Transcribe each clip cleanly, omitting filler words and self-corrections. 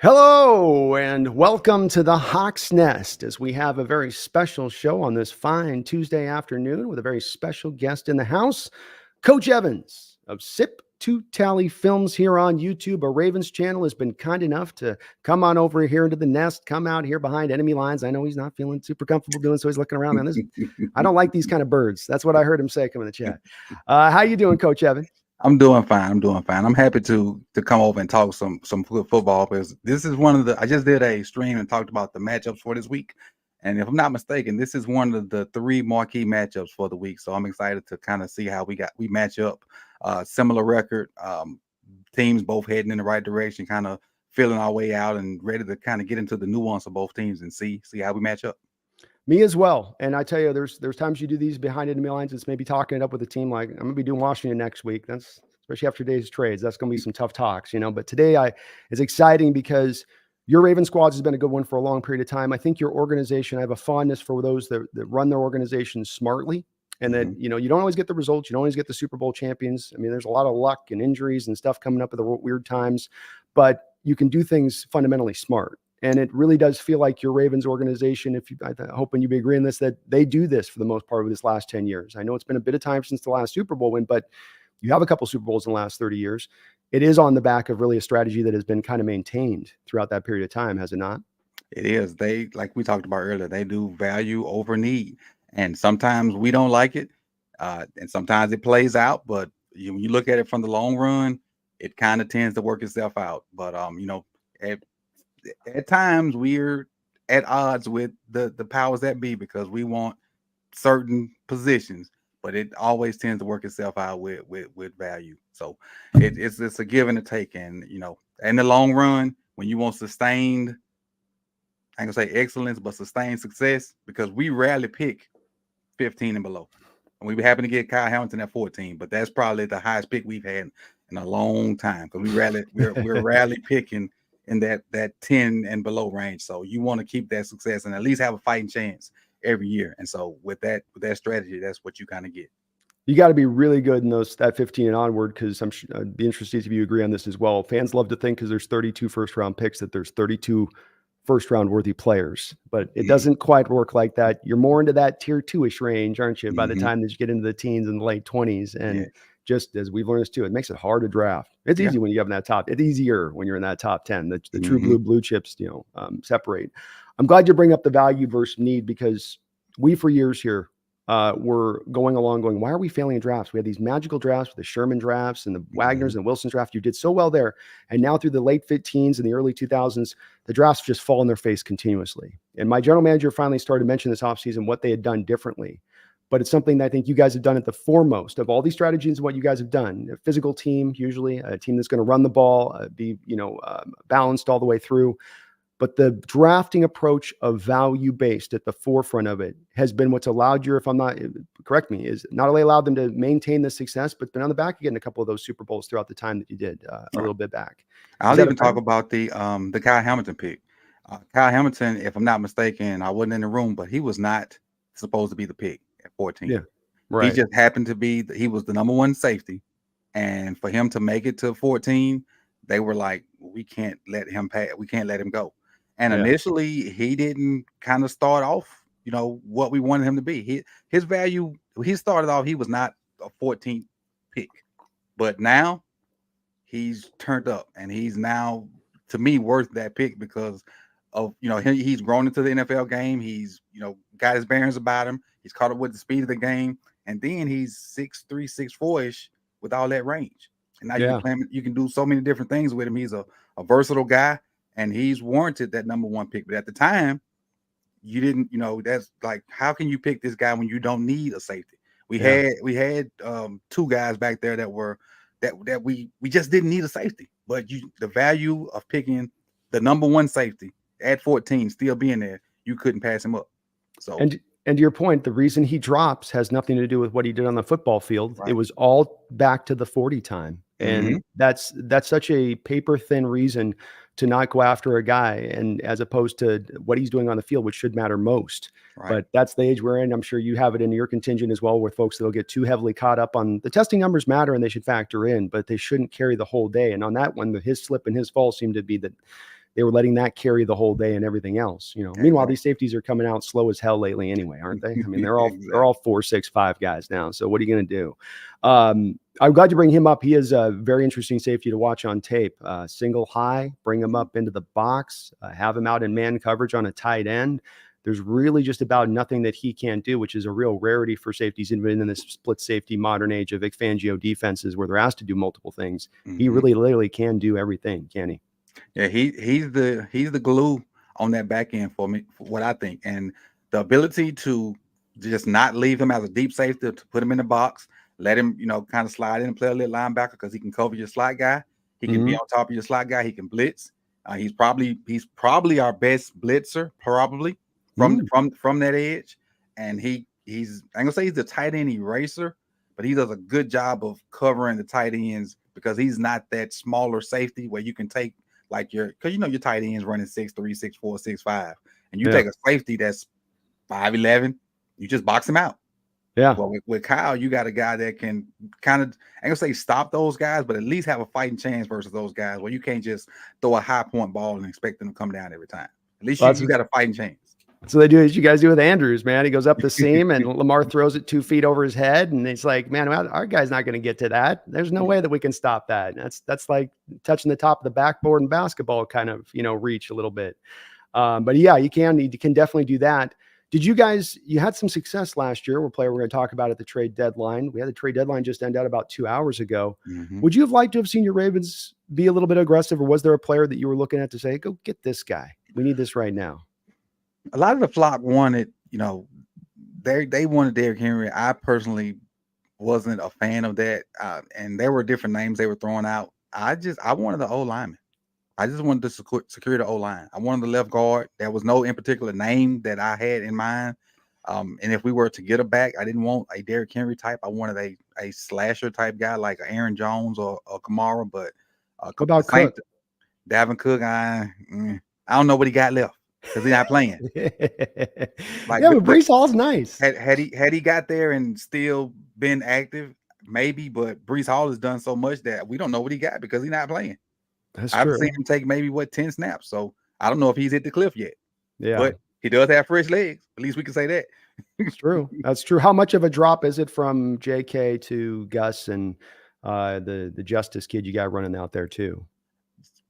Hello and welcome to the Hawk's Nest as we have a very special show on this fine Tuesday afternoon with a very special guest in the house, Coach Evans of Sip to Tally Films here on YouTube. A Ravens channel has been kind enough to come on over here into the nest, come out here behind enemy lines. I know he's not feeling super comfortable doing so. He's looking around. Man, I don't like these kind of birds. That's what I heard him say. Come in the chat. How you doing, Coach Evans? I'm doing fine. I'm happy to come over and talk some football because this is one of the. I just did a stream and talked about the matchups for this week, and if I'm not mistaken, this is one of the three marquee matchups for the week. So I'm excited to kind of see how we match up. Similar record, teams both heading in the right direction, kind of feeling our way out and ready to kind of get into the nuance of both teams and see how we match up. Me as well. And I tell you, there's times you do these behind enemy lines. It's maybe talking it up with a team like I'm going to be doing Washington next week. That's especially after today's trades. That's going to be some tough talks, But today it's exciting because your Raven squads has been a good one for a long period of time. I think your organization, I have a fondness for those that run their organizations smartly. And that, you don't always get the results. You don't always get the Super Bowl champions. I mean, there's a lot of luck and injuries and stuff coming up at the weird times, but you can do things fundamentally smart. And it really does feel like your Ravens organization, I'm hoping you'd be agreeing this, that they do this for the most part of this last 10 years. I know it's been a bit of time since the last Super Bowl win, but you have a couple Super Bowls in the last 30 years. It is on the back of really a strategy that has been kind of maintained throughout that period of time, has it not? It is. They, like we talked about earlier, they do value over need. And sometimes we don't like it. And sometimes it plays out. But when you look at it from the long run, it kind of tends to work itself out. But, at times we're at odds with the powers that be because we want certain positions, but it always tends to work itself out with value. So it's a give and a take. And, in the long run, when you want sustained, I ain't gonna say excellence, but sustained success, because we rarely pick 15 and below. And we happen to get Kyle Hamilton at 14, but that's probably the highest pick we've had in a long time because we're rarely picking in that 10 and below range. So you want to keep that success and at least have a fighting chance every year. And so with that strategy, that's what you kind of get. You got to be really good in that 15 and onward, because I'd be interested if you agree on this as well. Fans love to think because there's 32 first round picks that there's 32 first round worthy players, but it doesn't quite work like that. You're more into that tier 2-ish range, aren't you? By the time that you get into the teens and the late 20s. And just as we've learned this too, it makes it hard to draft. It's easy when you have in that top. It's easier when you're in that top 10. The true blue chips, separate. I'm glad you bring up the value versus need, because we for years here were going, why are we failing in drafts? We had these magical drafts with the Sherman drafts and the Wagners and the Wilson draft. You did so well there. And now through the late 15s and the early 2000s, the drafts just fall on their face continuously. And my general manager finally started to mention this offseason what they had done differently. But it's something that I think you guys have done at the foremost of all these strategies. What you guys have done, a physical team, usually a team that's going to run the ball, be balanced all the way through. But the drafting approach of value-based at the forefront of it has been what's allowed you, if I'm not, correct me, is not only allowed them to maintain the success, but been on the back again a couple of those Super Bowls throughout the time that you did a little bit back. I'll even talk about the Kyle Hamilton pick. Kyle Hamilton, if I'm not mistaken, I wasn't in the room, but he was not supposed to be the pick at 14. Yeah, right. He just happened to be, he was the number one safety. And for him to make it to 14, they were like, we can't let him pass. We can't let him go. And initially, he didn't kind of start off, what we wanted him to be. His value, he started off, he was not a 14th pick. But now he's turned up and he's now, to me, worth that pick because of, he's grown into the NFL game. He's, got his bearings about him. He's caught up with the speed of the game. And then he's 6'3", 6'4"-ish with all that range. And now you can do so many different things with him. He's a versatile guy. And he's warranted that number one pick. But at the time, you didn't, that's like, how can you pick this guy when you don't need a safety? We had two guys back there that were that we just didn't need a safety. But the value of picking the number one safety at 14, still being there, you couldn't pass him up. So and to your point, the reason he drops has nothing to do with what he did on the football field. Right. It was all back to the 40 time. And that's such a paper thin reason to not go after a guy, and as opposed to what he's doing on the field, which should matter most. Right. But that's the age we're in. I'm sure you have it in your contingent as well, with folks that'll get too heavily caught up on the testing numbers matter and they should factor in, but they shouldn't carry the whole day. And on that one, his slip and his fall seemed to be that they were letting that carry the whole day and everything else. You know, meanwhile, these safeties are coming out slow as hell lately anyway, aren't they? I mean, they're all Exactly. they're all 4.65 guys now. So what are you going to do? I'm glad you bring him up. He is a very interesting safety to watch on tape. Single high, bring him up into the box, have him out in man coverage on a tight end. There's really just about nothing that he can't do, which is a real rarity for safeties, even in this split safety modern age of Vic Fangio defenses where they're asked to do multiple things. He really literally can do everything, can he? Yeah, he's the glue on that back end for me, for what I think. And the ability to just not leave him as a deep safety, to put him in the box, let him, kind of slide in and play a little linebacker because he can cover your slot guy. He can be on top of your slot guy. He can blitz. He's probably our best blitzer, probably from that edge. And he's I'm gonna say he's the tight end eraser, but he does a good job of covering the tight ends because he's not that smaller safety where you can take like your tight ends running 6'3", 6'4", 6'5", and you take a safety that's 5'11", you just box him out. Yeah. Well, with Kyle, you got a guy that can kind of, I'm gonna say stop those guys, but at least have a fighting chance versus those guys where you can't just throw a high point ball and expect them to come down every time. At least you got a fighting chance. So they do as you guys do with Andrews, man. He goes up the seam and Lamar throws it 2 feet over his head. And it's like, man, our guy's not going to get to that. There's no way that we can stop that. And that's like touching the top of the backboard in basketball kind of, reach a little bit. But yeah, you can definitely do that. Did you had some success last year? We're going to talk about at the trade deadline. We had the trade deadline just end out about 2 hours ago. Would you have liked to have seen your Ravens be a little bit aggressive, or was there a player that you were looking at to say, go get this guy? We need this right now. A lot of the flock wanted, they wanted Derrick Henry. I personally wasn't a fan of that. And there were different names they were throwing out. I wanted the O-lineman. I just wanted to secure the O-line. I wanted the left guard. There was no in particular name that I had in mind. And if we were to get a back, I didn't want a Derrick Henry type. I wanted a slasher type guy like Aaron Jones or Kamara. But what about Cook? Dalvin Cook, I don't know what he got left. Because he's not playing. But Breece Hall's nice. Had he got there and still been active, maybe. But Breece Hall has done so much that we don't know what he got because he's not playing. I've seen him take maybe 10 snaps. So I don't know if he's hit the cliff yet. Yeah, but he does have fresh legs. At least we can say that. It's true. That's true. How much of a drop is it from JK to Gus and the Justice kid you got running out there too?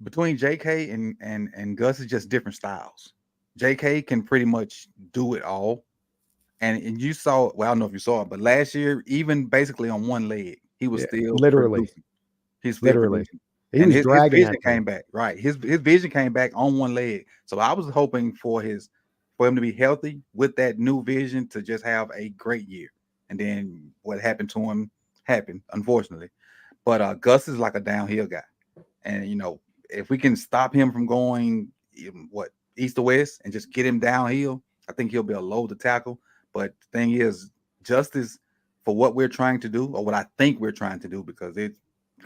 Between JK and Gus is just different styles. JK can pretty much do it all. And you saw, well, I don't know if you saw it, but last year, even basically on one leg, he was still literally. Producing. He's still literally. And his vision came back. Right. His vision came back on one leg. So I was hoping for him to be healthy with that new vision to just have a great year. And then what happened to him happened, unfortunately. But Gus is like a downhill guy. And, if we can stop him from going, east to west and just get him downhill, I think he'll be a load to tackle. But the thing is, justice for what we're trying to do, or what I think we're trying to do, because it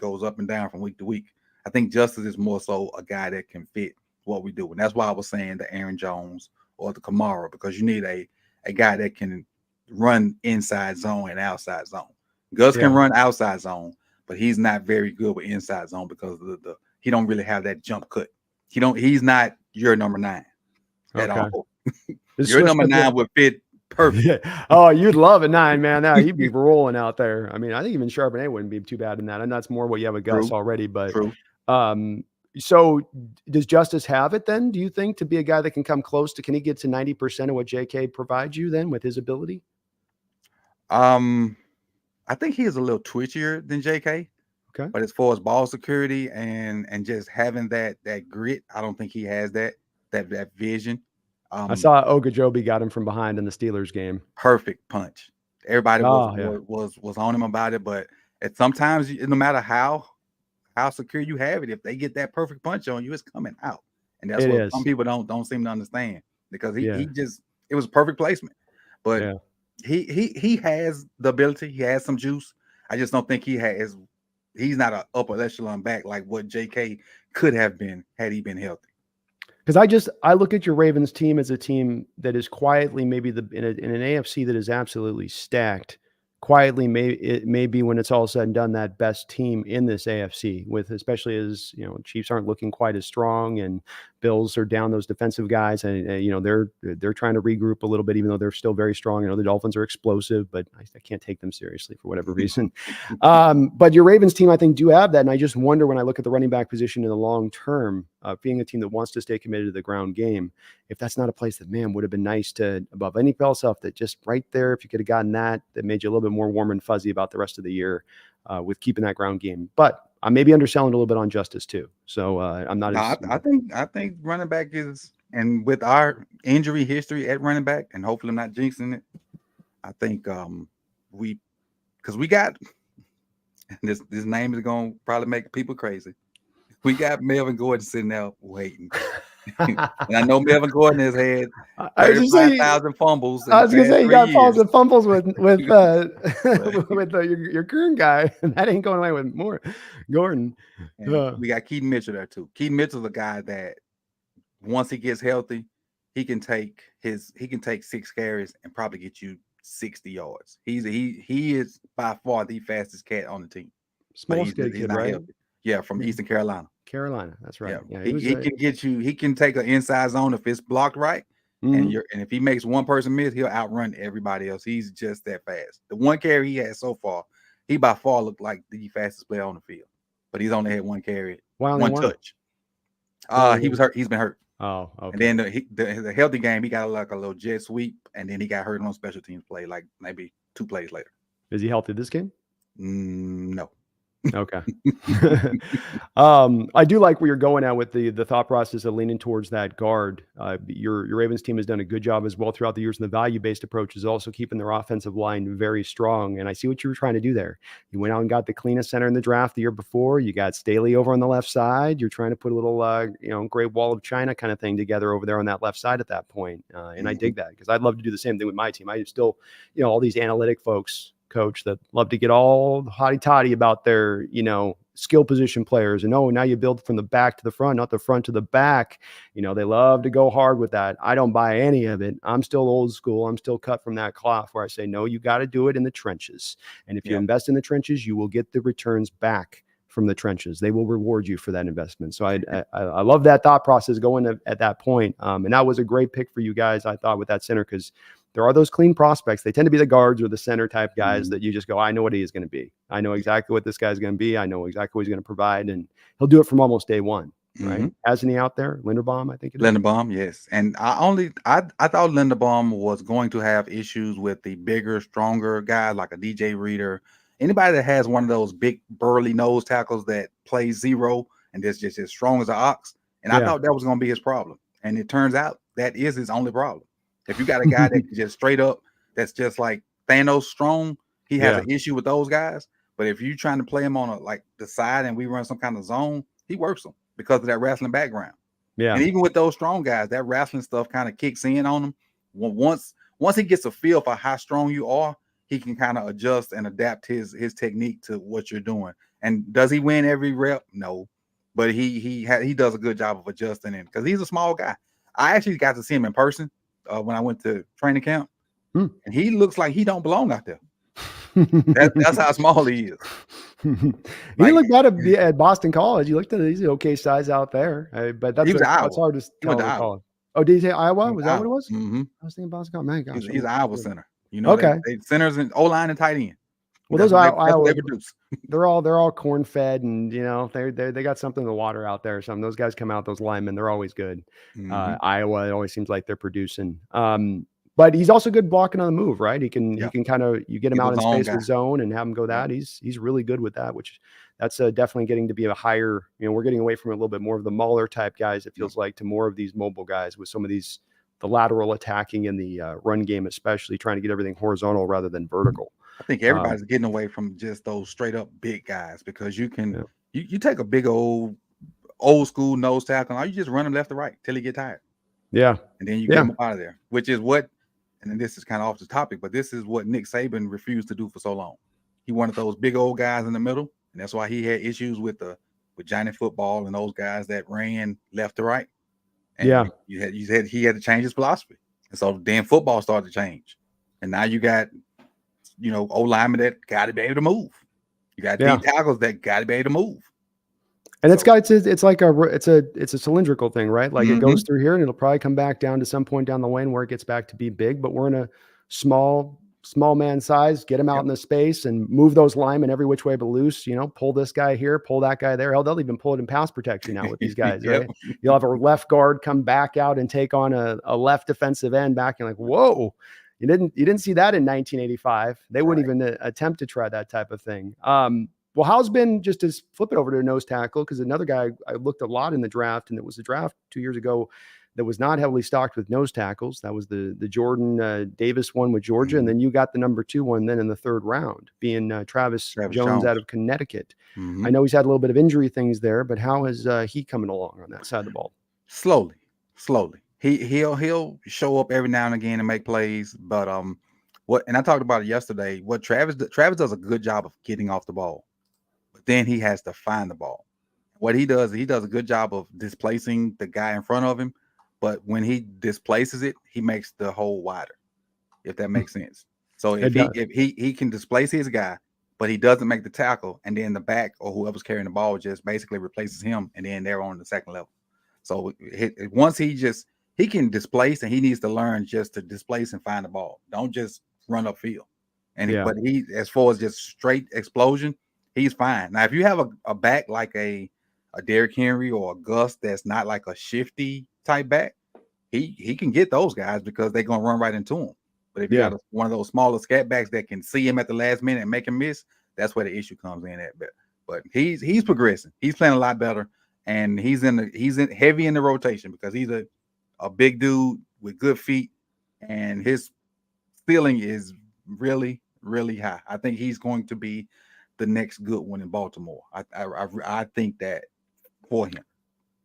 goes up and down from week to week. I think justice is more so a guy that can fit what we do. And that's why I was saying the Aaron Jones or the Kamara, because you need a guy that can run inside zone and outside zone. Gus can run outside zone, but he's not very good with inside zone because of he don't really have that jump cut. He's not your number 9 at all. Your number 9 would fit perfect. Oh, you'd love a 9, man. Now he'd be rolling out there. I mean, I think even Charbonnet wouldn't be too bad in that. And that's more what you have with Gus already. But so does Justice have it then? Do you think, to be a guy that can come close to? Can he get to 90% of what JK provides you then with his ability? I think he is a little twitchier than JK. Okay. But as far as ball security and just having that grit, I don't think he has that vision. I saw Ogunjobi got him from behind in the Steelers game. Perfect punch. Everybody was on him about it, but sometimes no matter how secure you have it, if they get that perfect punch on you, it's coming out. And that's what some people don't seem to understand, because it was perfect placement. But he has the ability, he has some juice. I just don't think he's not an upper echelon back like what JK could have been had he been healthy. Because I look at your Ravens team as a team that is quietly maybe in an AFC that is absolutely stacked, quietly it may be, when it's all said and done, that best team in this AFC, with, especially as, Chiefs aren't looking quite as strong and Bills are down those defensive guys, and they're trying to regroup a little bit, even though they're still very strong. The Dolphins are explosive, but I can't take them seriously for whatever reason. But your Ravens team, I think, do have that, and I just wonder, when I look at the running back position in the long term, being a team that wants to stay committed to the ground game, if that's not a place that, man, would have been nice to, above any else off, that just right there, if you could have gotten that made you a little bit more warm and fuzzy about the rest of the year, with keeping that ground game. But I may be underselling a little bit on Justice too. So I'm not. No, I think running back is, and with our injury history at running back, and hopefully I'm not jinxing it, I think because we got this name is going to probably make people crazy. We got Melvin Gordon sitting there waiting. And I know Melvin Gordon has had 35,000 fumbles. I was going to say, you got fumbles with with your current guy, and that ain't going away with more Gordon. We got Keaton Mitchell there too. Keaton Mitchell's a guy that once he gets healthy, he can take 6 carries and probably get you 60 yards. He is by far the fastest cat on the team. Small skate kid, right? Healthy. Yeah, from Eastern Carolina. That's right. Yeah, he can get you. He can take an inside zone if it's blocked right, and if he makes one person miss, he'll outrun everybody else. He's just that fast. The one carry he had so far, he by far looked like the fastest player on the field, but he's only had one carry, one touch. He was hurt. He's been hurt. Oh, okay. And then the healthy game, he got like a little jet sweep, and then he got hurt on special teams play, like maybe 2 plays later. Is he healthy this game? No. Okay. I do like where you're going at with the thought process of leaning towards that guard. Your Ravens team has done a good job as well throughout the years, and the value-based approach is also keeping their offensive line very strong. And I see what you were trying to do there. You went out and got the cleanest center in the draft the year before. You got Staley over on the left side. You're trying to put a little Great Wall of China kind of thing together over there on that left side at that point. And I dig that, because I'd love to do the same thing with my team. I still, all these analytic folks, Coach, that love to get all hotty-toddy about their, skill position players. And now you build from the back to the front, not the front to the back. They love to go hard with that. I don't buy any of it. I'm still old school. I'm still cut from that cloth, where I say, no, you got to do it in the trenches. And if you invest in the trenches, you will get the returns back from the trenches. They will reward you for that investment. So I love that thought process going at that point. And that was a great pick for you guys, I thought, with that center, because there are those clean prospects. They tend to be the guards or the center type guys that you just go, I know what he is going to be. I know exactly what this guy's going to be. I know exactly what he's going to provide. And he'll do it from almost day one, right? Hasn't he out there? Linderbaum, I think it is. Linderbaum, yes. And I thought Linderbaum was going to have issues with the bigger, stronger guys like a DJ Reader. Anybody that has one of those big, burly nose tackles that plays zero and is just as strong as an ox. And I thought that was going to be his problem. And it turns out that is his only problem. If you got a guy that just straight up, that's just like Thanos strong, he has an issue with those guys. But if you're trying to play him on the side and we run some kind of zone, he works them because of that wrestling background. Yeah. And even with those strong guys, that wrestling stuff kind of kicks in on him. Once he gets a feel for how strong you are, he can kind of adjust and adapt his technique to what you're doing. And does he win every rep? No. But he does a good job of adjusting it, because he's a small guy. I actually got to see him in person when I went to training camp, and he looks like he don't belong out there. That's how small he is. He looked at Boston College. You looked at he's an okay size out there, but that's hard to tell. Oh, did he say Iowa? Was that what it was? Mm-hmm. I was thinking Boston College. Man, gosh, he's an Iowa center. Okay. They centers and O-line and tight end. Well, those Iowa, they're all corn fed, and they got something in the water out there or something. Those guys come out, those linemen, they're always good. Iowa, it always seems like they're producing. But he's also good blocking on the move, right? He can kind of, you get him out in space with zone and have him go that. He's really good with that, which that's definitely getting to be a higher, we're getting away from a little bit more of the mauler type guys, it feels like, to more of these mobile guys with some of the lateral attacking in the run game, especially trying to get everything horizontal rather than vertical. I think everybody's getting away from just those straight up big guys, because you can you take a big old school nose tackle, or you just run him left to right till he get tired. Yeah. And then you get him out of there, which is what, and then this is kind of off the topic, but this is what Nick Saban refused to do for so long. He wanted those big old guys in the middle, and that's why he had issues with Johnny Football and those guys that ran left to right. And he had to change his philosophy. And so then football started to change. And now you got O linemen that got to be able to move. You got D tackles that got to be able to move. And it's like it's a cylindrical thing, right? Like it goes through here and it'll probably come back down to some point down the lane where it gets back to be big, but we're in a small man size, get him out in the space and move those linemen every which way but loose, pull this guy here, pull that guy there. Hell, they'll even pull it in pass protection now with these guys, right? You'll have a left guard come back out and take on a left defensive end back and like, whoa, you didn't see that in 1985. They wouldn't even attempt to try that type of thing. Well, how's been, just to flip it over to nose tackle, because another guy I looked a lot in the draft, and it was a draft 2 years ago that was not heavily stocked with nose tackles. That was the Jordan Davis one with Georgia, and then you got the number 2 one then in the 3rd round, being Travis Jones out of Connecticut. I know he's had a little bit of injury things there, but how is he coming along on that side of the ball? Slowly. He'll show up every now and again and make plays, but and I talked about it yesterday. What Travis does a good job of getting off the ball. Then he has to find the ball. What he does a good job of displacing the guy in front of him, but when he displaces it, he makes the hole wider, if that makes sense. So if he can displace his guy, but he doesn't make the tackle, and then the back or whoever's carrying the ball just basically replaces him, and then they're on the second level. So once he can displace, and he needs to learn just to displace and find the ball. Don't just run upfield. But he, as far as just straight explosion, he's fine. Now, if you have a back like a Derrick Henry or a Gus that's not like a shifty type back, he can get those guys because they're gonna run right into him. But if you got one of those smaller scat backs that can see him at the last minute and make him miss, that's where the issue comes in at. But he's progressing. He's playing a lot better, and he's heavy in the rotation because he's a big dude with good feet, and his ceiling is really, really high. I think he's going to be the next good one in Baltimore. I think that for him.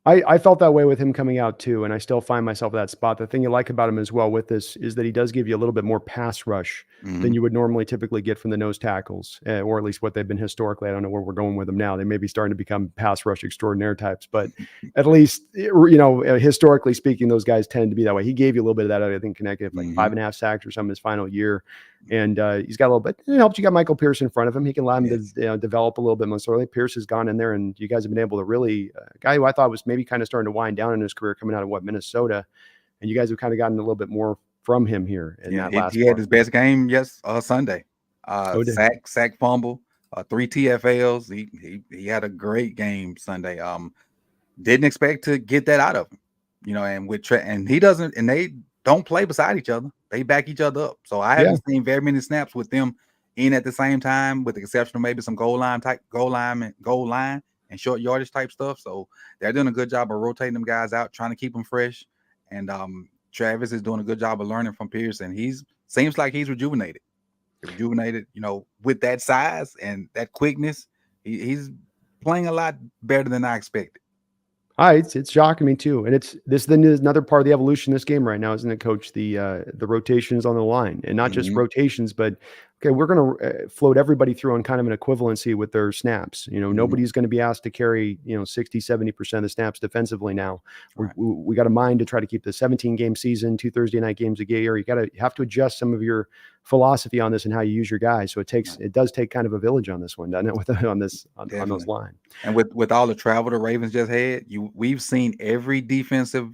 I felt that way with him coming out too, and I still find myself at that spot. The thing you like about him as well with this is that he does give you a little bit more pass rush than you would normally typically get from the nose tackles, or at least what they've been historically. I don't know where we're going with them now. They may be starting to become pass rush extraordinaire types, but at least, historically speaking, those guys tend to be that way. He gave you a little bit of that, I think, Connecticut, like 5.5 sacks or something his final year. And he's got a little bit. It helps you got Michael Pierce in front of him. He can allow him to develop a little bit more slowly. Pierce has gone in there, and you guys have been able to really a guy who I thought was maybe kind of starting to wind down in his career coming out of Minnesota, and you guys have kind of gotten a little bit more from him here. He had his best game Sunday. Sack fumble, 3 TFLs. He had a great game Sunday. Didn't expect to get that out of him, and he doesn't, and they don't play beside each other. They back each other up. So I haven't seen very many snaps with them in at the same time, with the exception of maybe some goal line and short yardage type stuff. So they're doing a good job of rotating them guys out, trying to keep them fresh. And Travis is doing a good job of learning from Pierce, and seems like he's rejuvenated, with that size and that quickness. He's playing a lot better than I expected. It's shocking me too, and this is another part of the evolution of this game right now, isn't it, Coach? The rotations on the line, and not just rotations, but okay, we're going to float everybody through on kind of an equivalency with their snaps. Nobody's going to be asked to carry 60-70% of the snaps defensively now. Right. We got a mind to try to keep the 17-game season, 2 Thursday night games a year. You have to adjust some of your philosophy on this and how you use your guys. So it does take kind of a village on this one, doesn't it? On those lines. And with all the travel the Ravens just had, we've seen every defensive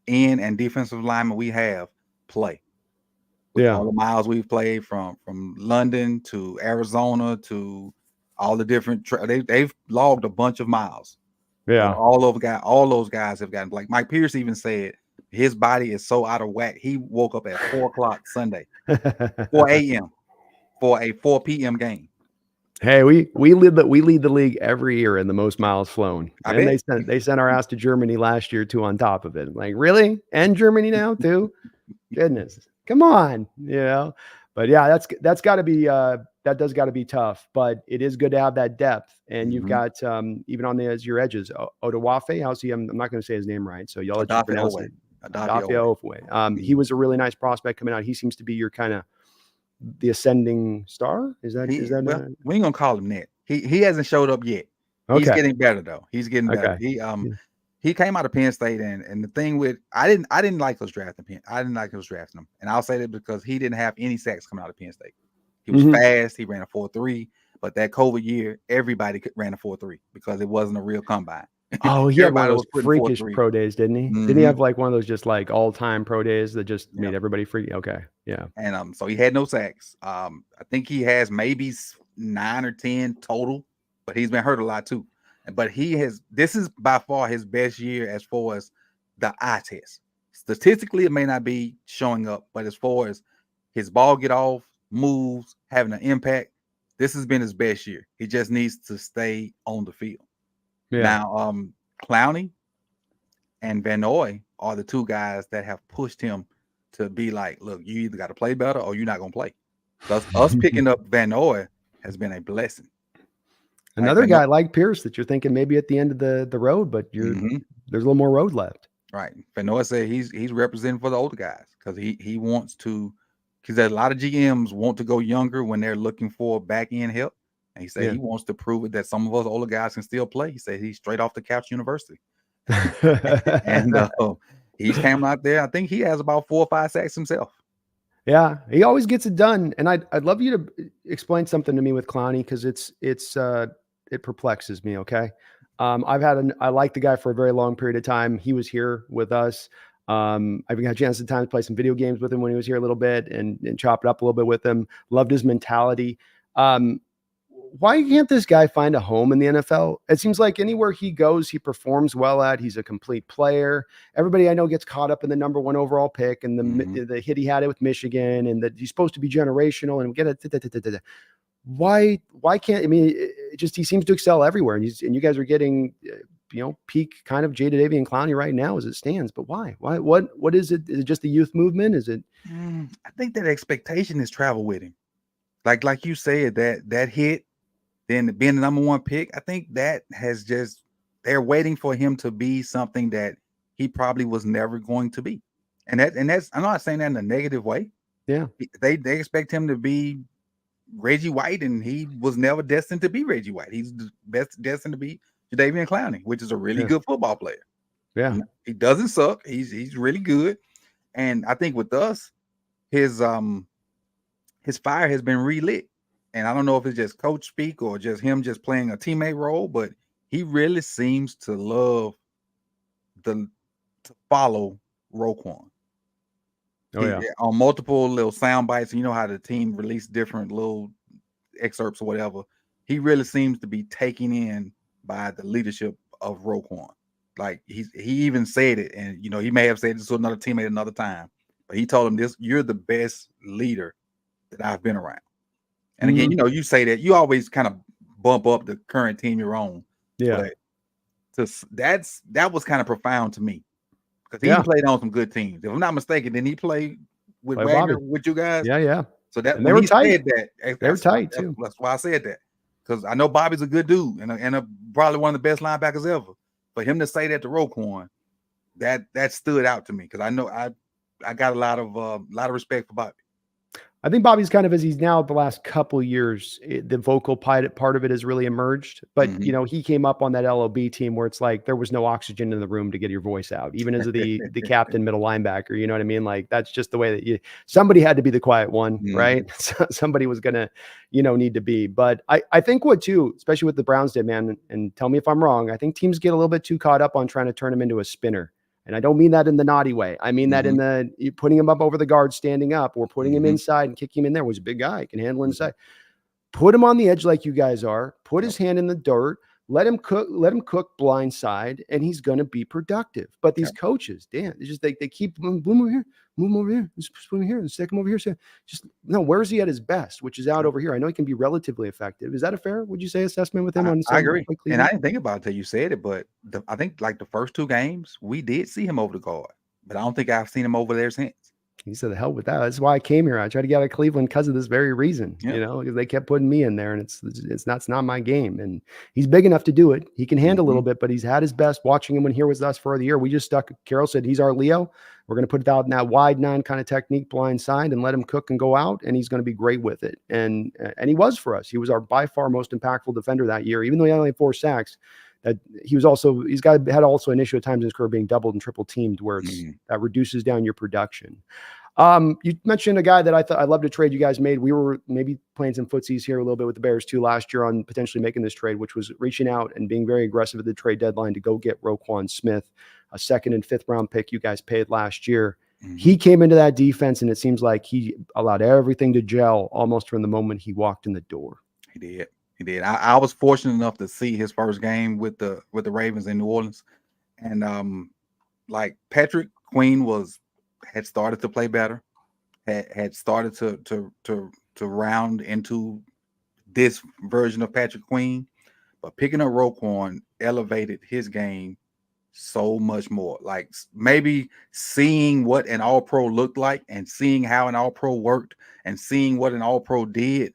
end and defensive lineman we have play. With all the miles we've played from London to Arizona to all the different they've logged a bunch of miles. Yeah. All those guys have gotten, like Mike Pierce even said, his body is so out of whack. He woke up at 4:00 Sunday, 4 a.m. for a 4 p.m. game. Hey, we lead the league every year in the most miles flown. And they sent our ass to Germany last year too on top of it. Like, really? And Germany now too? Goodness. Come on, But yeah, that's got to be that does got to be tough. But it is good to have that depth, and you've got even on your edges, Odawafe. How's he? I'm not going to say his name right, so y'all let you pronounce it. Odafe. He was a really nice prospect coming out. He seems to be your kind of the ascending star. Is that? We ain't gonna call him that. He hasn't showed up yet. Okay. He's getting better though. He's getting better. He came out of Penn State, and the thing with I didn't like us drafting him. I didn't like us drafting him, and I'll say that because he didn't have any sacks coming out of Penn State. He was Mhm. fast. He ran a 4.3. But that COVID year, everybody ran a 4.3 because it wasn't a real combine. Oh, he had one of Everybody those was putting freakish 4.3. pro days, didn't he? Didn't he Mm-hmm. have like one of those just like all-time pro days that just Yeah. made everybody freak? Okay. Yeah. And so he had no sacks. I think he has maybe 9 or 10 total, but he's been hurt a lot too. But this is by far his best year as far as the eye test. Statistically, it may not be showing up, but as far as his ball get off, moves, having an impact, this has been his best year. He just needs to stay on the field. Yeah. Now, Clowney and Van Noy are the two guys that have pushed him to be like, look, you either got to play better or you're not going to play. Us picking up Van Noy has been a blessing. Another Van guy like Pierce that you're thinking maybe at the end of the road, but there's a little more road left. Right. Van Noy said he's representing for the older guys because he wants to, because a lot of GMs want to go younger when they're looking for back end help. And he said he wants to prove it that some of us older guys can still play. He said he's straight off the couch university. And he's came out there. I think he has about 4 or 5 sacks himself. Yeah, he always gets it done. And I'd love you to explain something to me with Clowney because it perplexes me. Okay. I liked the guy for a very long period of time. He was here with us. I've got a chance at times to play some video games with him when he was here a little bit and chop it up a little bit with him. Loved his mentality. Why can't this guy find a home in the NFL? It seems like anywhere he goes, he performs well at. He's a complete player. Everybody I know gets caught up in the number 1 overall pick and the hit he had it with Michigan and that he's supposed to be generational and get it. Why can't, I mean, it just, he seems to excel everywhere. And you guys are getting, peak kind of Jada Davian Clowney right now as it stands. But why? What is it? Is it just the youth movement? Is it? I think that expectation is travel with him. Like you said, that hit, then being the number 1 pick, I think that has just, they're waiting for him to be something that he probably was never going to be. And that's, I'm not saying that in a negative way. Yeah. They expect him to be Reggie White, and he was never destined to be Reggie White. He's best destined to be Jadeveon Clowney, which is a really good football player. Yeah. He doesn't suck. He's really good. And I think with us, his fire has been relit. And I don't know if it's just coach speak or just him just playing a teammate role, but he really seems to love to follow Roquan. On multiple little sound bites, you know how the team released different little excerpts or whatever. He really seems to be taken in by the leadership of Roquan. Like he even said it, and he may have said this to another teammate another time, but he told him this: "You're the best leader that I've been around." And again, you say that you always kind of bump up the current team you're on. Yeah. But that was kind of profound to me because he played on some good teams. If I'm not mistaken, didn't he play with Wagner with you guys? Yeah. So that and they were tight. Said that, they were tight too. That's why I said that, because I know Bobby's a good dude and probably one of the best linebackers ever. For him to say that to Roquan, that stood out to me because I know I got a lot of respect for Bobby. I think Bobby's kind of, as he's now the last couple of years, the vocal part of it has really emerged. But, he came up on that LOB team where it's like there was no oxygen in the room to get your voice out, even as the captain middle linebacker. You know what I mean? Like, that's just the way that somebody had to be the quiet one, right? So somebody was going to, need to be. But I think what too, especially with the Browns did, man, and tell me if I'm wrong, I think teams get a little bit too caught up on trying to turn him into a spinner. And I don't mean that in the naughty way. I mean that in putting him up over the guard, standing up, or putting him inside and kicking him in there. Was a big guy, can handle inside. Put him on the edge like you guys are. Put his hand in the dirt. Let him cook blind side, and he's going to be productive. But these coaches, damn, it's just they keep move over here, move over here, move over here, and stick him over here. So just no, where's he at his best? Which is out over here. I know he can be relatively effective. Is that a fair? Would you say assessment with him? I agree, and I didn't think about it until you said it. But I think like the first 2 games, we did see him over the guard, but I don't think I've seen him over there since. He said, "The hell with that. That's why I came here. I tried to get out of Cleveland because of this very reason, because they kept putting me in there, and it's not my game. And he's big enough to do it. He can handle a little bit, but he's had his best watching him when here was us for the year. We just stuck. Carroll said he's our Leo. We're going to put it out in that wide 9 kind of technique, blind side, and let him cook and go out, and he's going to be great with it. And he was for us. He was our by far most impactful defender that year, even though he only had 4 sacks. That had also an issue at times in his career being doubled and triple teamed, where that reduces down your production. You mentioned a guy that I thought I'd love to trade you guys made. We were maybe playing some footsies here a little bit with the Bears too last year on potentially making this trade, which was reaching out and being very aggressive at the trade deadline to go get Roquan Smith, a 2nd and 5th round pick you guys paid last year. Mhm. He came into that defense and it seems like he allowed everything to gel almost from the moment he walked in the door. He did. He did. I was fortunate enough to see his first game with the Ravens in New Orleans, and like Patrick Queen had started to play better, had started to round into this version of Patrick Queen, but picking up Roquan elevated his game so much more. Like maybe seeing what an All-Pro looked like and seeing how an All-Pro worked and seeing what an All-Pro did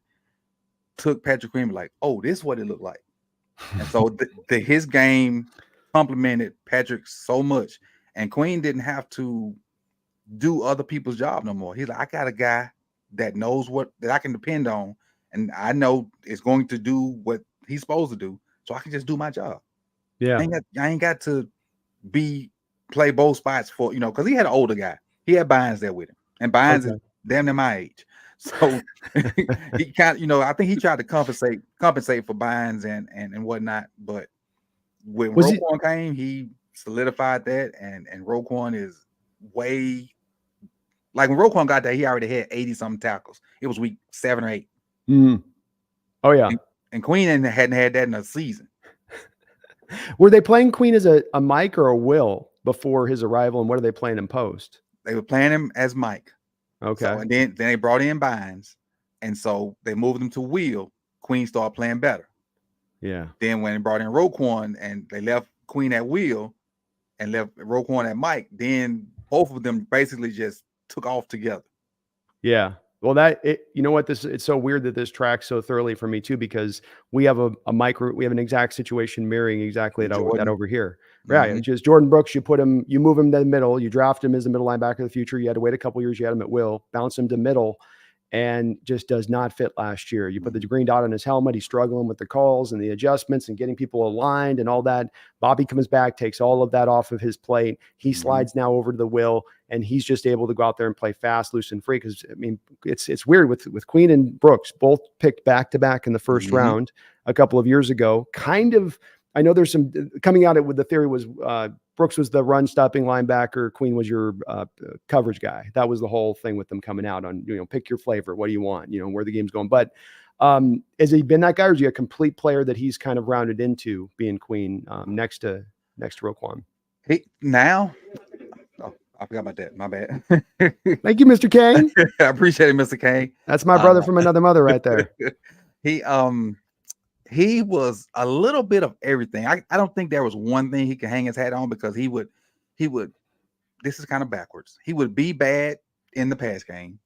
took Patrick Queen like, oh, this is what it looked like. And so his game complemented Patrick so much, and Queen didn't have to do other people's job no more. He's like, I got a guy that knows that I can depend on, and I know is going to do what he's supposed to do, so I can just do my job. Yeah, I ain't got to play both spots for, because he had an older guy. He had Bynes there with him, and Bynes is damn near my age. So he kind of, I think he tried to compensate for Bynes and whatnot. But when Roquan came, he solidified that, and Roquan is way, like when Roquan got there, he already had 80-something tackles. It was week 7 or 8. Mm-hmm. Oh yeah, and Queen hadn't had that in a season. Were they playing Queen as a Mike or a Will before his arrival, and what are they playing in post? They were playing him as Mike. Okay. So, and then they brought in Bynes, and so they moved him to Will. Queen started playing better. Yeah. Then when they brought in Roquan and they left Queen at Will and left Roquan at Mike, then both of them basically just took off together. Yeah. Well, it's so weird that this tracks so thoroughly for me too, because we have we have an exact situation mirroring exactly that over here. Right. Mm-hmm. Just Jordan Brooks, you move him to the middle, you draft him as the middle linebacker of the future. You had to wait a couple years, you had him at Will, bounce him to middle, and just does not fit last year. You put the green dot on his helmet, he's struggling with the calls and the adjustments and getting people aligned and all that. Bobby comes back, takes all of that off of his plate. He slides now over to the Will, and he's just able to go out there and play fast, loose, and free. Because I mean, it's weird with Queen and Brooks, both picked back to back in the first round a couple of years ago. Kind of, I know there's some coming out with the theory was Brooks was the run stopping linebacker, Queen was your coverage guy. That was the whole thing with them coming out on, pick your flavor. What do you want? Where the game's going. But has he been that guy, or is he a complete player that he's kind of rounded into being Queen next to Roquan? I forgot about that. My bad. Thank you, Mr. K. I appreciate it, Mr. K. That's my brother from another mother right there. He was a little bit of everything. I don't think there was one thing he could hang his hat on, because he would, this is kind of backwards. He would be bad in the pass game.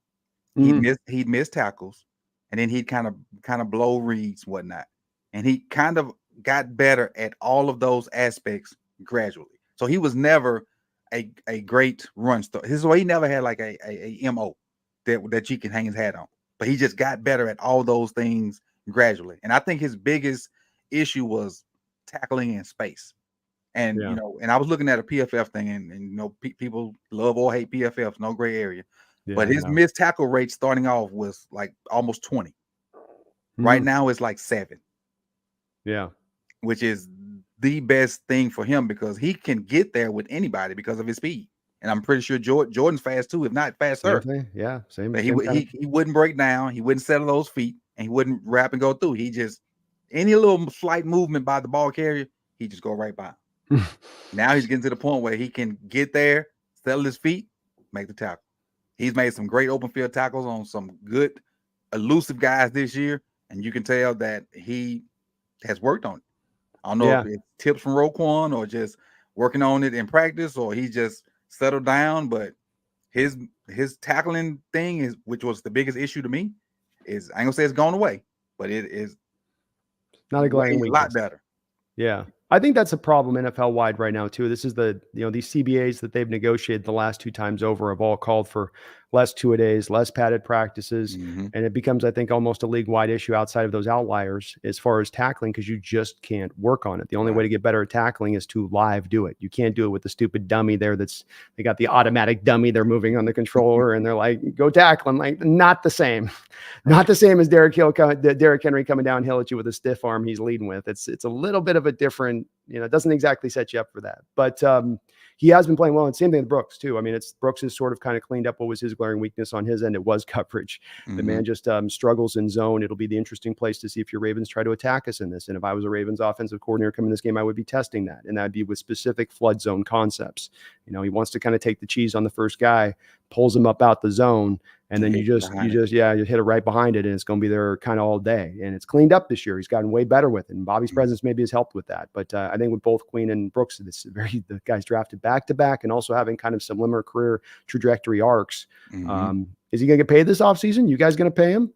He'd miss tackles, and then he'd kind of blow reads and whatnot. And he kind of got better at all of those aspects gradually. So he was never a great run start. This is why he never had like a MO that you can hang his hat on. But he just got better at all those things gradually. And I think his biggest issue was tackling in space. And and I was looking at a PFF thing, and people love or hate PFF, no gray area. Yeah, but his missed tackle rate starting off was like almost 20. Right now it's like 7. Yeah. Which is the best thing for him, because he can get there with anybody because of his speed. And I'm pretty sure Jordan's fast too, if not faster. Yeah, same. But he wouldn't break down, he wouldn't settle those feet, and he wouldn't wrap and go through. He just, any little slight movement by the ball carrier, he just go right by. Now he's getting to the point where he can get there, settle his feet, make the tackle. He's made some great open field tackles on some good elusive guys this year, and you can tell that he has worked on it. I don't know if it's tips from Roquan or just working on it in practice, or he just settled down. But his tackling thing is, which was the biggest issue to me, is, I ain't gonna say it's gone away, but it is not a glaring weakness. A lot better. Yeah. I think that's a problem NFL wide right now too. This is these CBAs that they've negotiated the last 2 times over have all called for less two-a-days, less padded practices. Mm-hmm. And it becomes, I think, almost a league-wide issue outside of those outliers as far as tackling, because you just can't work on it. The only way to get better at tackling is to live do it. You can't do it with the stupid dummy there they got the automatic dummy they're moving on the controller, and they're like, go tackle. I'm like, not the same. Not the same as Derrick Henry coming downhill at you with a stiff arm he's leading with. It's a little bit of a different, it doesn't exactly set you up for that. But he has been playing well. And same thing with Brooks, too. I mean, Brooks has sort of kind of cleaned up what was his glaring weakness on his end. It was coverage. Mm-hmm. The man just struggles in zone. It'll be the interesting place to see if your Ravens try to attack us in this. And if I was a Ravens offensive coordinator coming in this game, I would be testing that. And that'd be with specific flood zone concepts. He wants to kind of take the cheese on the first guy, pulls him up out the zone, and then you hit it right behind it, and it's going to be there kind of all day. And it's cleaned up this year. He's gotten way better with it. And Bobby's presence maybe has helped with that. But I think with both Queen and Brooks, the guys drafted back-to-back and also having kind of similar career trajectory arcs. Mm-hmm. Is he going to get paid this offseason? You guys going to pay him?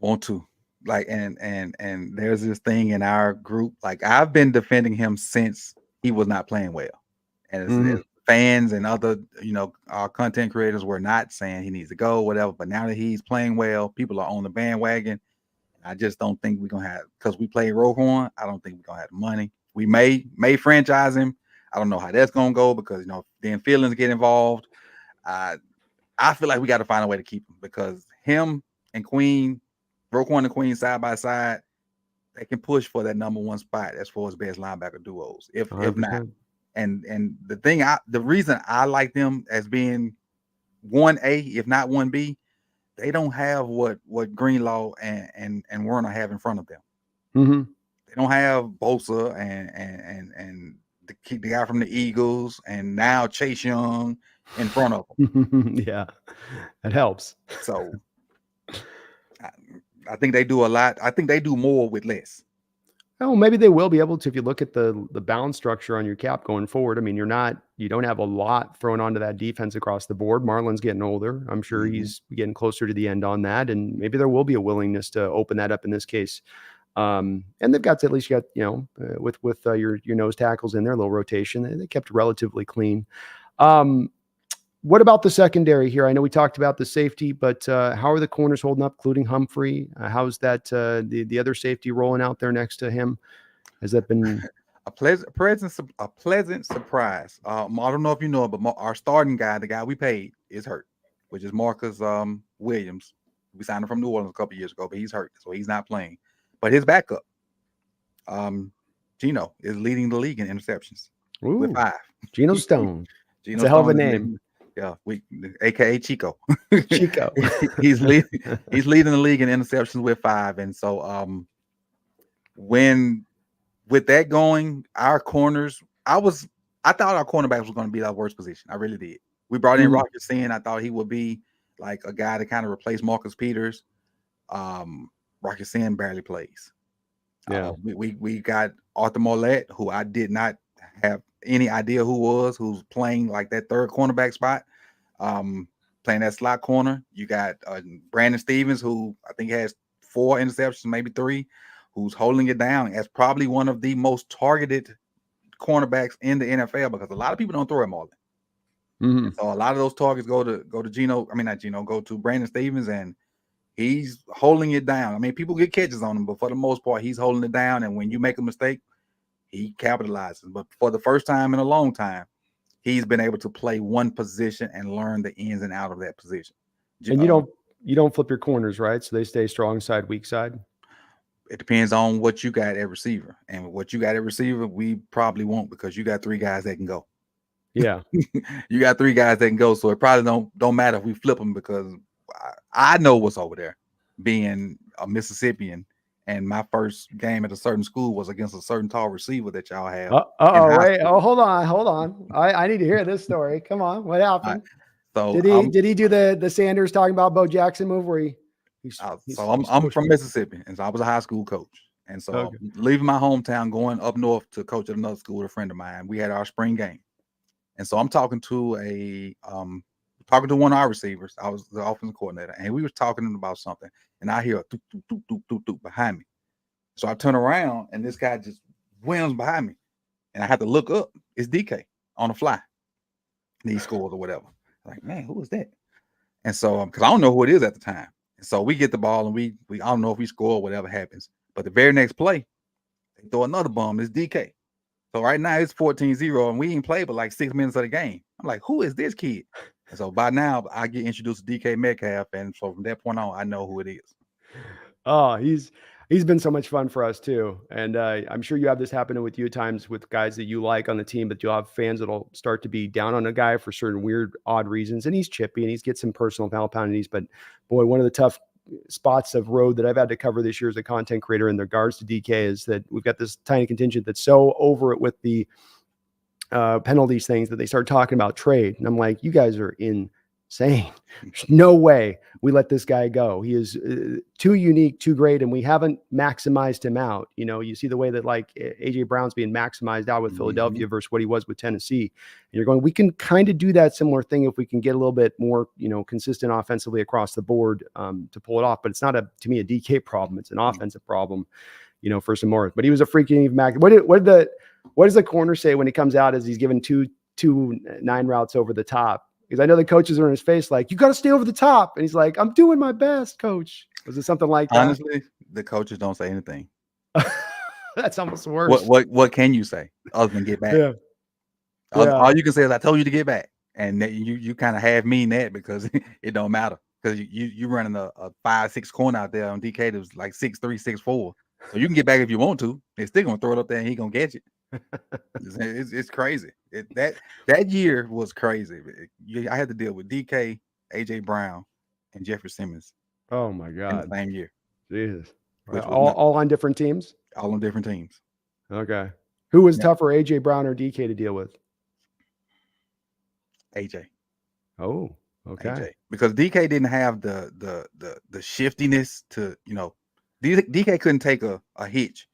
Want to. Like, and there's this thing in our group. Like, I've been defending him since he was not playing well. And it's fans and other, our content creators were not saying he needs to go, whatever. But now that he's playing well, people are on the bandwagon. I just don't think we're gonna have, because we play Roquan, I don't think we're gonna have the money. We may franchise him. I don't know how that's gonna go, because then feelings get involved. I feel like we got to find a way to keep him, because him and Queen, Roquan and Queen side by side, they can push for that number one spot as far as best linebacker duos. If not. And the reason I like them as being 1A, if not 1B, they don't have what Greenlaw and Werner have in front of them. Mm-hmm. They don't have Bosa and the guy from the Eagles, and now Chase Young in front of them. Yeah, that helps. So I think they do a lot. I think they do more with less. Oh, maybe they will be able to if you look at the balance structure on your cap going forward. I mean, you don't have a lot thrown onto that defense across the board. Marlon's getting older. I'm sure he's getting closer to the end on that, and maybe there will be a willingness to open that up in this case. And they've got to, at least with your nose tackles in there, a little rotation. They kept relatively clean. What about the secondary here? I know we talked about the safety, but how are the corners holding up, including Humphrey? How's that the other safety rolling out there next to him? Has that been a pleasant surprise? I don't know if you know it, but our starting guy, the guy we paid, is hurt, which is Marcus Williams. We signed him from New Orleans a couple years ago, but he's hurt, so he's not playing. But his backup, Geno, is leading the league in interceptions with 5. Geno Stone. It's a hell of a name. Yeah, AKA Chico. Chico. He's leading the league in interceptions with 5. And so with that going, our corners, I thought our cornerbacks was going to be our worst position. I really did. We brought in Rocky Sin. I thought he would be like a guy to kind of replace Marcus Peters. Rocky Sin barely plays. Yeah. We got Arthur Mollett, who I did not have any idea who's playing like that third cornerback spot, playing that slot corner. You got Brandon Stevens, who I think has 4 interceptions, maybe 3, who's holding it down as probably one of the most targeted cornerbacks in the NFL, because a lot of people don't throw at Marlon. Mm-hmm. So a lot of those targets go to Geno. I mean, not Geno, go to Brandon Stevens, and he's holding it down. I mean, people get catches on him, but for the most part, he's holding it down. And when you make a mistake, he capitalizes. But for the first time in a long time, he's been able to play one position and learn the ins and out of that position. And you don't flip your corners, right? So they stay strong side, weak side. It depends on what you got at receiver, and what you got at receiver, we probably won't, because you got 3 guys that can go. Yeah, you got 3 guys that can go, so it probably don't matter if we flip them, because I know what's over there. Being a Mississippian, and my first game at a certain school was against a certain tall receiver that y'all have. Wait. Oh, hold on. I need to hear this story. Come on, what happened? So did he do the Sanders talking about Bo Jackson move where I'm from Mississippi, and so I was a high school coach, and so leaving my hometown, going up north to coach at another school with a friend of mine. We had our spring game, and so I'm talking to one of our receivers. I was the offensive coordinator, and we were talking about something, and I hear a doop, doop, doop, doop, doop, doop behind me. So I turn around, and this guy just whams behind me, and I had to look up. It's DK on the fly. And he scores or whatever. I'm like, man, who is that? And so, because I don't know who it is at the time. And so we get the ball and we I don't know if we score or whatever happens. But the very next play, they throw another bomb. It's DK. So right now it's 14-0 and we ain't played but like 6 minutes of the game. I'm like, who is this kid? And so by now I get introduced to DK Metcalf. And so from that point on, I know who it is. Oh, he's been so much fun for us too. And I'm sure you have this happening with you at times with guys that you like on the team, but you'll have fans that'll start to be down on a guy for certain weird, odd reasons. And he's chippy and he's get some personal foul penalties. But boy, one of the tough spots of road that I've had to cover this year as a content creator in regards to DK is that we've got this tiny contingent that's so over it with the penalties things that they start talking about trade. And I'm like, you guys are insane. There's no way we let this guy go. He is too unique, too great, and we haven't maximized him out. You know, you see the way that like AJ Brown's being maximized out with Philadelphia versus what he was with Tennessee. And you're going, we can kind of do that similar thing if we can get a little bit more, you know, consistent offensively across the board to pull it off. But it's not to me a DK problem. It's an offensive problem, you know, first and more. But he was a freaking max. What does the corner say when he comes out as he's given two 9 routes over the top? Because I know the coaches are in his face like, you got to stay over the top. And he's like, I'm doing my best, coach. Was it something like that? Honestly, the coaches don't say anything. That's almost worse. What can you say other than get back? Yeah. All you can say is, I told you to get back. And you kind of have mean that because it don't matter. Because you running a 5'6" corner out there on DK that was like 6'3", 6'4". So you can get back if you want to. They're still going to throw it up there and he going to catch it. It's crazy. That year was crazy. I had to deal with DK, AJ Brown, and Jeffrey Simmons. Oh my God! In the same year. Jesus. All on different teams. All on different teams. Okay. Who was tougher, AJ Brown or DK to deal with? AJ. Oh, okay. AJ. Because DK didn't have the shiftiness to, you know, DK couldn't take a hitch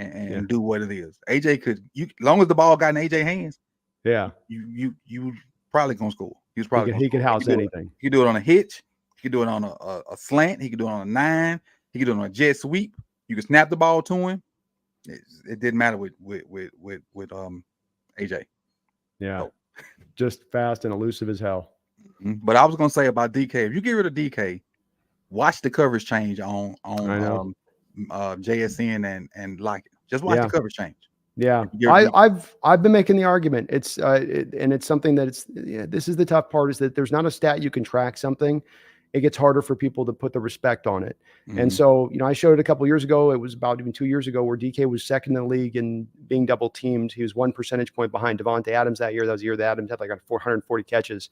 and do what it is. AJ could, as long as the ball got in AJ hands, you probably gonna score. He could house anything. He could do it on a hitch. He could do it on a slant. He could do it on a 9. He could do it on a jet sweep. You could snap the ball to him. It didn't matter with AJ. Yeah, so. Just fast and elusive as hell. But I was gonna say about DK, if you get rid of DK, watch the coverage change on JSN and Lockett. Just watch the coverage change. Yeah, I've been making the argument. It's and it's something that this is the tough part, is that there's not a stat you can track something. It gets harder for people to put the respect on it. And so, you know, I showed it a couple of years ago. It was about even 2 years ago where DK was second in the league in being double teamed. He was 1 percentage point behind Devontae Adams that year. That was the year that Adams had like 440 catches.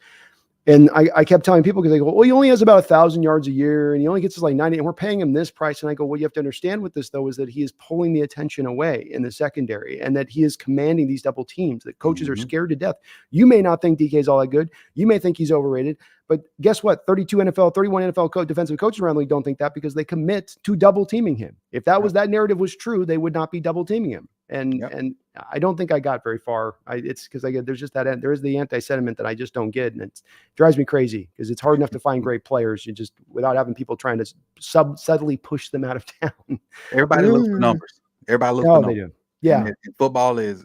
And I kept telling people, because they go, well, he only has about 1,000 yards a year and he only gets us like 90 and we're paying him this price. And I go, well, you have to understand with this though, is that he is pulling the attention away in the secondary and that he is commanding these double teams, that coaches are scared to death. You may not think DK is all that good. You may think he's overrated, but guess what? 31 NFL defensive coaches around the league don't think that, because they commit to double teaming him. If that narrative was true, they would not be double teaming him. And I don't think I got very far. It's because there's just there is the anti-sentiment that I just don't get, and it drives me crazy because it's hard enough to find great players. You just, without having people trying to subtly push them out of town. Everybody looks for numbers. Everybody looks for numbers. They do. Yeah, and football is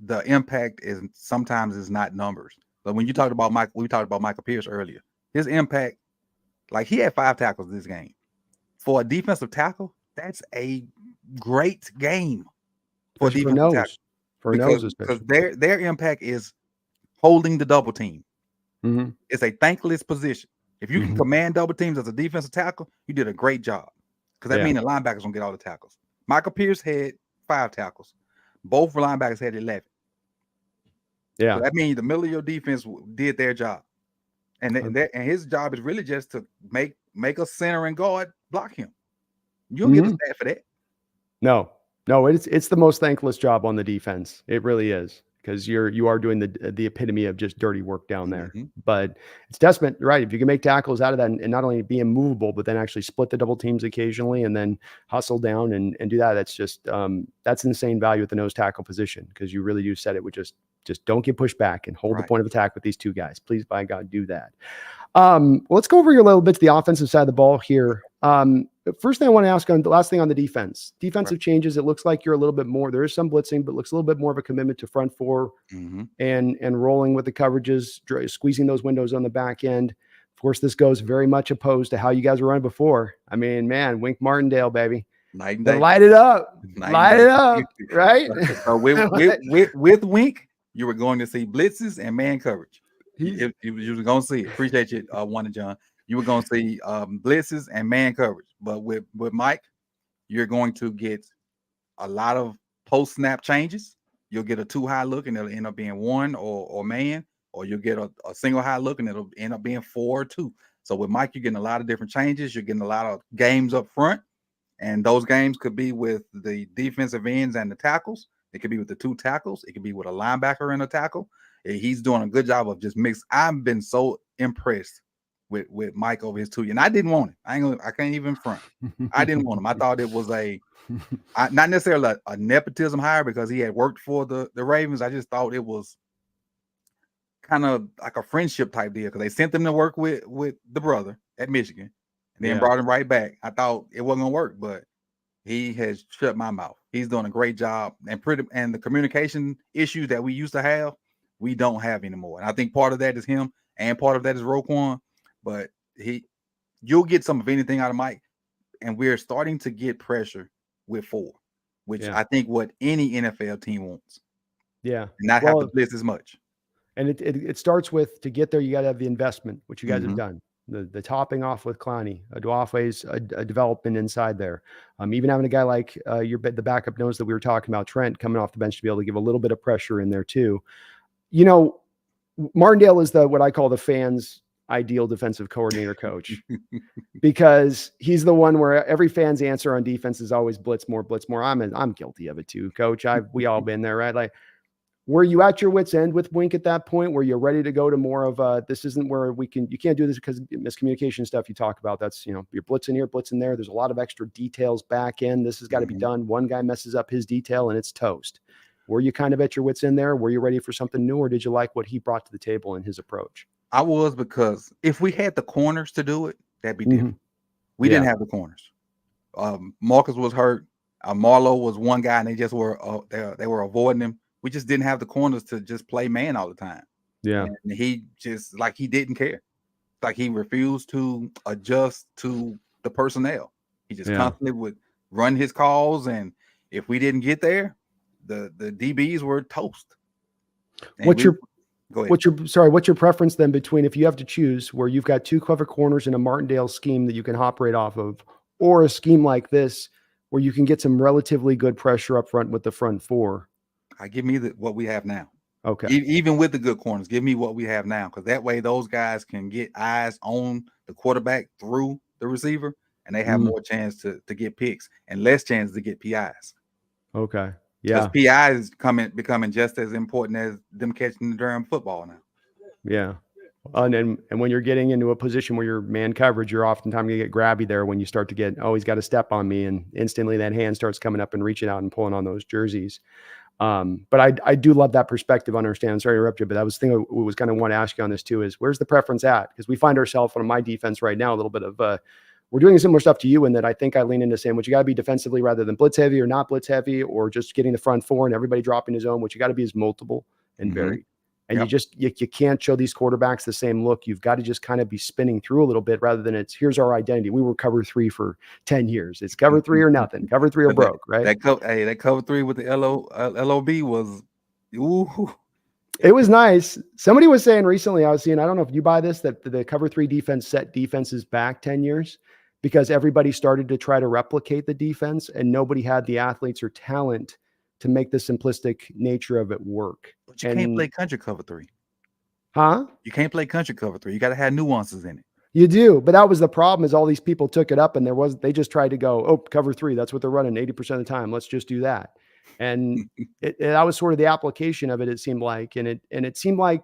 the impact is sometimes is not numbers. But when you talked about we talked about Michael Pierce earlier. His impact, like he had 5 tackles this game. For a defensive tackle, that's a great game. For defensive tackle. Because their impact is holding the double team. It's a thankless position. If you can command double teams as a defensive tackle, you did a great job. Because that means the linebackers don't get all the tackles. Michael Pierce had 5 tackles. Both linebackers had 11. Yeah, so that means the middle of your defense did their job, and his job is really just to make a center and guard block him. You don't get a stat for that. No, it's the most thankless job on the defense. It really is, because you are doing the epitome of just dirty work down there. But it's testament, right? If you can make tackles out of that and not only be immovable, but then actually split the double teams occasionally and then hustle down and do that. That's just that's insane value at the nose tackle position, because you really do set it with just don't get pushed back and hold the point of attack with these two guys. Please, by God, do that. Let's go over a little bit to the offensive side of the ball here. First thing I want to ask on the last thing on the defensive changes. It looks like you're a little bit more, there is some blitzing, but looks a little bit more of a commitment to front four and rolling with the coverages, squeezing those windows on the back end. course, this goes very much opposed to how you guys were running before. I mean, man, Wink Martindale, baby. Night and Then day. light it up. Night Light and it day. up, right? So with Wink, you were going to see blitzes and man coverage. You were going to see it. Appreciate you, Wanda John. You were going to see blitzes and man coverage. But with Mike, you're going to get a lot of post snap changes. You'll get a 2 high look and it'll end up being 1 or man, or you'll get a single high look and it'll end up being 4 or 2. So with Mike, you're getting a lot of different changes. You're getting a lot of games up front. And those games could be with the defensive ends and the tackles. It could be with the 2 tackles. It could be with a linebacker and a tackle. He's doing a good job of just mix. I've been so impressed with Mike over his 2 years. And I didn't want it. I can't even front. I didn't want him. I thought it was not necessarily a nepotism hire because he had worked for the Ravens. I just thought it was kind of like a friendship type deal because they sent him to work with the brother at Michigan and then brought him right back. I thought it wasn't gonna work, but he has shut my mouth. He's doing a great job, and the communication issues that we used to have, we don't have anymore. And I think part of that is him, and part of that is Roquan. But you'll get some of anything out of Mike, and we're starting to get pressure with 4, which I think what any NFL team wants. Yeah, not have to blitz as much. And it starts with, to get there, you got to have the investment, which you guys have done. The topping off with Clowney, Duafe's a development inside there. Even having a guy like the backup nose that we were talking about, Trent, coming off the bench to be able to give a little bit of pressure in there too. You know, Martindale is what I call the fans' ideal defensive coordinator coach, because he's the one where every fan's answer on defense is always blitz more, blitz more. I'm guilty of it too, coach. We all been there, right? Like, were you at your wit's end with Wink at that point? Were you ready to go to more of this isn't where you can't do this because miscommunication stuff you talk about? That's, you're blitzing here, blitzing there. There's a lot of extra details back in. This has got to be done. One guy messes up his detail and it's toast. Were you kind of at your wit's end there? Were you ready for something new, or did you like what he brought to the table in his approach? I was, because if we had the corners to do it, that'd be different. We didn't have the corners. Marcus was hurt. Marlowe was one guy, and they just were they were avoiding him. We just didn't have the corners to just play man all the time. Yeah. And he just, like, he didn't care. Like, he refused to adjust to the personnel. He just constantly would run his calls. And if we didn't get there, the DBs were toast. And what's your preference then between, if you have to choose, where you've got 2 clever corners in a Martindale scheme that you can operate off of, or a scheme like this where you can get some relatively good pressure up front with the front 4? Give me what we have now. Okay. Even with the good corners, give me what we have now, because that way those guys can get eyes on the quarterback through the receiver, and they have more chance to get picks and less chance to get PIs. Okay. Yeah. Because PIs becoming just as important as them catching the damn football now. Yeah. And when you're getting into a position where you're man coverage, you're oftentimes going to get grabby there when you start to get, he's got to step on me, and instantly that hand starts coming up and reaching out and pulling on those jerseys. But I do love that perspective. Understand. Sorry to interrupt you, but that was the thing I was kind of want to ask you on this too, is where's the preference at? Because we find ourselves on my defense right now, a little bit of, we're doing similar stuff to you in that I think I lean into saying, what you got to be defensively rather than blitz heavy or not blitz heavy, or just getting the front 4 and everybody dropping his own. What you got to be is multiple and varied. And you can't show these quarterbacks the same look. You've got to just kind of be spinning through a little bit, rather than here's our identity. We were cover 3 for 10 years. It's cover 3 or nothing. Cover 3 or broke, right? That cover 3 with the LOB was, ooh. It was nice. Somebody was saying recently, I don't know if you buy this, that the cover 3 defense set defenses back 10 years because everybody started to try to replicate the defense, and nobody had the athletes or talent to make the simplistic nature of it work. But you can't play country cover 3. Huh? You can't play country cover 3. You got to have nuances in it. You do, but that was the problem, is all these people took it up, and they just tried to go, cover 3. That's what they're running 80% of the time. Let's just do that. And that was sort of the application of it. It seemed like, and it seemed like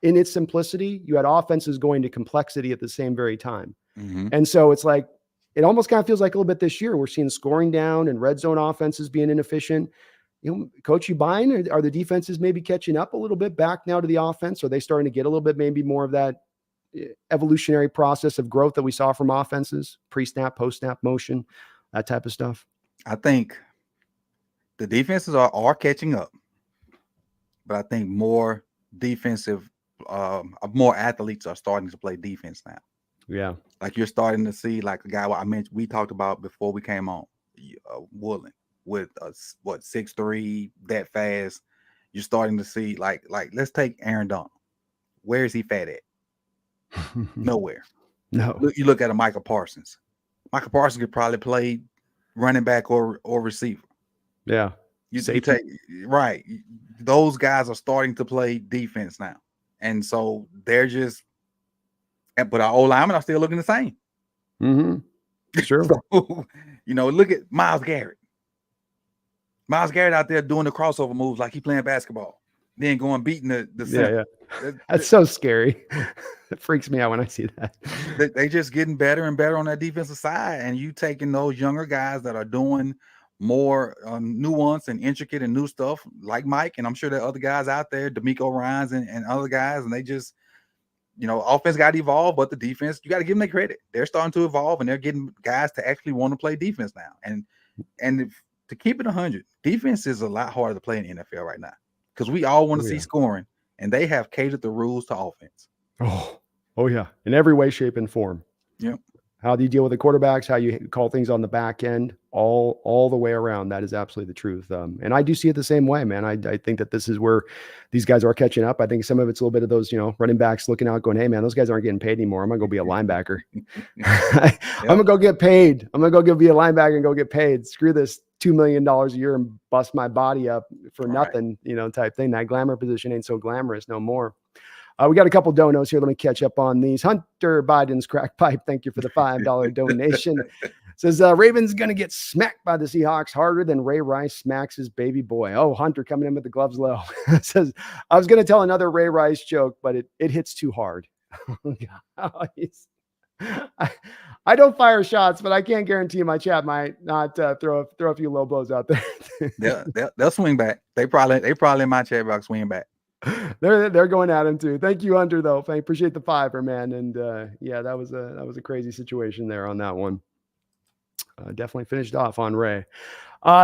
in its simplicity, you had offenses going to complexity at the same very time. And so it's like, it almost kind of feels like a little bit this year, we're seeing scoring down and red zone offenses being inefficient. Coach, you buying? Are the defenses maybe catching up a little bit back now to the offense? Are they starting to get a little bit, maybe more of that evolutionary process of growth that we saw from offenses, pre-snap, post-snap motion, that type of stuff? I think the defenses are catching up, but I think more athletes are starting to play defense now. Yeah. Like you're starting to see, like the guy I mentioned, we talked about before we came on, Woolen with 6'3", that fast. You're starting to see like let's take Aaron Donald. Where is he fat at? Nowhere. No. You look at a Michael Parsons. Michael Parsons could probably play running back or receiver. Yeah. You take right. Those guys are starting to play defense now, and so they're just. But our old linemen are still looking the same. Mm-hmm. Sure. So, look at Myles Garrett. Myles Garrett out there doing the crossover moves like he playing basketball, then going beating the center. Yeah. That's so scary. It freaks me out when I see that. They just getting better and better on that defensive side, and you taking those younger guys that are doing more nuance and intricate and new stuff like Mike, and I'm sure there are other guys out there, D'Amico Ryans and other guys, and they just, offense got to evolve, but the defense, you got to give them their credit. They're starting to evolve, and they're getting guys to actually want to play defense now. And to keep it 100, defense is a lot harder to play in the NFL right now because we all want to see scoring, and they have catered the rules to offense. Oh yeah, in every way, shape, and form. Yeah. How do you deal with the quarterbacks? How you call things on the back end? All the way around. That is absolutely the truth. And I do see it the same way, man. I think that this is where these guys are catching up. I think some of it's a little bit of those, running backs looking out, going, "Hey, man, those guys aren't getting paid anymore. I'm gonna go be a linebacker. I'm gonna go get paid. I'm gonna go be a linebacker and go get paid. Screw this $2 million a year and bust my body up for nothing, type thing. That glamour position ain't so glamorous no more." We got a couple donos here. Let me catch up on these. Hunter Biden's crack pipe. Thank you for the $5 donation. Says Ravens going to get smacked by the Seahawks harder than Ray Rice smacks his baby boy. Oh, Hunter coming in with the gloves low. Says, I was going to tell another Ray Rice joke, but it hits too hard. I don't fire shots, but I can't guarantee my chat might not throw a few low blows out there. They'll swing back. They probably in my chat box swing back. They're going at him too. Thank you, Hunter, though. I appreciate the $5, man. And that was a crazy situation there on that one. Definitely finished off on Ray.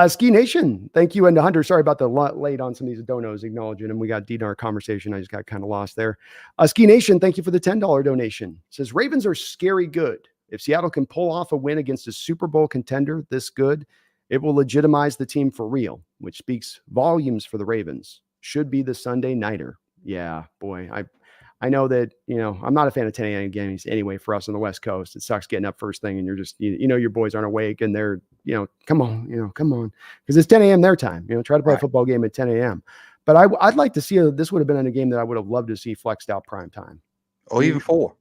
Ski Nation, thank you. And Hunter, sorry about the late on some of these donos, acknowledging them. We got deep in our conversation. I just got kind of lost there. Ski Nation, thank you for the $10 donation. Says Ravens are scary good. If Seattle can pull off a win against a Super Bowl contender this good, it will legitimize the team for real, which speaks volumes for the Ravens. Should be the Sunday nighter. Yeah, boy. I know that, I'm not a fan of 10 a.m. games anyway for us on the West Coast. It sucks getting up first thing and you're just, your boys aren't awake and they're, come on. Because it's 10 a.m. their time. Try to play a football game at 10 a.m. But I'd like to see this would have been in a game that I would have loved to see flexed out prime time. Or even 4.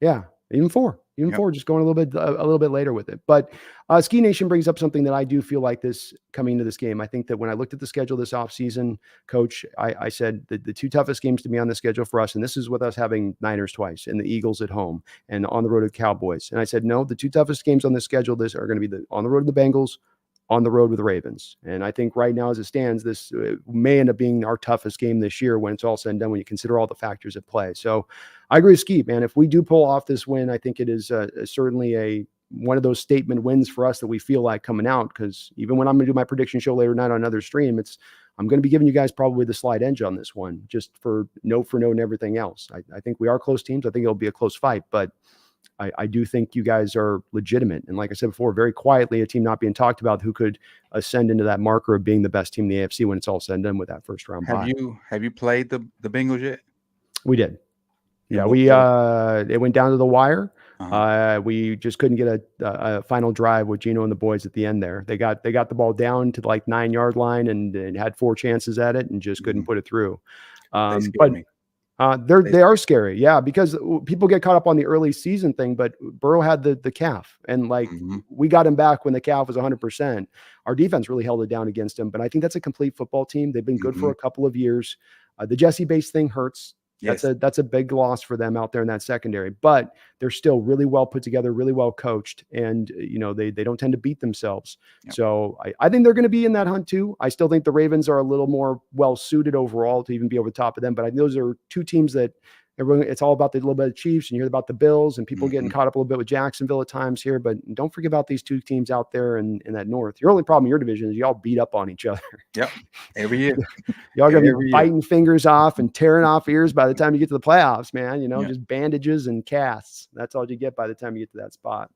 Yeah, even 4. Even 4, just going a little bit later with it. But Ski Nation brings up something that I do feel like this coming into this game. I think that when I looked at the schedule this offseason, Coach, I said that the 2 toughest games to be on the schedule for us, and this is with us having Niners twice and the Eagles at home and on the road at Cowboys. And I said, no, the 2 toughest games on the schedule are going to be on the road to the Bengals, on the road with the Ravens. And I think right now as it stands, this may end up being our toughest game this year when it's all said and done, when you consider all the factors at play. So I agree with Skeet, man. If we do pull off this win, I think it is certainly one of those statement wins for us that we feel like coming out, because even when I'm going to do my prediction show later tonight on another stream, I'm going to be giving you guys probably the slight edge on this one, just for note and everything else. I think we are close teams. I think it'll be a close fight, but I do think you guys are legitimate. And like I said before, very quietly, a team not being talked about who could ascend into that marker of being the best team in the AFC when it's all said and done with that first round bye. Have you played the Bengals yet? We did. Yeah, it went down to the wire. We just couldn't get a final drive with Gino and the boys at the end there. They got the ball down to like 9-yard line and had 4 chances at it and just couldn't put it through. They are scary. Yeah, because people get caught up on the early season thing, but Burrow had the calf, and we got him back when the calf was 100%. Our defense really held it down against him, but I think that's a complete football team. They've been good for a couple of years. The Jesse Bates thing hurts. Yes. That's a big loss for them out there in that secondary, but they're still really well put together, really well coached, and they don't tend to beat themselves. Yep. So I think they're going to be in that hunt too. I still think the Ravens are a little more well suited overall to even be over the top of them, but those are 2 teams that everyone, it's all about the little bit of Chiefs, and you hear about the Bills and people getting Mhm. caught up a little bit with Jacksonville at times here. But don't forget about these two teams out there in that North. Your only problem in your division is y'all beat up on each other. Yep. Every year. Y'all gonna be Every year. biting fingers off and tearing off ears by the time you get to the playoffs, man. Yeah. Just bandages and casts. That's all you get by the time you get to that spot.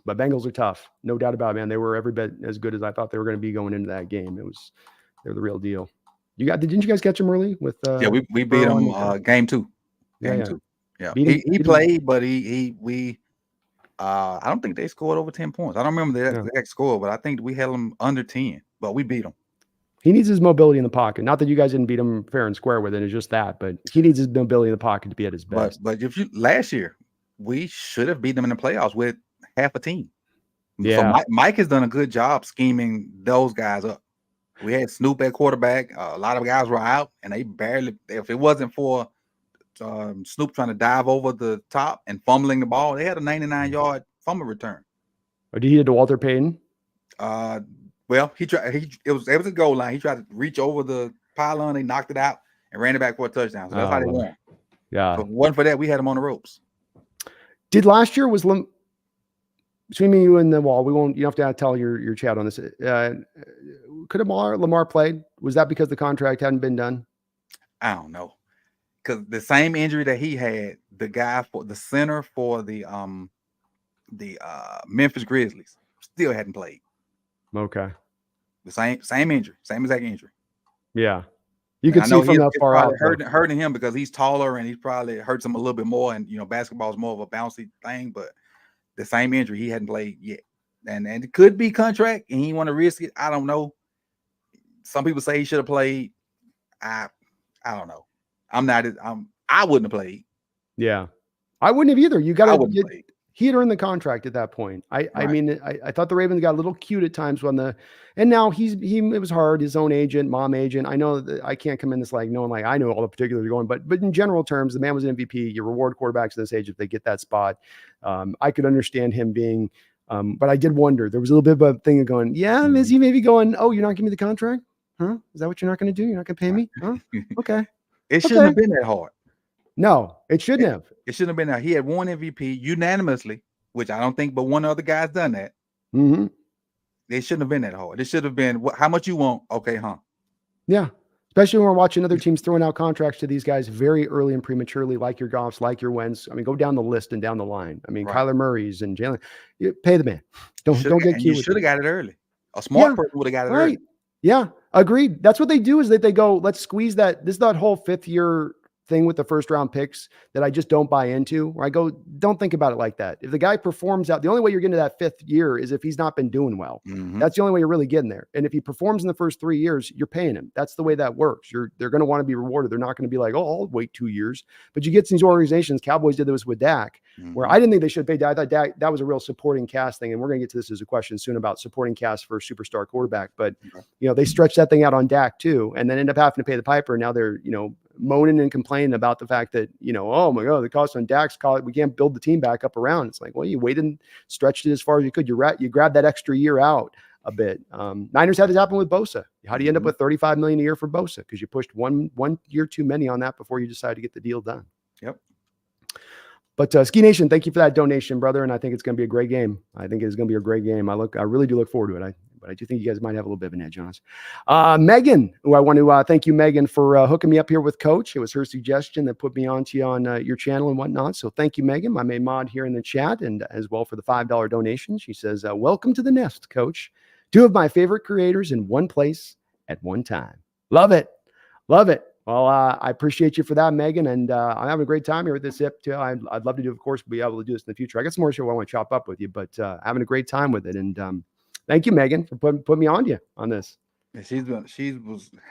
But Bengals are tough, no doubt about it, man. They were every bit as good as I thought they were going to be going into that game. They're the real deal. Didn't you guys catch them early with? Yeah, we beat Burrow him and game 2. Yeah, Game yeah. 2. Yeah. Beat He him. played, but we I don't think they scored over 10 points. I don't remember the exact score, but I think we held them under 10, but we beat them. He needs his mobility in the pocket. Not that you guys didn't beat him fair and square with it. It's just that, but he needs his mobility in the pocket to be at his best. But if last year, we should have beat them in the playoffs with half a team. Yeah. So Mike has done a good job scheming those guys up. We had Snoop at quarterback. A lot of guys were out, and they barely. If it wasn't for Snoop trying to dive over the top and fumbling the ball, they had a 99-yard fumble return. Or did he hit to Walter Payton? Well, he tried. It was a goal line. He tried to reach over the pylon. They knocked it out and ran it back for a touchdown. So that's how they won. Yeah. If it wasn't for that, we had him on the ropes. Did last year was between me, you, and the wall? We won't. You don't have to tell your chat on this. Could Lamar played? Was that because the contract hadn't been done? I don't know. Because the same injury that he had, the guy for the center for the Memphis Grizzlies still hadn't played. Okay. The same injury, same exact injury. Yeah. You can see from that far out. Hurting him because he's taller and he probably hurts him a little bit more. And basketball is more of a bouncy thing, but the same injury, he hadn't played yet. And it could be contract and he want to risk it. I don't know. Some people say he should have played. I don't know. I wouldn't have played. Yeah. I wouldn't have either. You got to play. He had earned the contract at that point. I mean, I thought the Ravens got a little cute at times and now it was hard. His own agent, mom agent. I know that I can't come in this knowing I know all the particulars going, but in general terms, the man was an MVP. You reward quarterbacks at this age if they get that spot. I could understand him being, but I did wonder. There was a little bit of a thing of going, is he maybe going, oh, you're not giving me the contract? Huh? Is that what you're not going to do? You're not going to pay me? Huh? Okay. It shouldn't have been that hard. No, it shouldn't have. It shouldn't have been that. He had won MVP unanimously, which I don't think but one other guy's done that. Mm-hmm. It shouldn't have been that hard. It should have been, how much you want? Okay, huh? Yeah. Especially when we're watching other teams throwing out contracts to these guys very early and prematurely, like your Goffs, like your Wentz. I mean, go down the list and down the line. I mean, Kyler Murray's and Jalen. Pay the man. Don't get cute. You should have got it early. A smart person would have got it early. Yeah, agreed. That's what they do is that they go, let's squeeze that. This is that whole fifth year thing with the first round picks that I just don't buy into, where I go, don't think about it like that. If the guy performs out, the only way you're getting to that fifth year is if he's not been doing well. Mm-hmm. That's the only way you're really getting there. And if he performs in the first 3 years, you're paying him. That's the way that works. They're going to want to be rewarded. They're not going to be like, oh, I'll wait 2 years. But you get these organizations, Cowboys did this with Dak, where I didn't think they should pay Dak. I thought Dak, that was a real supporting cast thing. And we're going to get to this as a question soon about supporting cast for a superstar quarterback. But, they stretched that thing out on Dak too, and then end up having to pay the piper. And now they're, moaning and complaining about the fact that, oh my God, the cost on Dak's college, we can't build the team back up around. It's like, well, you waited and stretched it as far as you could. You grabbed that extra year out a bit. Niners had this happen with Bosa. How do you end up with $35 million a year for Bosa? Because you pushed one year too many on that before you decided to get the deal done. Yep. But Ski Nation, thank you for that donation, brother. And I think it's going to be a great game. I think it's going to be a great game. I really do look forward to it. But I do think you guys might have a little bit of an edge on us. Megan, who I want to thank you, Megan, for hooking me up here with Coach. It was her suggestion that put me onto you on your channel and whatnot. So thank you, Megan, my main mod here in the chat, and as well for the $5 donation. She says, welcome to the nest, Coach. 2 of my favorite creators in one place at one time. Love it. Love it. Well, I appreciate you for that, Megan, and I'm having a great time here with this hip too. I'd love to do, of course, be able to do this in the future. I got some more shit I want to chop up with you, but having a great time with it. And thank you, Megan, for putting me on you on this. Yeah,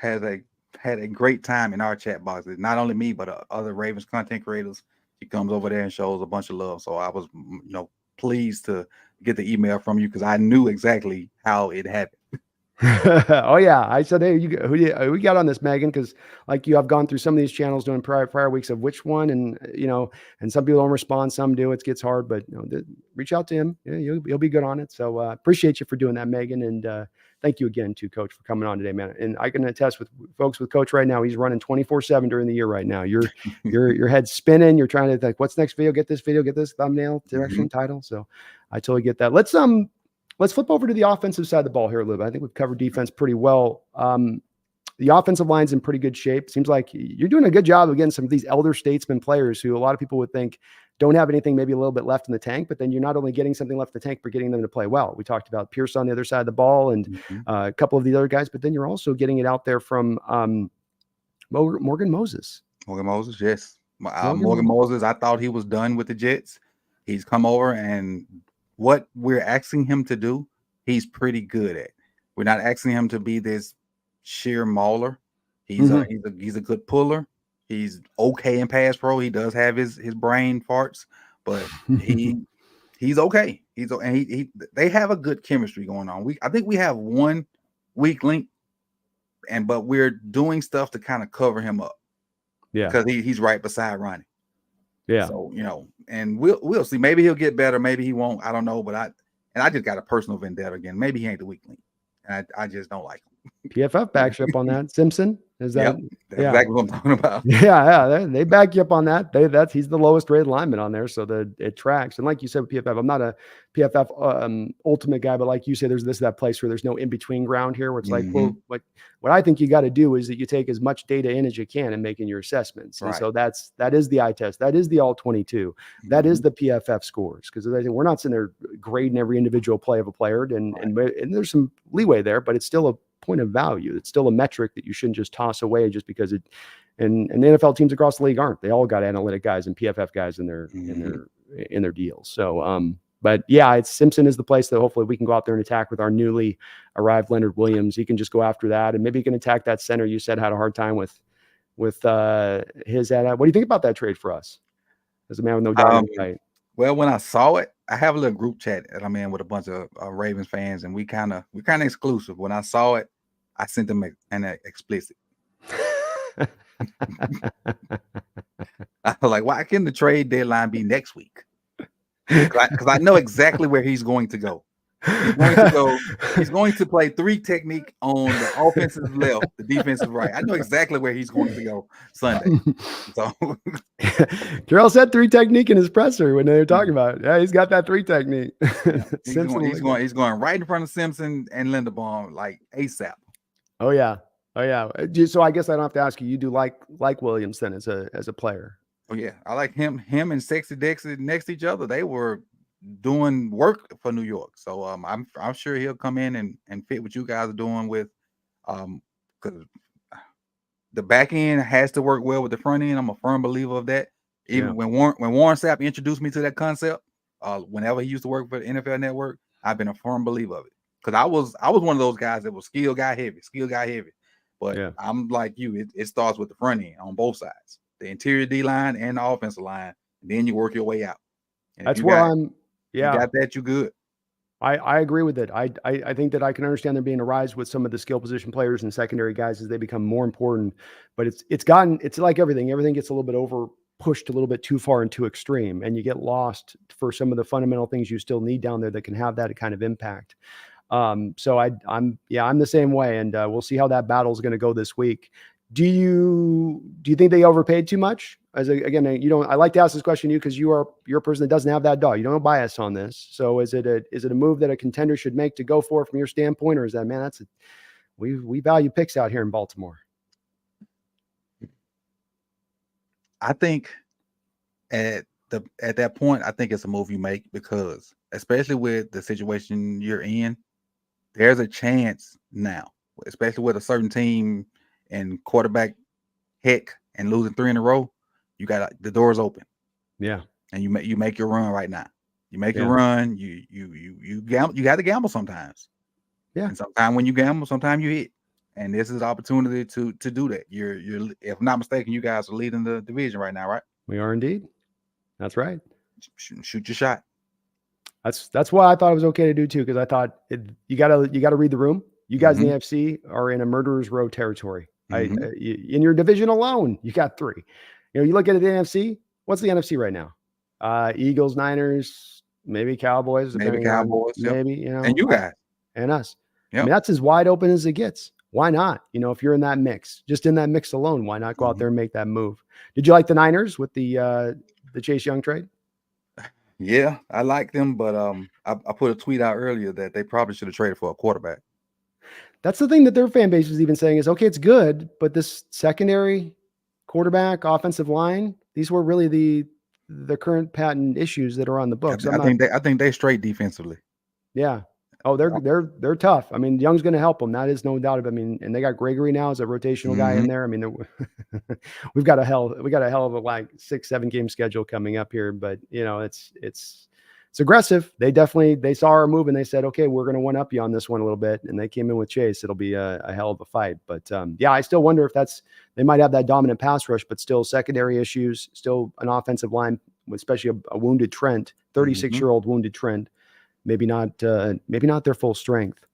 had a great time in our chat boxes. Not only me, but other Ravens content creators. She comes over there and shows a bunch of love. So I was, pleased to get the email from you because I knew exactly how it happened. Oh yeah, I said, hey, who we got on this, Megan? Because like I've gone through some of these channels doing prior weeks of which one, and and some people don't respond, some do. It gets hard, but reach out to him. Yeah, he'll be good on it. So appreciate you for doing that, Megan, and thank you again to Coach for coming on today, man. And I can attest with folks with Coach right now. He's running 24/7 during the year right now. Your head's spinning. You're trying to think, what's next video? Get this thumbnail, direction, title. So I totally get that. Let's flip over to the offensive side of the ball here a little bit. I think we've covered defense pretty well. The offensive line's in pretty good shape. Seems like you're doing a good job of getting some of these elder statesman players who a lot of people would think don't have anything, maybe a little bit left in the tank, but then you're not only getting something left in the tank, but getting them to play well. We talked about Pierce on the other side of the ball and a couple of the other guys, but then you're also getting it out there from Morgan Moses. Morgan Moses, yes. Morgan Moses, I thought he was done with the Jets. He's come over, and what we're asking him to do, he's pretty good at. We're not asking him to be this sheer mauler. He's a good puller. He's okay in pass pro. He does have his brain farts, but he's okay. They have a good chemistry going on. I think we have one weak link, but we're doing stuff to kind of cover him up. Yeah, because he's right beside Ronnie. Yeah. So, and we'll see. Maybe he'll get better. Maybe he won't. I don't know. But I just got a personal vendetta again. Maybe he ain't the weak link. And I just don't like him. PFF backs you up on that. Simpson, is that? Yep, that's exactly what I'm talking about. Yeah. They back you up on that. He's the lowest rated lineman on there, so it tracks. And like you said with PFF, I'm not a PFF ultimate guy, but like you say, there's that place where there's no in between ground here, where it's like, well, what I think you got to do is that you take as much data in as you can in making your assessments. And so that is the eye test, that is the all 22, that is the PFF scores, because we're not sitting there grading every individual play of a player, and there's some leeway there, but it's still a point of value. It's still a metric that you shouldn't just toss away just because it. And the NFL teams across the league aren't. They all got analytic guys and PFF guys in their deals. So, but yeah, Simpson is the place that hopefully we can go out there and attack with our newly arrived Leonard Williams. He can just go after that, and maybe he can attack that center you said had a hard time with his. What do you think about that trade for us? As a man with no doubt. Well, when I saw it, I have a little group chat that I'm in with a bunch of Ravens fans, and we're kind of exclusive. When I saw it, I sent them an explicit. I was like, why can't the trade deadline be next week? Because I know exactly where he's going to go. He's going to play 3 technique on the offensive left, the defensive right. I know exactly where he's going to go Sunday. So Carroll said 3 technique in his presser when they were talking about it. Yeah, he's got that 3 technique. He's going right in front of Simpson and Linderbaum like ASAP. Oh yeah. So I guess I don't have to ask you. You do like Williams then as a player? Oh yeah, I like him. Him and Sexy Dexter next to each other. They were doing work for New York. So I'm sure he'll come in and fit what you guys are doing with because the back end has to work well with the front end. I'm a firm believer of that. Even when Warren Sapp introduced me to that concept, whenever he used to work for the NFL Network, I've been a firm believer of it. Because I was one of those guys that was skill guy heavy. But I'm like you, it starts with the front end on both sides, the interior D line and the offensive line, and then you work your way out. And that's where you got that, you good. I agree with it. I think that I can understand there being a rise with some of the skill position players and secondary guys as they become more important. But it's like everything. Everything gets a little bit over pushed a little bit too far and too extreme, and you get lost for some of the fundamental things you still need down there that can have that kind of impact. So I'm the same way, and we'll see how that battle is going to go this week. Do you think they overpaid too much? I like to ask this question to you because you're a person that doesn't have that dog. You don't have bias on this. So is it a move that a contender should make to go for from your standpoint, or is that, man, we value picks out here in Baltimore? I think at that point, I think it's a move you make because especially with the situation you're in, there's a chance now, especially with a certain team and quarterback heck and losing 3 in a row, you got the doors open. Yeah. And you make your run right now. You make your run, you gamble, you got to gamble sometimes. Yeah. And sometimes when you gamble, sometimes you hit. And this is the opportunity to do that. You're if I'm not mistaken, you guys are leading the division right now, right? We are indeed. That's right. Shoot your shot. That's why I thought it was okay to do too, because I thought you gotta read the room. You guys in the AFC are in a murderer's row territory. In your division alone, you got 3. You look at the NFC. What's the NFC right now? Eagles, Niners, maybe Cowboys, maybe, and you guys and us. Yep. I mean, that's as wide open as it gets. Why not? If you're in that mix, just in that mix alone, why not go out there and make that move? Did you like the Niners with the Chase Young trade? Yeah, I like them, but I put a tweet out earlier that they probably should have traded for a quarterback. That's the thing that their fan base is even saying is, okay, it's good, but this secondary, quarterback, offensive line, these were really the current patent issues that are on the books. I think they straight defensively. Yeah. Oh, they're tough. I mean, Young's going to help them. That is no doubt. I mean, and they got Gregory now as a rotational guy in there. I mean, we got a hell of a like 6-7 game schedule coming up here, but it's aggressive. They saw our move and they said, okay, we're going to one up you on this one a little bit. And they came in with Chase. It'll be a hell of a fight. But yeah, I still wonder if they might have that dominant pass rush, but still secondary issues, still an offensive line, especially a wounded Trent, 36-year-old wounded Trent. Maybe not their full strength.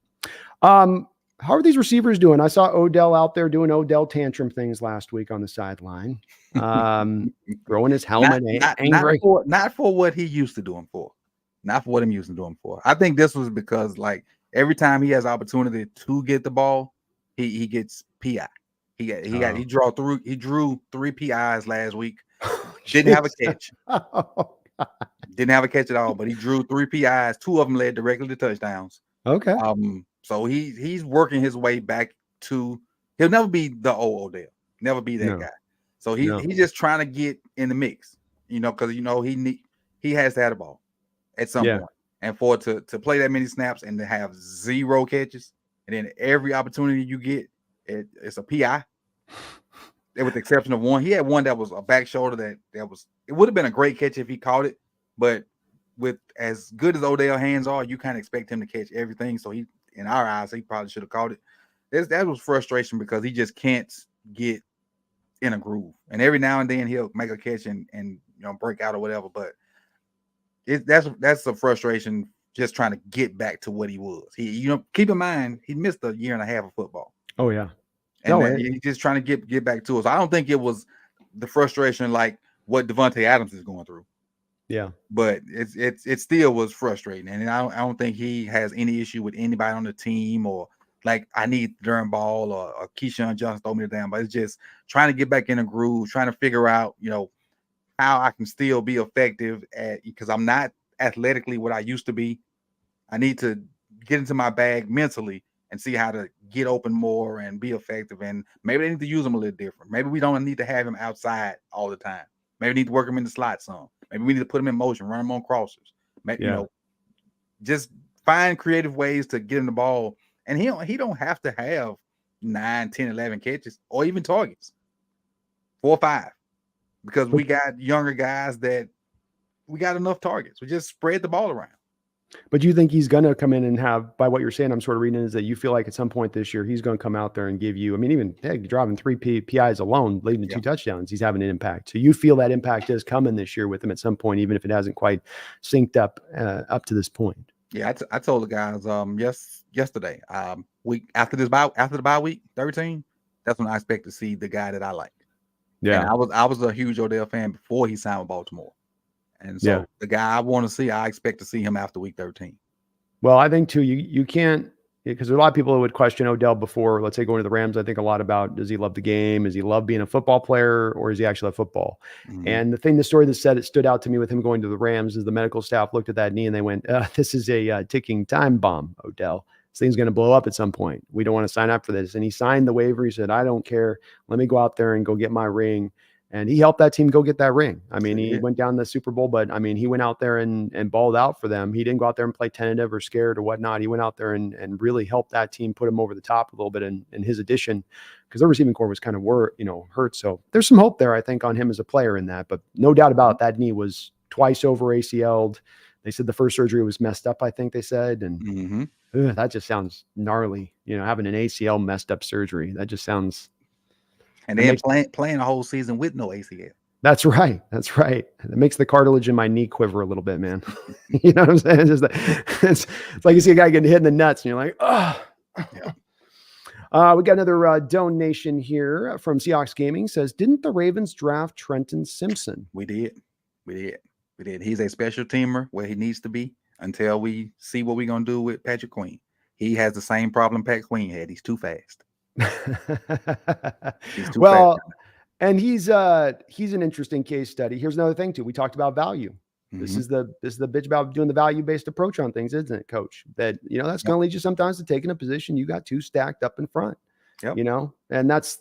How are these receivers doing? I saw Odell out there doing Odell tantrum things last week on the sideline, throwing his helmet, angry. Not for what he used to do them for. Not for what I'm used to doing for. I think this was because like every time he has opportunity to get the ball, he gets PI. He drew 3 PIs last week. Didn't have a catch. Didn't have a catch at all, but he drew 3 PIs. 2 of them led directly to touchdowns. Okay. So he's working his way back to. He'll never be the old Odell. Never be that guy. So he's just trying to get in the mix, because he has to have the ball at some point, and for it to play that many snaps and to have 0 catches, and then every opportunity you get, it's a PI. With the exception of one, he had one that was a back shoulder that was. It would have been a great catch if he caught it, but with as good as Odell hands are, you kind of expect him to catch everything. So in our eyes, he probably should have caught it. That was frustration because he just can't get in a groove. And every now and then he'll make a catch and break out or whatever. But that's a frustration just trying to get back to what he was. Keep in mind he missed a year and a half of football. Oh yeah. And he's just trying to get back to us. So I don't think it was the frustration like what Devontae Adams is going through. Yeah, but it still was frustrating, and I don't think he has any issue with anybody on the team or like I need Durham Ball or Keyshawn Johnson throw me the damn. But it's just trying to get back in a groove, trying to figure out how I can still be effective because I'm not athletically what I used to be. I need to get into my bag mentally and see how to get open more and be effective. And maybe they need to use him a little different. Maybe we don't need to have him outside all the time. Maybe we need to work him in the slot some. Maybe we need to put him in motion, run him on crossers. Maybe, just find creative ways to get him the ball. And he don't have to have 9, 10, 11 catches or even targets. 4 or 5. Because we got younger guys that we got enough targets. We just spread the ball around. But do you think he's going to come in and have, by what you're saying, I'm sort of reading is that you feel like at some point this year, he's going to come out there and give you, I mean, even driving 3 PIs alone, leading to 2 touchdowns, he's having an impact. So you feel that impact is coming this year with him at some point, even if it hasn't quite synced up to this point. Yeah, I told the guys yesterday, week after the bye week 13, that's when I expect to see the guy that I like. Yeah, and I was a huge Odell fan before he signed with Baltimore. And so the guy I want to see, I expect to see him after week 13. Well, I think too, you can't, because there are a lot of people who would question Odell before, let's say going to the Rams. I think a lot about, does he love the game? Does he love being a football player, or is he actually love football? Mm-hmm. And the story that stood out to me with him going to the Rams is the medical staff looked at that knee and they went, this is a ticking time bomb, Odell. This thing's going to blow up at some point. We don't want to sign up for this. And he signed the waiver. He said, I don't care. Let me go out there and go get my ring. And he helped that team go get that ring. I mean, he went down the Super Bowl, but I mean, he went out there and balled out for them. He didn't go out there and play tentative or scared or whatnot. He went out there and really helped that team, put him over the top a little bit in his addition, because their receiving core was kind of hurt. So there's some hope there, I think, on him as a player in that. But no doubt about it, that knee was twice over ACL'd. They said the first surgery was messed up, I think they said. And that just sounds gnarly, having an ACL messed up surgery. That just sounds... And then playing a whole season with no ACL. That's right. It makes the cartilage in my knee quiver a little bit, man. You know what I'm saying? It's like you see a guy getting hit in the nuts, and you're like, oh. Yeah. We got another donation here from Seahawks Gaming. Says, didn't the Ravens draft Trenton Simpson? We did. He's a special teamer where he needs to be until we see what we're going to do with Patrick Queen. he has the same problem Pat Queen had. He's too fast. He's too fast. Well, and he's an interesting case study. Here's another thing too. We talked about value. This is the bitch about doing the value-based approach on things, isn't it, Coach? That that's going to lead you sometimes to taking a position you got too stacked up in front. Yep. And that's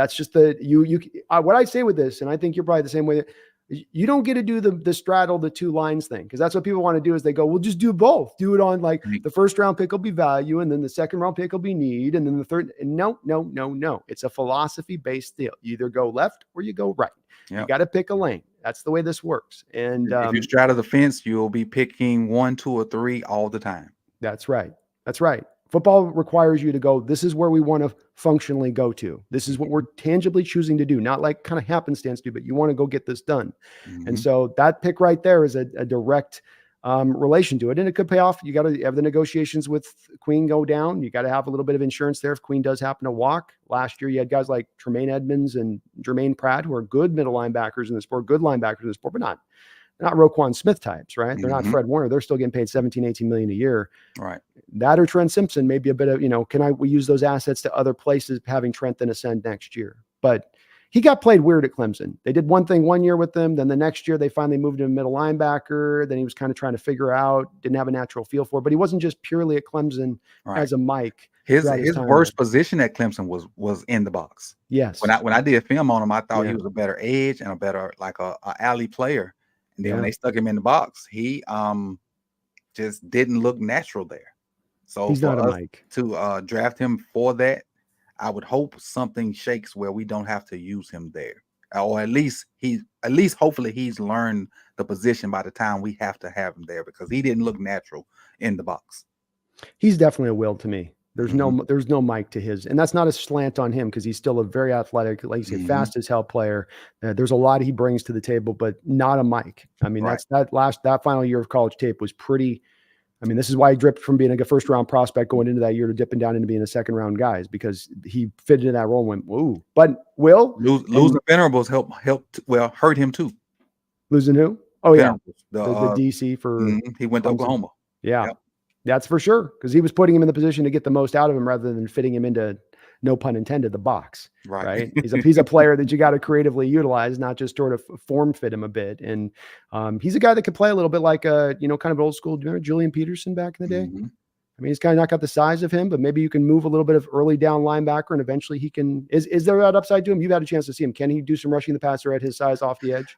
just what I say with this, and I think you're probably the same way. You don't get to do the straddle the two lines thing, because that's what people want to do is they go, we'll just do both. Do it on like the first round pick will be value, and then the second round pick will be need, and then the third. No. It's a philosophy-based deal. You either go left or you go right. Yep. You got to pick a lane. That's the way this works. And if you straddle the fence, you'll be picking 1, 2, or 3 all the time. That's right. That's right. Football requires you to go, this is where we want to functionally go to. This is what we're tangibly choosing to do, not like kind of happenstance to, but you want to go get this done. And so that pick right there is a direct relation to it. And it could pay off. You got to have the negotiations with Queen go down. You got to have a little bit of insurance there if Queen does happen to walk. Last year, you had guys like Tremaine Edmonds and Jermaine Pratt, who are good middle linebackers in the sport, good linebackers in the sport, but not Roquan Smith types, right? They're not Fred Warner. They're still getting paid 17, 18 million a year. Right. That or Trent Simpson, maybe a bit of, we use those assets to other places, having Trent then ascend next year. But he got played weird at Clemson. They did one thing one year with him. Then the next year, they finally moved him middle linebacker. Then he was kind of trying to figure out, didn't have a natural feel for it, but he wasn't just purely at Clemson as a Mike. His worst position at Clemson was in the box. Yes. When I did film on him, I thought he was a better edge and a better, like a alley player. And then when they stuck him in the box, he just didn't look natural there. So he's not a Mike. To draft him for that, I would hope something shakes where we don't have to use him there, or at least hopefully he's learned the position by the time we have to have him there, because he didn't look natural in the box. He's definitely a will to me. There's no Mike to his, and that's not a slant on him because he's still a very athletic, like you say, fast as hell player. There's a lot he brings to the table, but not a Mike. I mean, that final year of college tape was pretty. I mean, this is why he dripped from being a first round prospect going into that year to dipping down into being a second round guy, is because he fit into that role and went, whoa. But losing Venerables hurt him too. Losing who? Oh yeah, the DC for he went to Oklahoma. Yeah. Yep. That's for sure, because he was putting him in the position to get the most out of him rather than fitting him into, no pun intended, the box. Right? He's a player that you got to creatively utilize, not just sort of form fit him a bit. And he's a guy that could play a little bit like kind of old school. Do you remember Julian Peterson back in the day? I mean, he's kind of not got the size of him, but maybe you can move a little bit of early down linebacker, and eventually he can. Is there that upside to him? You've had a chance to see him. Can he do some rushing the passer at his size off the edge?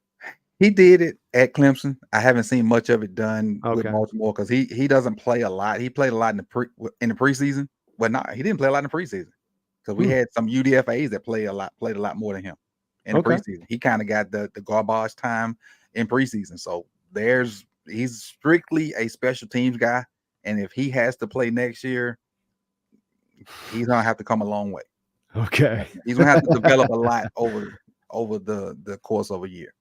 He did it at Clemson. I haven't seen much of it done with Baltimore, because he doesn't play a lot. He played a lot in the preseason. Well, he didn't play a lot in the preseason, because we had some UDFAs that played a lot more than him in the preseason. He kind of got the garbage time in preseason. So he's strictly a special teams guy, and if he has to play next year, he's gonna have to come a long way. Okay, he's gonna have to develop a lot over the course of a year.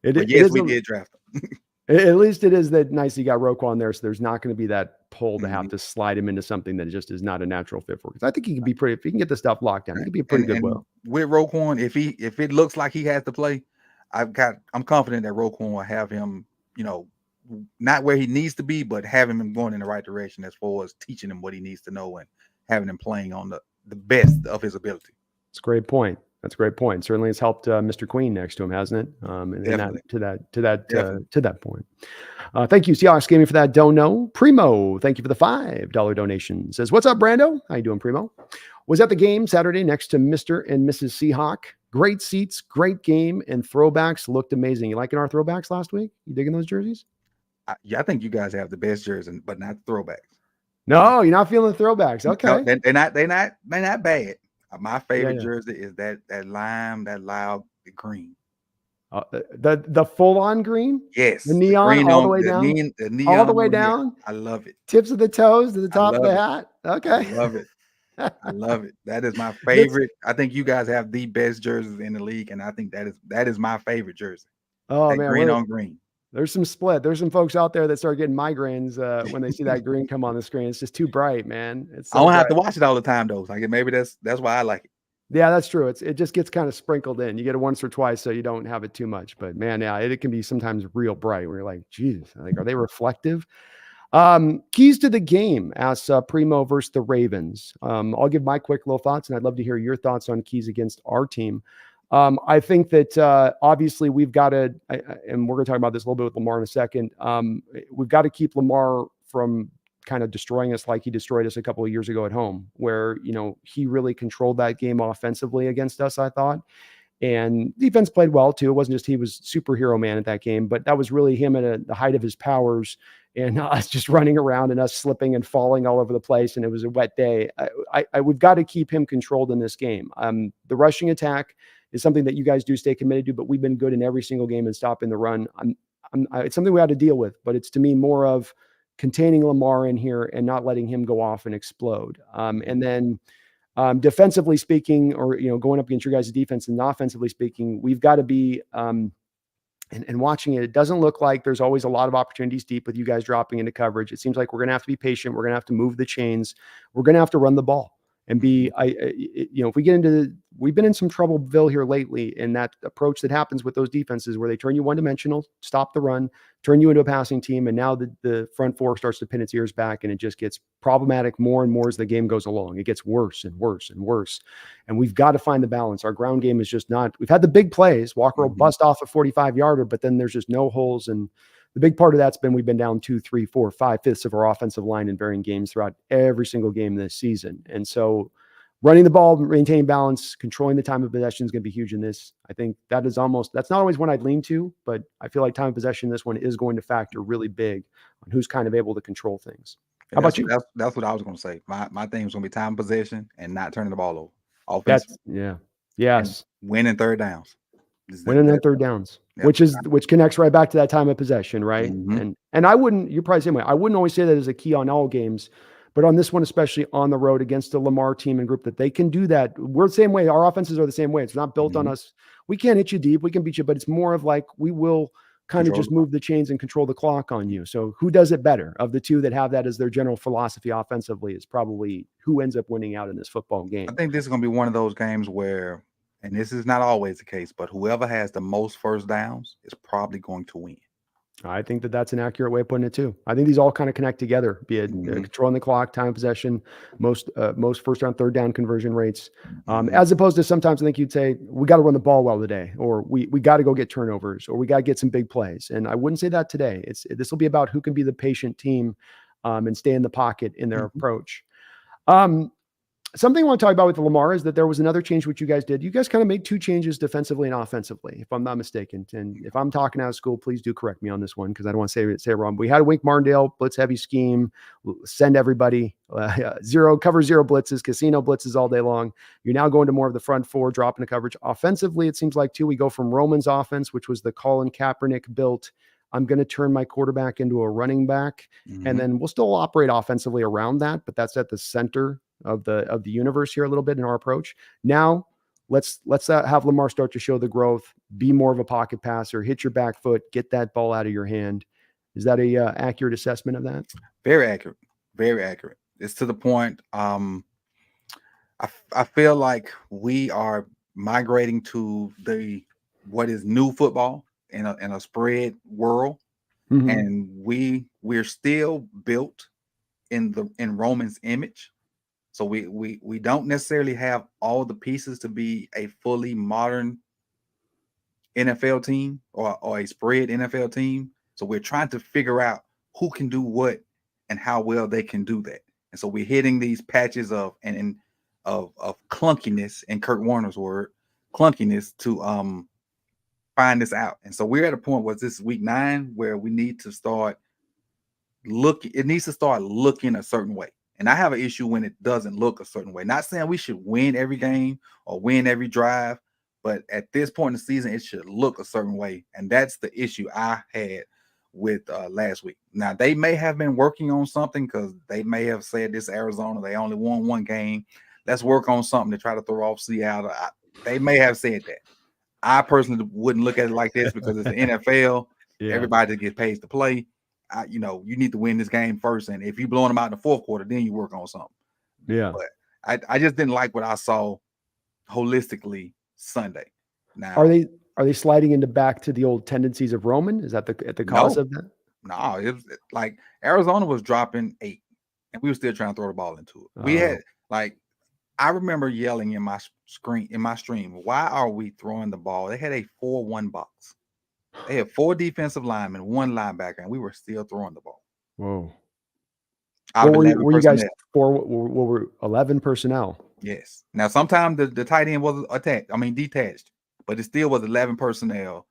We did draft him. At least it is that nice. You got Roquan there, so there's not going to be that pull to have to slide him into something that just is not a natural fit for. Because I think he can be pretty. If he can get the stuff locked down, he can be a pretty good. With Roquan, if it looks like he has to play, I'm confident that Roquan will have him, not where he needs to be, but having him going in the right direction as far as teaching him what he needs to know and having him playing on the best of his ability. That's a great point. That's a great point. Certainly, it's helped Mr. Queen next to him, hasn't it? To that point. Thank you, Seahawks Gaming, for that. Don't know. Primo, thank you for the $5 donation. Says, "What's up, Brando? How you doing, Primo? Was at the game Saturday next to Mr. and Mrs. Seahawk. Great seats, great game, and throwbacks looked amazing. You liking our throwbacks last week? You digging those jerseys? I think you guys have the best jerseys, but not throwbacks. No, you're not feeling the throwbacks. Okay, no, they're not bad. My favorite jersey is that lime, that loud green. The full on green? Yes. The neon green all the way down? The neon all the way down? I love it. Tips of the toes to the top of the hat? Okay. I love it. I love it. That is my favorite. I think you guys have the best jerseys in the league, and I think that is my favorite jersey. Oh, that man. Green on green. There's some split. There's some folks out there that start getting migraines when they see that green come on the screen. It's just too bright, man. I don't have to watch it all the time, though. Like maybe that's why I like it. Yeah, that's true. It just gets kind of sprinkled in. You get it once or twice, so you don't have it too much. But man, yeah, it can be sometimes real bright where you're like, Jesus, like, are they reflective? Keys to the game, asks Primo versus the Ravens. I'll give my quick little thoughts, and I'd love to hear your thoughts on keys against our team. I think that obviously we've got to, and we're going to talk about this a little bit with Lamar in a second. We've got to keep Lamar from kind of destroying us like he destroyed us a couple of years ago at home, where, he really controlled that game offensively against us, I thought. And defense played well too. It wasn't just he was superhero man at that game, but that was really him at the height of his powers, and us just running around and us slipping and falling all over the place. And it was a wet day. We've got to keep him controlled in this game. The rushing attack is something that you guys do stay committed to, but we've been good in every single game in stopping the run. It's something we had to deal with, but it's to me more of containing Lamar in here and not letting him go off and explode. And then defensively speaking, or, going up against your guys' defense, and offensively speaking, we've got to be, and watching it, it doesn't look like there's always a lot of opportunities deep with you guys dropping into coverage. It seems like we're going to have to be patient. We're going to have to move the chains. We're going to have to run the ball and be, if we get into, we've been in some troubleville here lately in that approach that happens with those defenses where they turn you one-dimensional, stop the run, turn you into a passing team. And now the front four starts to pin its ears back, and it just gets problematic more and more as the game goes along. It gets worse and worse and worse. And we've got to find the balance. Our ground game is just not, we've had the big plays. Walker will bust off a 45-yarder, but then there's just no holes. And the big part of that's been, we've been down 2, 3, 4, 5/5 of our offensive line in varying games throughout every single game this season. And so running the ball, maintaining balance, controlling the time of possession is going to be huge in this. I think that's not always one I'd lean to, but I feel like time of possession, this one is going to factor really big on who's kind of able to control things. How about you? That's what I was going to say. My thing is going to be time of possession and not turning the ball over. Offense. Yes. Winning third downs. Winning on third downs, which connects right back to that time of possession, right? Mm-hmm. And I wouldn't, you're probably the same way. I wouldn't always say that as a key on all games, but on this one, especially on the road against the Lamar team and group, that they can do that. We're the same way. Our offenses are the same way. It's not built on us. We can't hit you deep. We can beat you, but it's more of like, we will kind of just move the chains and control the clock on you. So who does it better of the two that have that as their general philosophy offensively is probably who ends up winning out in this football game. I think this is going to be one of those games where, and this is not always the case, but whoever has the most first downs is probably going to win. I think that's an accurate way of putting it too. I think these all kind of connect together, be it controlling the clock, time of possession, most first down, third down conversion rates, as opposed to sometimes I think you'd say, we got to run the ball well today, or we got to go get turnovers, or we got to get some big plays. And I wouldn't say that today. This will be about who can be the patient team and stay in the pocket in their approach. Something I want to talk about with Lamar is that there was another change which you guys did. You guys kind of made two changes defensively and offensively, if I'm not mistaken. And if I'm talking out of school, please do correct me on this one because I don't want to say it wrong. We had a Wink Martindale blitz heavy scheme, send everybody cover zero blitzes, casino blitzes all day long. You're now going to more of the front four, dropping the coverage. Offensively, it seems like too, we go from Roman's offense, which was the Colin Kaepernick built, I'm going to turn my quarterback into a running back, and then we'll still operate offensively around that, but that's at the center of the universe here a little bit in our approach. Now let's have Lamar start to show the growth, be more of a pocket passer, hit your back foot, get that ball out of your hand. Is that a accurate assessment of that? Very accurate. Very accurate. It's to the point. I feel like we are migrating to what is new football in a spread world, and we're still built in Roman's image. So we don't necessarily have all the pieces to be a fully modern NFL team or a spread NFL team. So we're trying to figure out who can do what and how well they can do that. And so we're hitting these patches of clunkiness, in Kurt Warner's word, clunkiness, to find this out. And so we're at a point where this is week 9 where we need to start looking a certain way. And I have an issue when it doesn't look a certain way. Not saying we should win every game or win every drive, but at this point in the season, it should look a certain way. And that's the issue I had with last week. Now, they may have been working on something because they may have said this Arizona, they only won one game. Let's work on something to try to throw off Seattle. They may have said that. I personally wouldn't look at it like this because it's the NFL. Everybody gets paid to play. You need to win this game first, and if you're blowing them out in the fourth quarter, then you work on something. But I just didn't like what I saw holistically Sunday. Now, are they sliding into back to the old tendencies of Roman? Is that the cause of that? No, it was like Arizona was dropping 8, and we were still trying to throw the ball into it. We had like I remember yelling in my stream, why are we throwing the ball? They had a 4-1 box. They had 4 defensive linemen, 1 linebacker, and we were still throwing the ball. Whoa. Out of What 11 were you guys personnel. for? What were 11 personnel? Yes. Now, sometimes the tight end was detached, but it still was 11 personnel.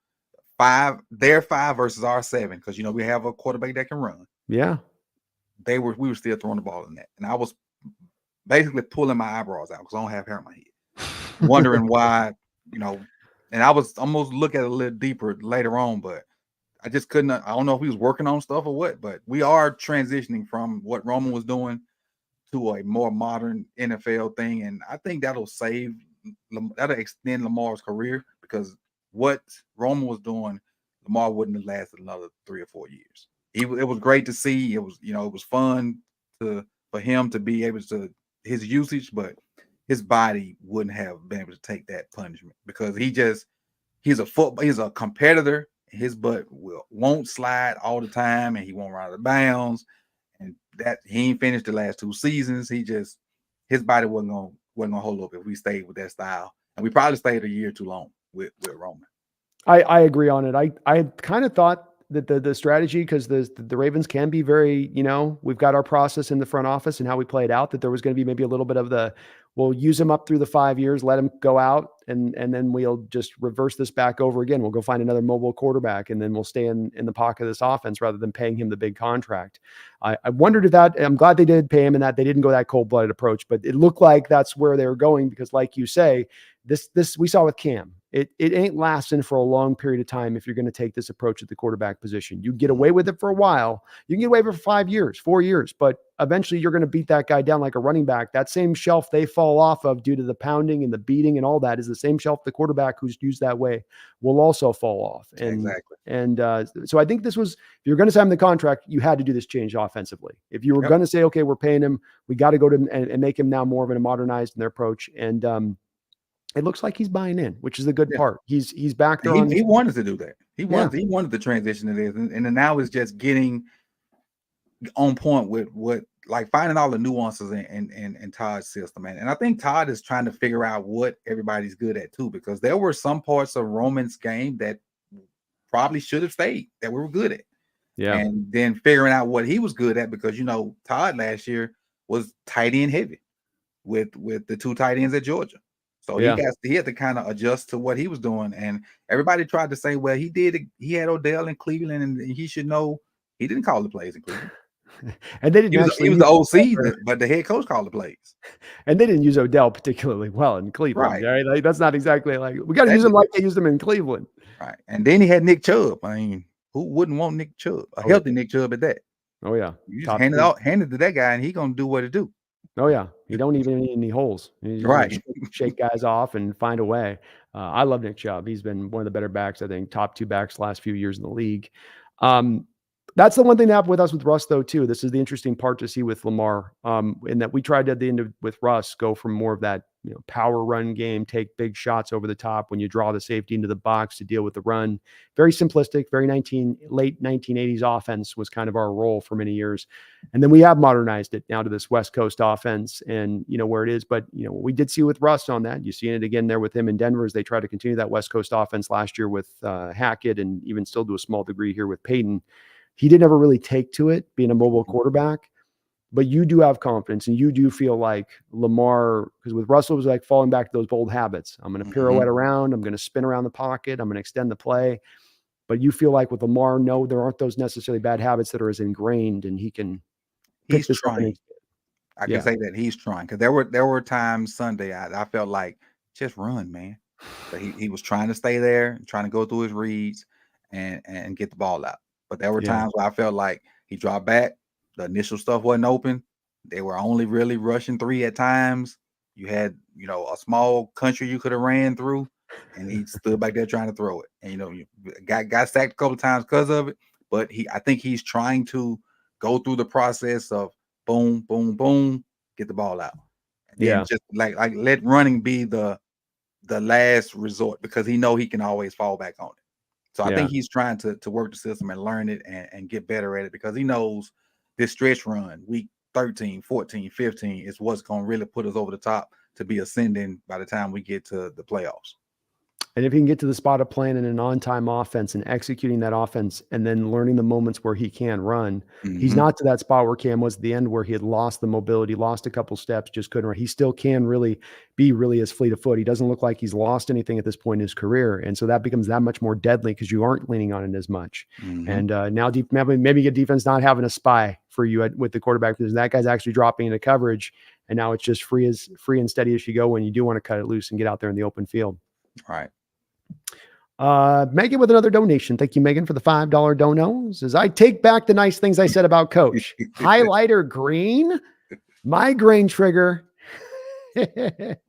5 versus our 7, because we have a quarterback that can run. Yeah. We were still throwing the ball in that, and I was basically pulling my eyebrows out because I don't have hair on my head, wondering why, and I was almost looking at it a little deeper later on, but I just couldn't. I don't know if he was working on stuff or what, but we are transitioning from what Roman was doing to a more modern NFL thing, and I think that'll extend Lamar's career, because what Roman was doing, Lamar wouldn't have lasted another 3 or 4 years. It was great to see. It was it was fun for him to be able to his usage, but his body wouldn't have been able to take that punishment, because he's a competitor. His butt won't slide all the time, and he won't run out of bounds. And that he ain't finished the last 2 seasons. His body wasn't gonna hold up if we stayed with that style, and we probably stayed a year too long with Roman. I agree on it. I kind of thought that the strategy, because the Ravens can be very, we've got our process in the front office and how we play it out, that there was going to be maybe a little bit of we'll use him up through the 5 years, let him go out, and then we'll just reverse this back over again. We'll go find another mobile quarterback, and then we'll stay in the pocket of this offense rather than paying him the big contract. I wondered if that, I'm glad they did pay him, and that they didn't go that cold-blooded approach, but it looked like that's where they were going, because like you say, this we saw with Cam. It ain't lasting for a long period of time if you're going to take this approach at the quarterback position. You get away with it for a while. You can get away with it for 5 years, 4 years, but eventually you're going to beat that guy down like a running back. That same shelf they fall off of due to the pounding and the beating and all that is the same shelf the quarterback who's used that way will also fall off. And, exactly. And so I think this was, if you're going to sign the contract, you had to do this change offensively. If you were going to say, okay, we're paying him, we got to go to and make him now more of a modernized in their approach. And it looks like he's buying in, which is the good part. He's back there. He wanted to do that. He wanted to transition to this, and then now it's just getting on point with what, like, finding all the nuances in Todd's system, man. And I think Todd is trying to figure out what everybody's good at too, because there were some parts of Roman's game that probably should have stayed that we were good at. Yeah. And then figuring out what he was good at, because Todd last year was tight end heavy with the 2 tight ends at Georgia. So he had to kind of adjust to what he was doing. And everybody tried to say, well, he had Odell in Cleveland, and he should know. He didn't call the plays in Cleveland. And they didn't he was the OC, but the head coach called the plays. And they didn't use Odell particularly well in Cleveland. Right? Like, that's not exactly like, we got to use him like they used him in Cleveland. Right. And then he had Nick Chubb. I mean, who wouldn't want Nick Chubb? A healthy Nick Chubb at that. Oh yeah. You just hand it to that guy, and he's gonna do what it do. Oh yeah, you don't even need any holes. You right, shake guys off and find a way. I love Nick Chubb. He's been one of the better backs, I think, top 2 backs last few years in the league. That's the one thing that happened with us with Russ, though, too. This is the interesting part to see with Lamar, in that we tried at the end with Russ go from more of that power run game, take big shots over the top when you draw the safety into the box to deal with the run. Very simplistic, very late 1980s offense was kind of our role for many years. And then we have modernized it now to this West Coast offense and, where it is. But, we did see with Russ on that. You see it again there with him in Denver as they try to continue that West Coast offense last year with Hackett, and even still to a small degree here with Peyton. He didn't ever really take to it being a mobile quarterback. But you do have confidence, and you do feel like Lamar, because with Russell, it was like falling back to those old habits. I'm going to pirouette around. I'm going to spin around the pocket. I'm going to extend the play. But you feel like with Lamar, no, there aren't those necessarily bad habits that are as ingrained, and he can. He's trying. I can say that he's trying, because there were times Sunday I felt like, just run, man. But he was trying to stay there, trying to go through his reads and get the ball out. But there were times where I felt like he dropped back. The initial stuff wasn't open. They were only really rushing 3 at times. You had, a small country you could have ran through, and he stood back there trying to throw it. And, you got sacked a couple of times because of it. But I think he's trying to go through the process of boom, boom, boom, get the ball out. And then just like let running be the last resort, because he can always fall back on it. So I think he's trying to work the system and learn it and get better at it, because he knows this stretch run, week 13, 14, 15 is what's going to really put us over the top to be ascending by the time we get to the playoffs. And if he can get to the spot of playing in an on-time offense and executing that offense and then learning the moments where he can run, he's not to that spot where Cam was at the end, where he had lost the mobility, lost a couple steps, just couldn't run. He still can really be as fleet of foot. He doesn't look like he's lost anything at this point in his career. And so that becomes that much more deadly because you aren't leaning on it as much. And now maybe a defense not having a spy for you with the quarterback, because that guy's actually dropping into coverage. And now it's just free and steady as you go when you do want to cut it loose and get out there in the open field. Right. Megan with another donation. Thank you, Megan, for the $5 dono. Says, I take back the nice things I said about Coach. Highlighter green, migraine trigger. Like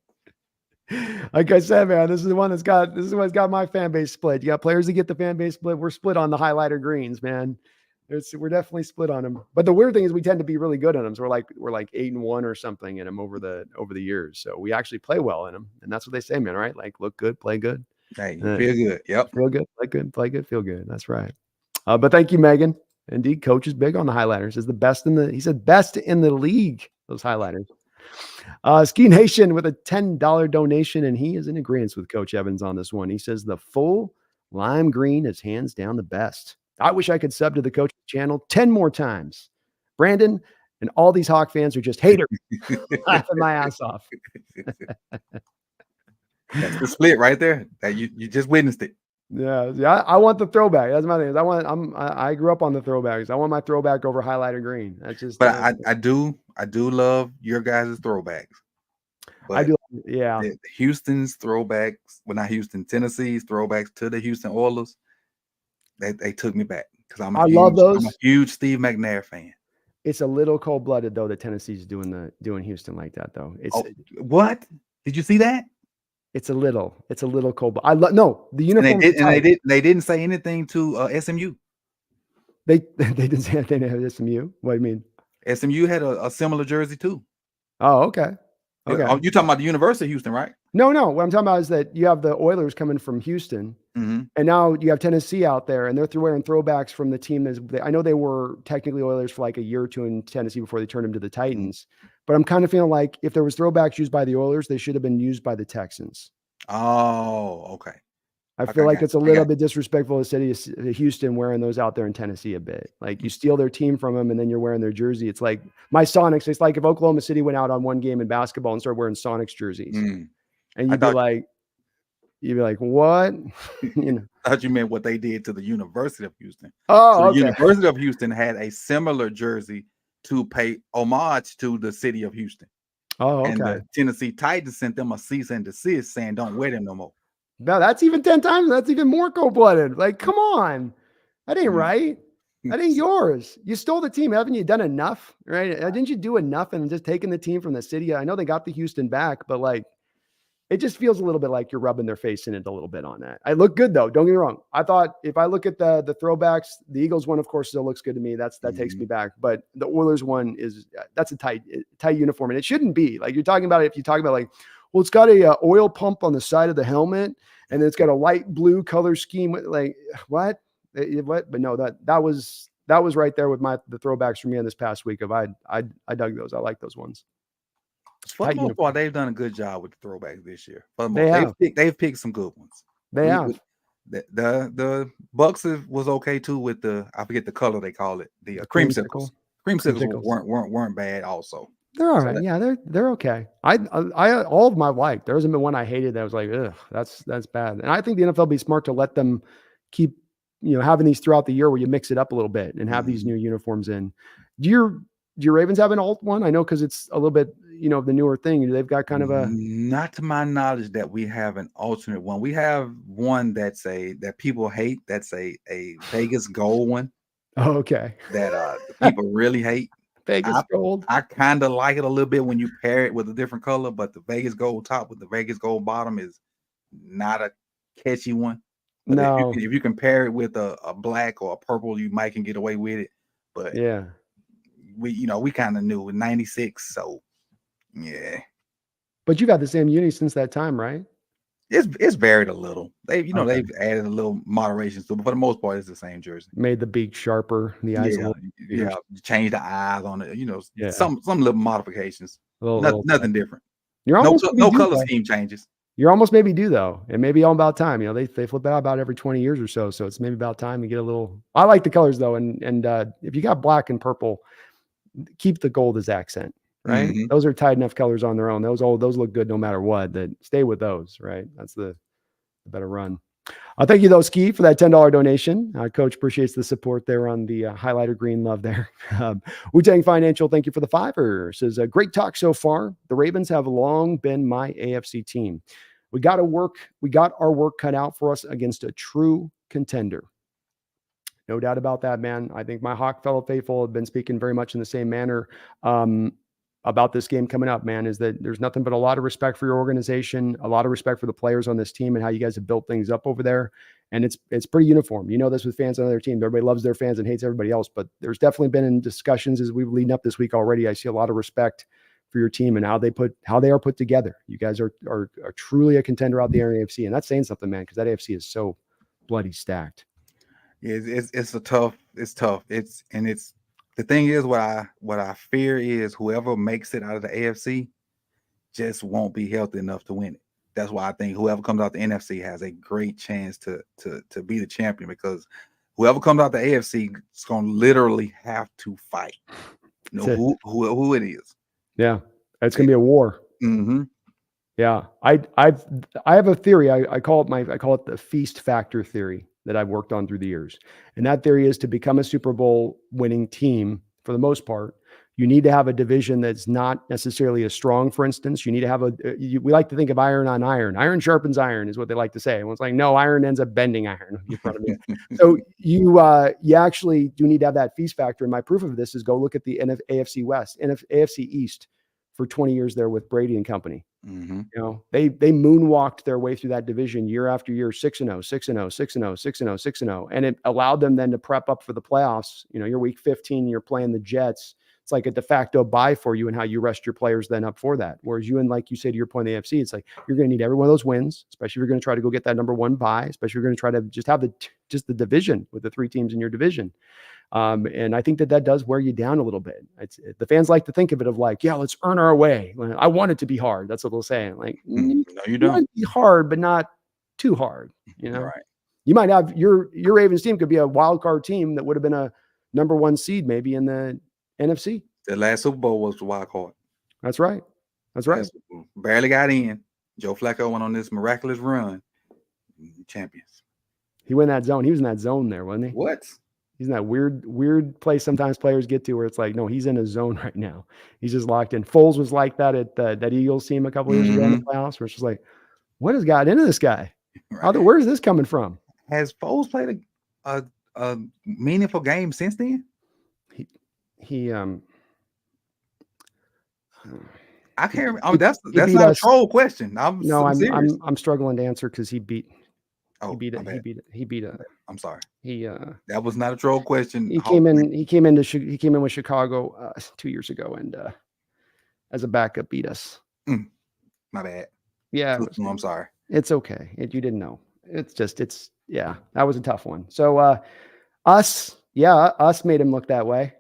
I said, man, this is what's got my fan base split. You got players that get the fan base split. We're split on the highlighter greens, man. We're definitely split on them. But the weird thing is we tend to be really good on them. So we're like 8-1 or something in them over the years. So we actually play well in them. And that's what they say, man, right? Like, look good, play good. Hey, feel good. Yep. Feel good, play good, feel good. That's right. But thank you, Megan. Indeed, Coach is big on the highlighters. Is the best he said best in the league, those highlighters. Ski Nation with a $10 donation, and he is in agreement with Coach Evans on this one. He says the full lime green is hands down the best. I wish I could sub to the Coach channel 10 more times. Brandon and all these Hawk fans are just haters. Laughing my ass off. That's the split right there. That you just witnessed it. Yeah. I want the throwback. That's my thing. I grew up on the throwbacks. I want my throwback over highlighter green. That's just. But I do love your guys' throwbacks. But I do. Yeah. Houston's throwbacks, well, not Houston, Tennessee's throwbacks to the Houston Oilers, they took me back, because I'm a huge Steve McNair fan. It's a little cold-blooded though that Tennessee's doing Houston like that though. It's what? Did you see that? It's a little cold. No, the uniform. They didn't say anything to SMU. They didn't say anything to SMU. What do you mean? SMU had a similar jersey too. Oh, okay. Okay. You're talking about the University of Houston, right? No. What I'm talking about is that you have the Oilers coming from Houston, and now you have Tennessee out there, and they're wearing throwbacks from the team. I know they were technically Oilers for like a year or two in Tennessee before they turned them to the Titans. But I'm kind of feeling like if there was throwbacks used by the Oilers, they should have been used by the Texans. Oh, okay. I feel like it's a little bit disrespectful to the city of Houston wearing those out there in Tennessee a bit. Like you steal their team from them and then you're wearing their jersey. It's like my Sonics. It's like if Oklahoma City went out on one game in basketball and started wearing Sonics jerseys. And you'd be like, what? I thought you meant what they did to the University of Houston. Oh, so okay. The University of Houston had a similar jersey to pay homage to the city of Houston. Oh, okay. And the Tennessee Titans sent them a cease and desist saying, don't wear them no more. No, that's even 10 times. That's even more cold-blooded. Like, come on. That ain't right. That ain't yours. You stole the team. Haven't you done enough? Right? Didn't you do enough and just taking the team from the city? I know they got the Houston back, but like, it just feels a little bit like you're rubbing their face in it a little bit on that. I look good though. Don't get me wrong. I thought if I look at the throwbacks, the Eagles one, of course, still looks good to me. That takes me back. But the Oilers one that's a tight uniform, and it shouldn't be. Like you're talking about it. If you talk about like, well, it's got a oil pump on the side of the helmet, and it's got a light blue color scheme. Like what? What? But no, that was right there with the throwbacks for me on this past week. I dug those. I like those ones. For the most part, they've done a good job with the throwbacks this year. They've picked some good ones. They have. The Bucks was okay too with I forget the color they call it, the creamsicles. Creamsicles weren't bad also. They're all right. Yeah, they're okay. I all of them I liked. There hasn't been one I hated that was like, ugh, that's bad. And I think the NFL would be smart to let them keep having these throughout the year where you mix it up a little bit and have these new uniforms in. Do your Ravens have an alt one? I know because it's a little bit, the newer thing. They've got kind of a. Not to my knowledge that we have an alternate one. We have one that people hate. That's a Vegas gold one. Oh, okay. That people really hate. Vegas gold. I kind of like it a little bit when you pair it with a different color, but the Vegas gold top with the Vegas gold bottom is not a catchy one. But no, if you compare it with a black or a purple, you might can get away with it. But yeah. We kind of knew with 96, so yeah. But you've had the same uni since that time, right? It's varied a little. They've Okay. they've added a little moderations to it, but for the most part, it's the same jersey. Made the beak sharper, the eyes a Yeah, little bigger. yeah. Change the eyes on it. Yeah. Some little modifications. Little Nothing different. You're No, almost maybe no due color though. scheme changes. You're almost maybe due though. It may be all about time. They flip it out about every 20 years or so. So it's maybe about time to get a little. I like the colors though, and if you got black and purple, keep the gold as accent, right? Hmm. Those are tight enough colors on their own. Those look good no matter what. That stay with those, right? That's the better run. Thank you though, Ski, for that $10 donation. Coach appreciates the support there on the highlighter green love there. Wu-Tang Financial, thank you for the $5. Says a great talk so far. The Ravens have long been my AFC team. We got our work cut out for us against a true contender. No doubt about that, man. I think my Hawk fellow faithful have been speaking very much in the same manner about this game coming up, man, is that there's nothing but a lot of respect for your organization, a lot of respect for the players on this team and how you guys have built things up over there. And it's pretty uniform. You know this with fans on other teams. Everybody loves their fans and hates everybody else. But there's definitely been in discussions as we've leading up this week already. I see a lot of respect for your team and how they are put together. You guys are truly a contender out there in the AFC. And that's saying something, man, because that AFC is so bloody stacked. Yeah, it's tough. It's the thing is what I fear is whoever makes it out of the AFC just won't be healthy enough to win it. That's why I think whoever comes out the NFC has a great chance to be the champion, because whoever comes out the AFC is going to literally have to fight. Who it is. Yeah, it's going to be a war. Mm-hmm. Yeah, I have a theory. I call it the feast factor theory that I've worked on through the years. And that theory is to become a Super Bowl winning team for the most part. You need to have a division that's not necessarily as strong. For instance, you need to have we like to think of iron on iron. Iron sharpens iron is what they like to say. And it's like, no, iron ends up bending iron in front of you. So you actually do need to have that feast factor. And my proof of this is go look at the AFC West, AFC East for 20 years there with Brady and company. Mm-hmm. You know, they moonwalked their way through that division year after year, 6-0, 6-0, 6-0, 6-0, 6-0. And it allowed them then to prep up for the playoffs. You know, you're week 15, you're playing the Jets. It's like a de facto bye for you and how you rest your players then up for that. Whereas you, and like you say, to your point, the AFC, it's like you're going to need every one of those wins, especially if you're going to try to go get that number one bye, especially if you're going to try to just have the division with the three teams in your division. And I think that does wear you down a little bit. The fans like to think of it of like, yeah, let's earn our way. I want it to be hard. That's what they'll say. Like, no, you don't. Want it to be hard, but not too hard. You know, right. You might have your Ravens team could be a wild card team that would have been a number one seed maybe in the NFC. The last Super Bowl was the wild card. That's right. That's right. Barely got in. Joe Flacco went on this miraculous run. Champions. He went in that zone. He was in that zone there, wasn't he? What? He's in that weird place sometimes players get to where it's like, no, he's in a zone right now. He's just locked in. Foles was like that at that Eagles team a couple of years ago in the playoffs, where it's just like, what has got into this guy? Right. Where's this coming from? Has Foles played a meaningful game since then? I can't. That's not a troll question. I'm struggling to answer because he beat. Oh, he beat a. I'm sorry. That was not a troll question. He came in with Chicago 2 years ago and as a backup beat us. My bad. Yeah, I'm sorry. It's okay. You didn't know. That was a tough one. So us made him look that way.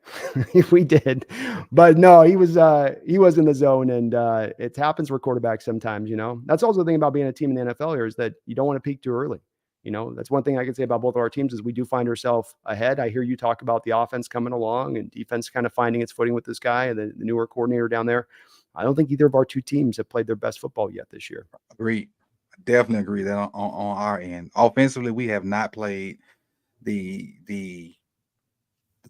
We did, but no, he was in the zone, and it happens for quarterbacks sometimes. You know, that's also the thing about being a team in the NFL here is that you don't want to peak too early. You know, that's one thing I can say about both of our teams is we do find ourselves ahead. I hear you talk about the offense coming along and defense kind of finding its footing with this guy and the newer coordinator down there. I don't think either of our two teams have played their best football yet this year. Agreed. I definitely agree that on our end. Offensively, we have not played the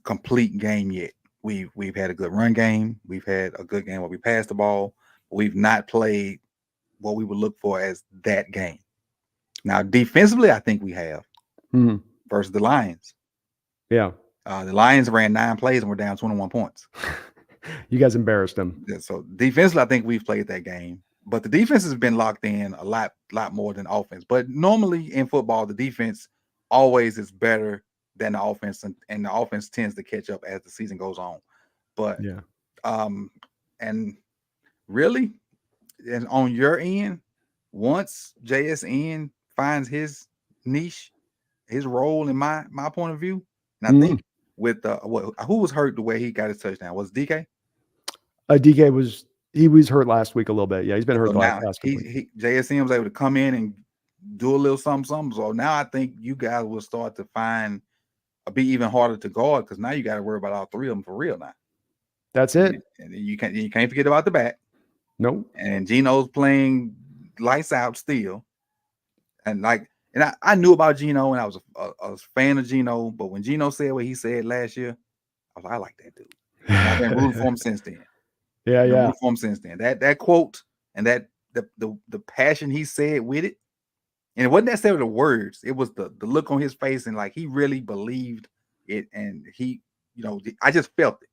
complete game yet. We've had a good run game. We've had a good game where we passed the ball. We've not played what we would look for as that game. Now, defensively, I think we have versus the Lions. Yeah. The Lions ran 9 plays and we're down 21 points. You guys embarrassed them. Yeah, so defensively, I think we've played that game. But the defense has been locked in a lot more than offense. But normally in football, the defense always is better than the offense, and the offense tends to catch up as the season goes on. But and really, and on your end, once JSN finds his niche, his role in my point of view, and I think with who was hurt the way he got his touchdown was DK. DK was hurt last week a little bit. Yeah, he's been hurt So the now last couple weeks. JSN was able to come in and do a little something. So now I think you guys will start to be even harder to guard because now you got to worry about all three of them for real now. That's it. And you can't forget about the back. Nope. And Geno's playing lights out still. And I knew about Geno and I was a fan of Geno, but when Geno said what he said last year, I like that dude. And I've been rooting for him since then. Yeah. Rooting for him since then. That quote and that the passion he said with it, and it wasn't necessarily the words, it was the look on his face and like he really believed it, and he, I just felt it.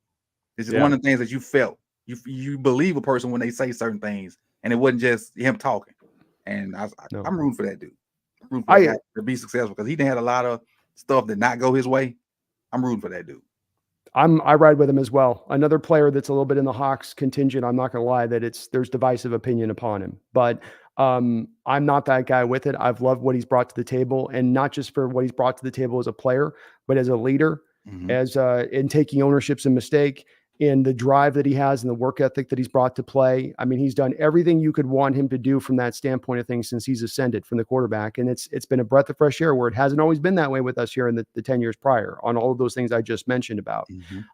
It's just one of the things that you felt. You believe a person when they say certain things, and it wasn't just him talking. And I'm rooting for that dude. I'm rooting for that guy to be successful because he done had a lot of stuff that not go his way. I'm rooting for that dude. I ride with him as well. Another player that's a little bit in the Hawks contingent. I'm not going to lie that there's divisive opinion upon him, but I'm not that guy with it. I've loved what he's brought to the table, and not just for what he's brought to the table as a player, but as a leader, as in taking ownership's a mistake, and the drive that he has and the work ethic that he's brought to play. I mean, he's done everything you could want him to do from that standpoint of things since he's ascended from the quarterback. And it's been a breath of fresh air where it hasn't always been that way with us here in the 10 years prior on all of those things I just mentioned about.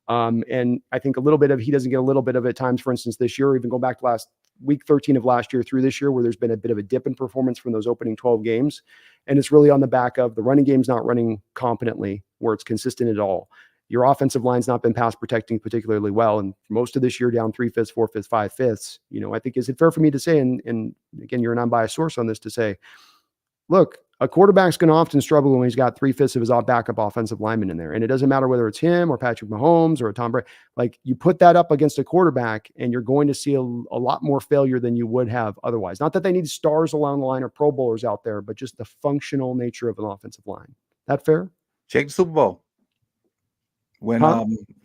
And I think he doesn't get a little bit of it at times, for instance, this year, even go back to week 13 of last year through this year, where there's been a bit of a dip in performance from those opening 12 games. And it's really on the back of the running game's not running competently where it's consistent at all. Your offensive line's not been pass protecting particularly well. And most of this year down 3/5, 4/5, 5/5, I think, is it fair for me to say, and again, you're an unbiased source on this, to say, look, a quarterback's going to often struggle when he's got 3/5 of his backup offensive lineman in there. And it doesn't matter whether it's him or Patrick Mahomes or a Tom Brady. Like, you put that up against a quarterback and you're going to see a lot more failure than you would have otherwise. Not that they need stars along the line or Pro Bowlers out there, but just the functional nature of an offensive line. That fair? Check the Super Bowl. When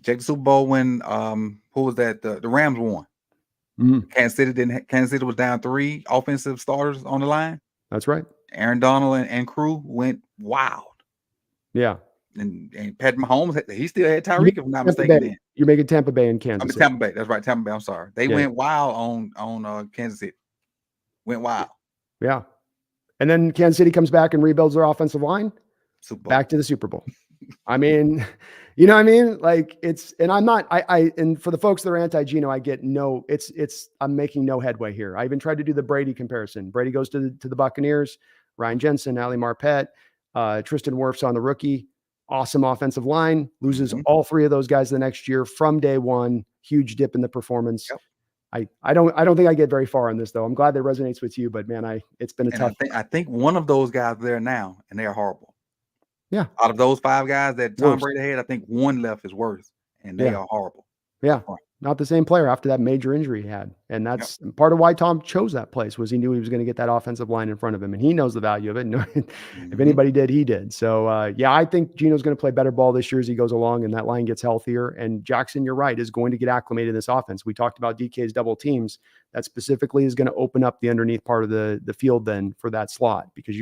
check the Super Bowl when who was that? The Rams won. Kansas City was down 3 offensive starters on the line. That's right. Aaron Donald and crew went wild. Yeah. And Pat Mahomes, he still had Tyreek, if I'm not mistaken. You're making Tampa Bay and Kansas City. Tampa Bay. That's right. Tampa Bay. I'm sorry. They went wild on Kansas City. Went wild. Yeah. And then Kansas City comes back and rebuilds their offensive line. Back to the Super Bowl. I mean, you know what I mean? Like, and for the folks that are anti-Geno, I get I'm making no headway here. I even tried to do the Brady comparison. Brady goes to the Buccaneers, Ryan Jensen, Ali Marpet, Tristan Wirfs on the rookie, awesome offensive line, loses all 3 of those guys the next year from day one, huge dip in the performance. Yep. I don't think I get very far on this, though. I'm glad that resonates with you, but man, it's been a tough. I think one of those guys there now, and they're horrible. Yeah. Out of those 5 guys that Tom Brady had, I think one left is worse, and they are horrible. Yeah. Not the same player after that major injury he had. And that's part of why Tom chose that place, was he knew he was going to get that offensive line in front of him, and he knows the value of it. If anybody did, he did. So I think Geno's going to play better ball this year as he goes along and that line gets healthier. And Jackson, you're right, is going to get acclimated in this offense. We talked about DK's double teams. That specifically is going to open up the underneath part of the field then for that slot, because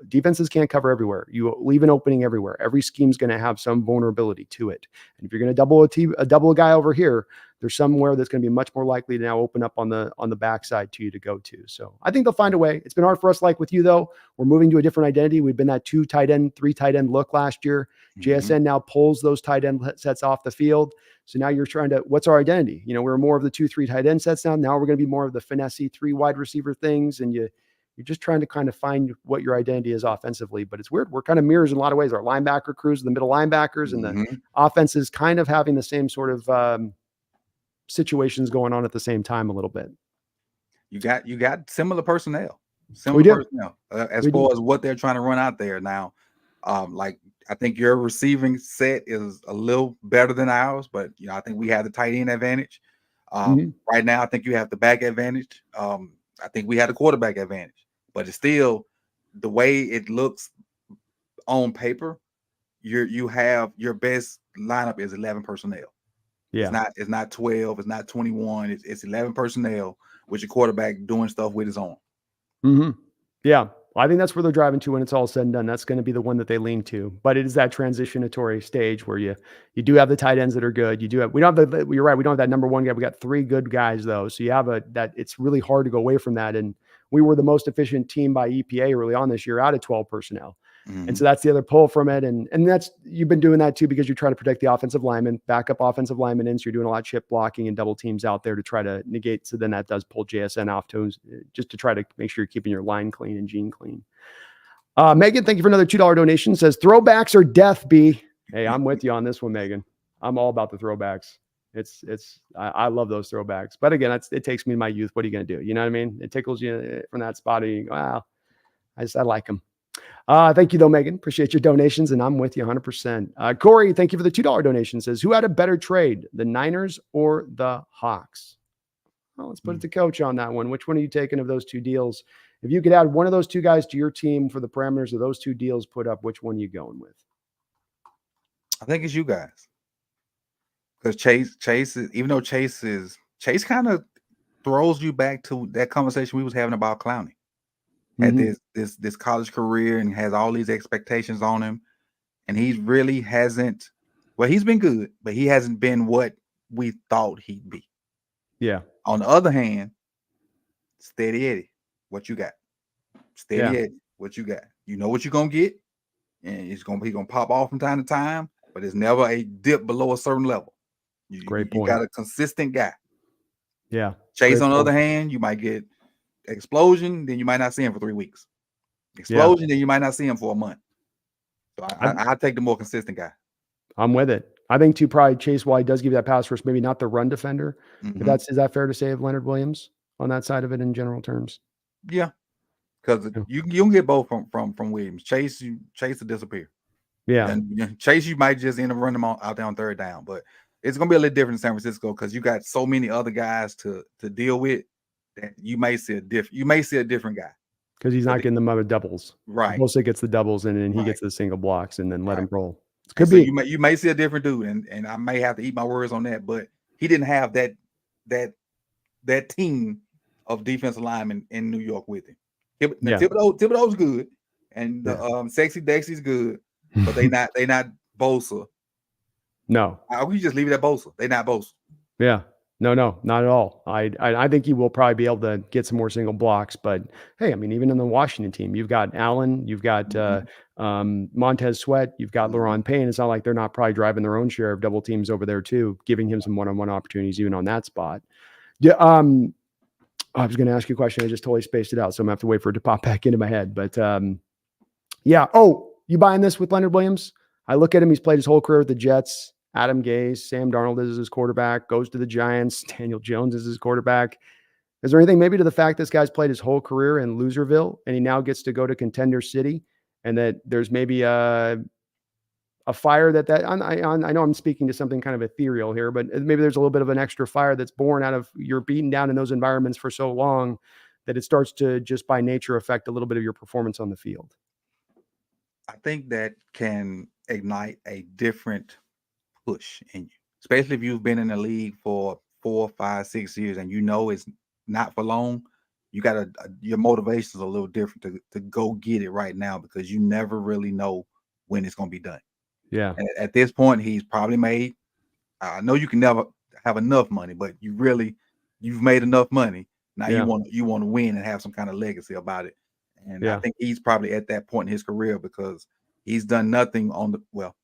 defenses can't cover everywhere. You leave an opening everywhere. Every scheme's going to have some vulnerability to it. And if you're going to double a guy over here, there's somewhere that's going to be much more likely to now open up on the backside to you to go to. So I think they'll find a way. It's been hard for us, like with you, though. We're moving to a different identity. We've been that 2 tight end, 3 tight end look last year. JSN now pulls those tight end sets off the field. So now you're trying to, what's our identity? We're more of the 2-3 tight end sets now. Now we're going to be more of the finessey 3 wide receiver things. And you're just trying to kind of find what your identity is offensively. But it's weird. We're kind of mirrors in a lot of ways. Our linebacker crews, the middle linebackers, and the offense is kind of having the same sort of situations going on at the same time a little bit. You got similar personnel. As far as what they're trying to run out there now. I think your receiving set is a little better than ours, but I think we have the tight end advantage. Right now, I think you have the back advantage. I think we have the quarterback advantage, but it's still the way it looks on paper. You have your best lineup is 11 personnel. Yeah, it's not 12, it's not 21. It's 11 personnel with your quarterback doing stuff with his own. Hmm. Yeah. I think that's where they're driving to when it's all said and done. That's going to be the one that they lean to. But it is that transitionatory stage where you do have the tight ends that are good. You do have we don't have the you're right, we don't have that number one guy. We got three good guys though. So you have that it's really hard to go away from that. And we were the most efficient team by EPA early on this year out of 12 personnel. And so that's the other pull from it. And that's you've been doing that too because you're trying to protect the offensive lineman, backup offensive lineman in. So you're doing a lot of chip blocking and double teams out there to try to negate. So then that does pull JSN off to just to try to make sure you're keeping your line clean and gene clean. Megan, thank you for another $2 donation. Says throwbacks are death, B. Hey, I'm with you on this one, Megan. I'm all about the throwbacks. I love those throwbacks. But again, it takes me to my youth. What are you going to do? You know what I mean? It tickles you from that spot. And you go, wow, I like them. Thank you though, Megan. Appreciate your donations. And I'm with you 100%. Corey, thank you for the $2 donation. Says, who had a better trade, the Niners or the Hawks? Well, let's put it to Coach on that one. Which one are you taking of those two deals? If you could add one of those two guys to your team for the parameters of those two deals put up, which one are you going with? I think it's you guys. Because Chase is, even though Chase kind of throws you back to that conversation we was having about Clowney. Had this college career and has all these expectations on him. And he really hasn't, well, he's been good, but he hasn't been what we thought he'd be. Yeah. On the other hand, Steady Eddie, what you got? Steady Eddie, what you got? You know what you're gonna get, and he's gonna pop off from time to time, but it's never a dip below a certain level. Great point. You got a consistent guy. Yeah. Chase, on the other hand, you might get explosion, then you might not see him for 3 weeks. Explosion, then you might not see him for a month. So I take the more consistent guy. I'm with it. I think too, probably Chase, while he does give you that pass rush, maybe not the run defender. But is that fair to say of Leonard Williams on that side of it in general terms? Yeah. Because you can get both from Williams. Chase will disappear. Yeah. And Chase, you might just end up running him out there on third down. But it's gonna be a little different in San Francisco because you got so many other guys to deal with that you may see a different guy. Because he's not getting the other doubles. Right. Mostly gets the doubles and then he gets the single blocks and then let him roll. Could be. You may see a different dude, and I may have to eat my words on that, but he didn't have that team of defensive linemen in New York with him. Thibodeau's good, and Sexy Dexy's good, but they not Bosa. No, we just leave it at Bosa. They not Bosa. Yeah, no, not at all. I think he will probably be able to get some more single blocks, but hey, I mean, even in the Washington team, you've got Allen, you've got Montez Sweat, you've got Laron Payne. It's not like they're not probably driving their own share of double teams over there too, giving him some one-on-one opportunities even on that spot. Yeah. I was going to ask you a question. I just totally spaced it out. So I'm going to have to wait for it to pop back into my head. But yeah. Oh, you buying this with Leonard Williams? I look at him. He's played his whole career with the Jets. Adam Gase, Sam Darnold is his quarterback, goes to the Giants. Daniel Jones is his quarterback. Is there anything maybe to the fact this guy's played his whole career in Loserville and he now gets to go to Contender City and that there's maybe a fire that I know I'm speaking to something kind of ethereal here, but maybe there's a little bit of an extra fire that's born out of you're beaten down in those environments for so long that it starts to just by nature affect a little bit of your performance on the field. I think that can ignite a different push in you, especially if you've been in the league for 4, 5, 6 years and you know it's not for long. You got your motivation is a little different to go get it right now because you never really know when it's going to be done. Yeah. And at this point, he's probably made. I know you can never have enough money, but you've made enough money. Now you want to win and have some kind of legacy about it. And I think he's probably at that point in his career because he's done nothing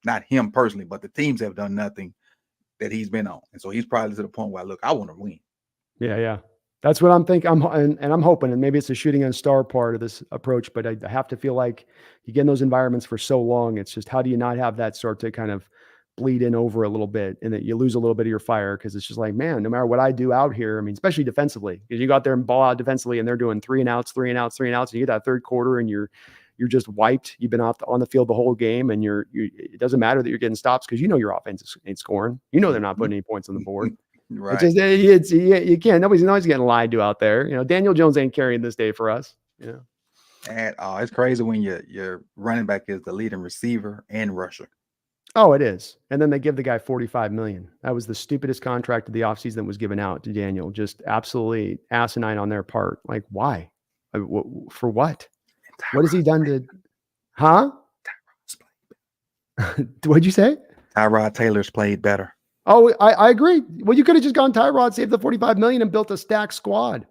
not him personally, but the teams have done nothing that he's been on. And so he's probably to the point where I want to win. Yeah. That's what I'm thinking. I'm hoping, and maybe it's a shooting on star part of this approach, but I have to feel like you get in those environments for so long. It's just, how do you not have that start to kind of bleed in over a little bit and that you lose a little bit of your fire? Cause it's just like, man, no matter what I do out here, I mean, especially defensively, because you go out there and ball out defensively and they're doing 3 and outs, and you get that third quarter and you're just wiped. You've been on the field the whole game and it doesn't matter that you're getting stops because your offense ain't scoring. They're not putting any points on the board. Right. It's just, you can't. Nobody's getting lied to out there. Daniel Jones ain't carrying this day for us. And it's crazy when your running back is the leading receiver and rusher. Oh, it is. And then they give the guy $45 million. That was the stupidest contract of the offseason that was given out to Daniel. Just absolutely asinine on their part. Like, why? For what? What has he done to? Huh? What'd you say? Tyrod Taylor's played better. Oh, I agree. Well, you could have just gone Tyrod, saved the $45 million, and built a stacked squad.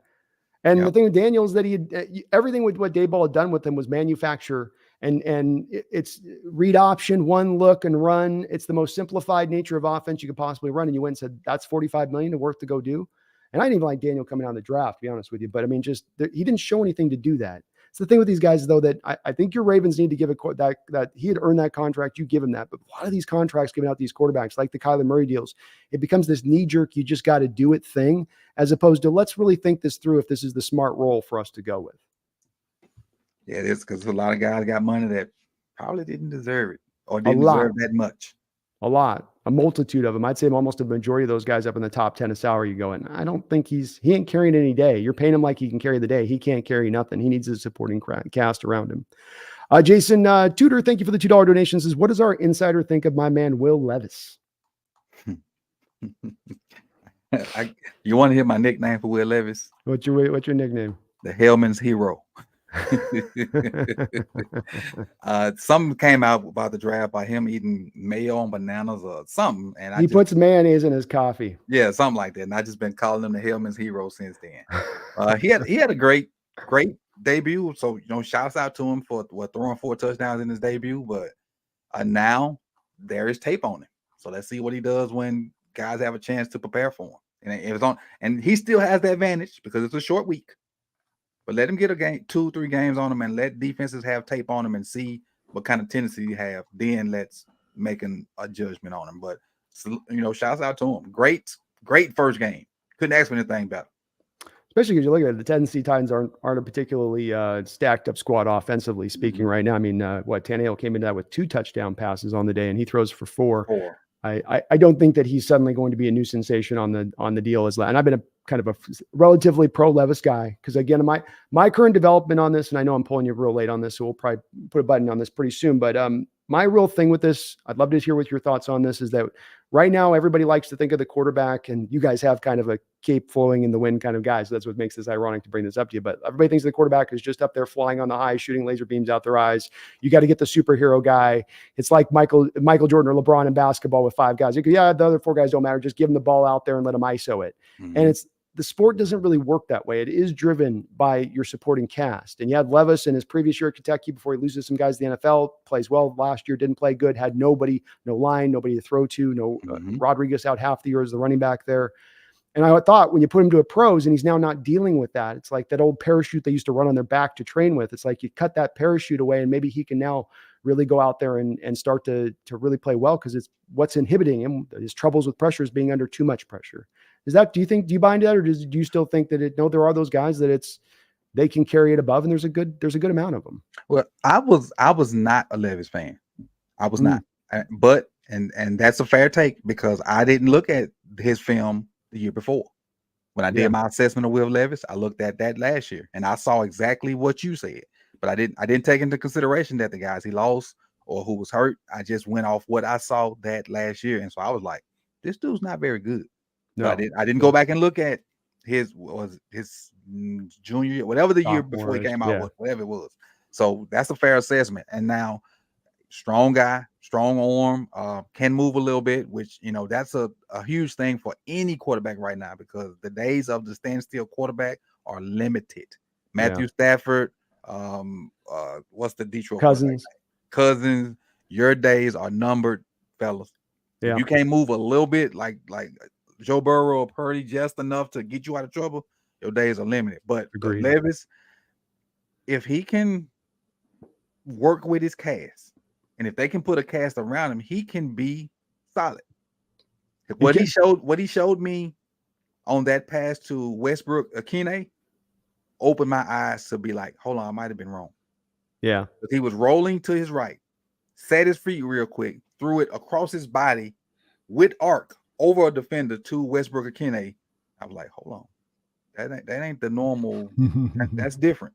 And the thing with Daniel is that he had everything with what Daboll had done with him was manufacture and it's read option, one look and run. It's the most simplified nature of offense you could possibly run. And you went and said, that's $45 million to worth to go do. And I didn't even like Daniel coming out in the draft, to be honest with you. But I mean, he didn't show anything to do that. It's the thing with these guys, though, that I think your Ravens need to give that he had earned that contract. You give him that. But a lot of these contracts giving out these quarterbacks, like the Kyler Murray deals, it becomes this knee-jerk, you just got to do it thing, as opposed to let's really think this through if this is the smart role for us to go with. Yeah, it is, because a lot of guys got money that probably didn't deserve it or didn't deserve that much. A lot. A multitude of them. I'd say almost a majority of those guys up in the top 10 of salary, you go, and I don't think he ain't carrying any day. You're paying him like he can carry the day. He can't carry nothing. He needs a supporting cast around him. Jason Tudor, thank you for the $2 donation. Says, what does our insider think of my man, Will Levis? You want to hear my nickname for Will Levis? What's your nickname? The Hellman's Hero. Something came out about the draft by him eating mayo on bananas or something, and he puts mayonnaise in his coffee. Yeah, something like that. And I just been calling him the Hellman's Hero since then. He had a great debut. So shouts out to him for throwing 4 touchdowns in his debut. But now there is tape on him. So let's see what he does when guys have a chance to prepare for him. And he still has the advantage because it's a short week. But let him get a game, 2-3 games on him, and let defenses have tape on him and see what kind of tendency you have. Then let's make a judgment on him. But shouts out to him. Great first game. Couldn't ask for anything better. Especially because you look at it, the Tennessee Titans aren't a particularly stacked up squad offensively speaking right now. I mean, Tannehill came into that with 2 touchdown passes on the day, and he throws for 4. I don't think that he's suddenly going to be a new sensation on the deal and I've been a kind of a relatively pro Levis guy because again, my current development on this, and I know I'm pulling you real late on this, so we'll probably put a button on this pretty soon. But my real thing with this, I'd love to hear what your thoughts on this is that right now everybody likes to think of the quarterback, and you guys have kind of a cape flowing in the wind kind of guy. So that's what makes this ironic to bring this up to you. But everybody thinks the quarterback is just up there flying on the high, shooting laser beams out their eyes. You got to get the superhero guy. It's like Michael Jordan or LeBron in basketball with 5 guys. The other 4 guys don't matter. Just give them the ball out there and let them ISO it. Mm-hmm. And the sport doesn't really work that way. It is driven by your supporting cast. And you had Levis in his previous year at Kentucky before he loses some guys in the NFL, plays well last year, didn't play good, had nobody, no line, nobody to throw to, Rodriguez out half the year as the running back there. And I thought when you put him to a pros and he's now not dealing with that, it's like that old parachute they used to run on their back to train with. It's like you cut that parachute away and maybe he can now really go out there and start to really play well because it's what's inhibiting him. His troubles with pressure is being under too much pressure. Do you buy into that, or do you still think that there are those guys that they can carry it above and there's a good amount of them? Well, I was not a Levis fan. I was not, but and that's a fair take because I didn't look at his film the year before. When I did my assessment of Will Levis, I looked at that last year and I saw exactly what you said, but I didn't take into consideration that the guys he lost or who was hurt. I just went off what I saw that last year, and so I was like, this dude's not very good. No, I didn't go back and look at his junior year, whatever the year before he came out with, whatever it was. So that's a fair assessment. And now, strong guy, strong arm, can move a little bit, which that's a huge thing for any quarterback right now because the days of the standstill quarterback are limited. Matthew Stafford, what's the Detroit Cousins, your days are numbered, fellas. Yeah. If you can't move a little bit, like Joe Burrow or Purdy, just enough to get you out of trouble, your days are limited. But Levis, if he can work with his cast, and if they can put a cast around him, he can be solid. What he showed me on that pass to Westbrook Akine opened my eyes to be like, hold on, I might have been wrong. Yeah. But he was rolling to his right, set his feet real quick, threw it across his body with arc over a defender to Westbrook Akine. I was like, hold on. That ain't the normal. That's different.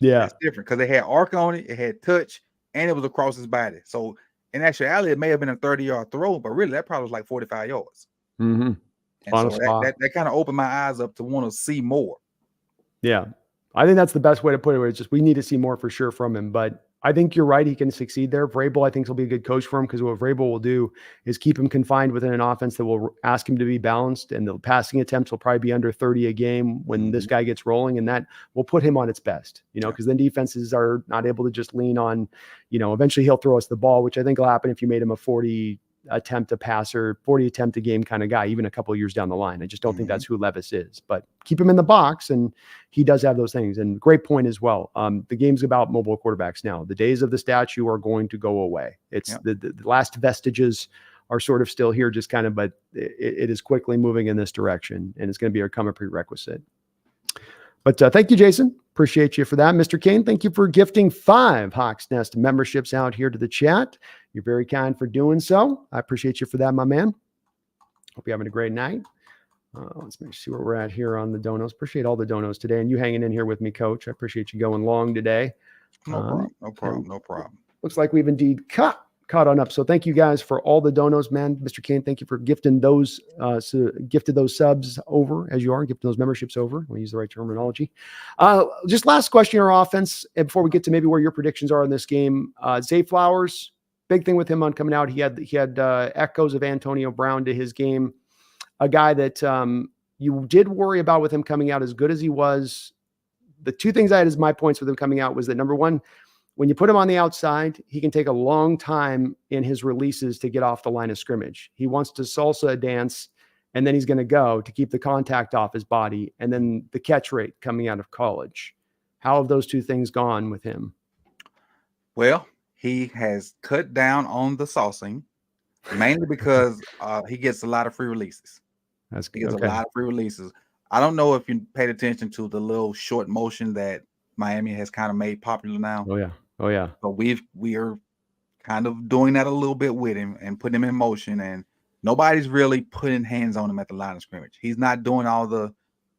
Yeah. That's different because they had arc on it, it had touch, and it was across his body. So in actuality, it may have been a 30-yard throw, but really that probably was like 45 yards. Mm-hmm. And so that kind of opened my eyes up to want to see more. Yeah. I think that's the best way to put it. It's just we need to see more for sure from him. But I think you're right. He can succeed there. Vrabel, I think, will be a good coach for him because what Vrabel will do is keep him confined within an offense that will ask him to be balanced, and the passing attempts will probably be under 30 a game when this guy gets rolling, and that will put him on its best, because then defenses are not able to just lean on, eventually he'll throw us the ball, which I think will happen if you made him a 40 attempt a passer, 40 attempt a game kind of guy, even a couple of years down the line. I just don't think that's who Levis is, but keep him in the box, and he does have those things. And great point as well. The game's about mobile quarterbacks now. The days of the statue are going to go away. It's the last vestiges are sort of still here, just kind of, but it is quickly moving in this direction, and it's going to become a prerequisite. But thank you, Jason. Appreciate you for that. Mr. Kane, thank you for gifting 5 Hawks Nest memberships out here to the chat. You're very kind for doing so. I appreciate you for that, my man. Hope you're having a great night. Let's make sure where we're at here on the donos. Appreciate all the donos today, and you hanging in here with me, Coach. I appreciate you going long today. No problem. Looks like we've indeed caught on up. So thank you guys for all the donos, man. Mr. Kane, thank you for gifting those, gifted those subs over as you are, gifting those memberships over. We'll use the right terminology. Just last question on offense, and before we get to maybe where your predictions are in this game, Zay Flowers, big thing with him on coming out. He had echoes of Antonio Brown to his game, a guy that you did worry about with him coming out as good as he was. The 2 things I had as my points with him coming out was that, number one, when you put him on the outside, he can take a long time in his releases to get off the line of scrimmage. He wants to salsa dance, and then he's going to go to keep the contact off his body, and then the catch rate coming out of college. How have those 2 things gone with him? Well, he has cut down on the saucing, mainly because he gets a lot of free releases. He gets a lot of free releases. I don't know if you paid attention to the little short motion that Miami has kind of made popular now. Oh yeah. But we are kind of doing that a little bit with him and putting him in motion, and nobody's really putting hands on him at the line of scrimmage. He's not doing all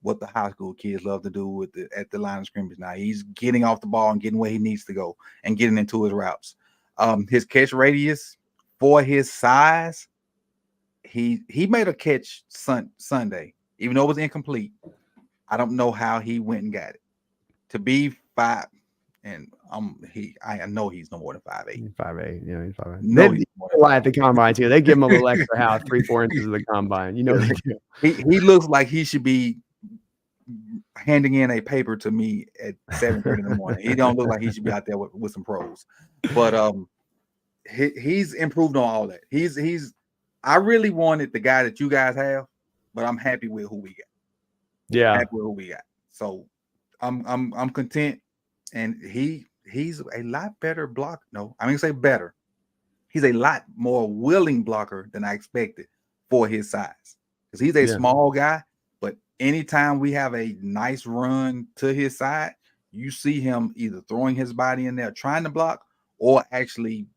what the high school kids love to do at the line of scrimmage now. He's getting off the ball and getting where he needs to go and getting into his routes. His catch radius for his size, he made a catch Sunday, even though it was incomplete. I don't know how he went and got it. To be 5, and I know he's no more than 5'8". 5'8", yeah, he's 5'8". No, They lie at the combine too. They give him a little extra half, 3-4 inches of the combine. They do. He looks like he should be handing in a paper to me at 7:30 in the morning. He don't look like he should be out there with some pros. But he's improved on all that. I really wanted the guy that you guys have, but I'm happy with who we got. Yeah, happy with who we got. So I'm content, and he's a lot better block. No, I'm gonna say better. He's a lot more willing blocker than I expected for his size, because he's a small guy. But anytime we have a nice run to his side, you see him either throwing his body in there trying to block, or actually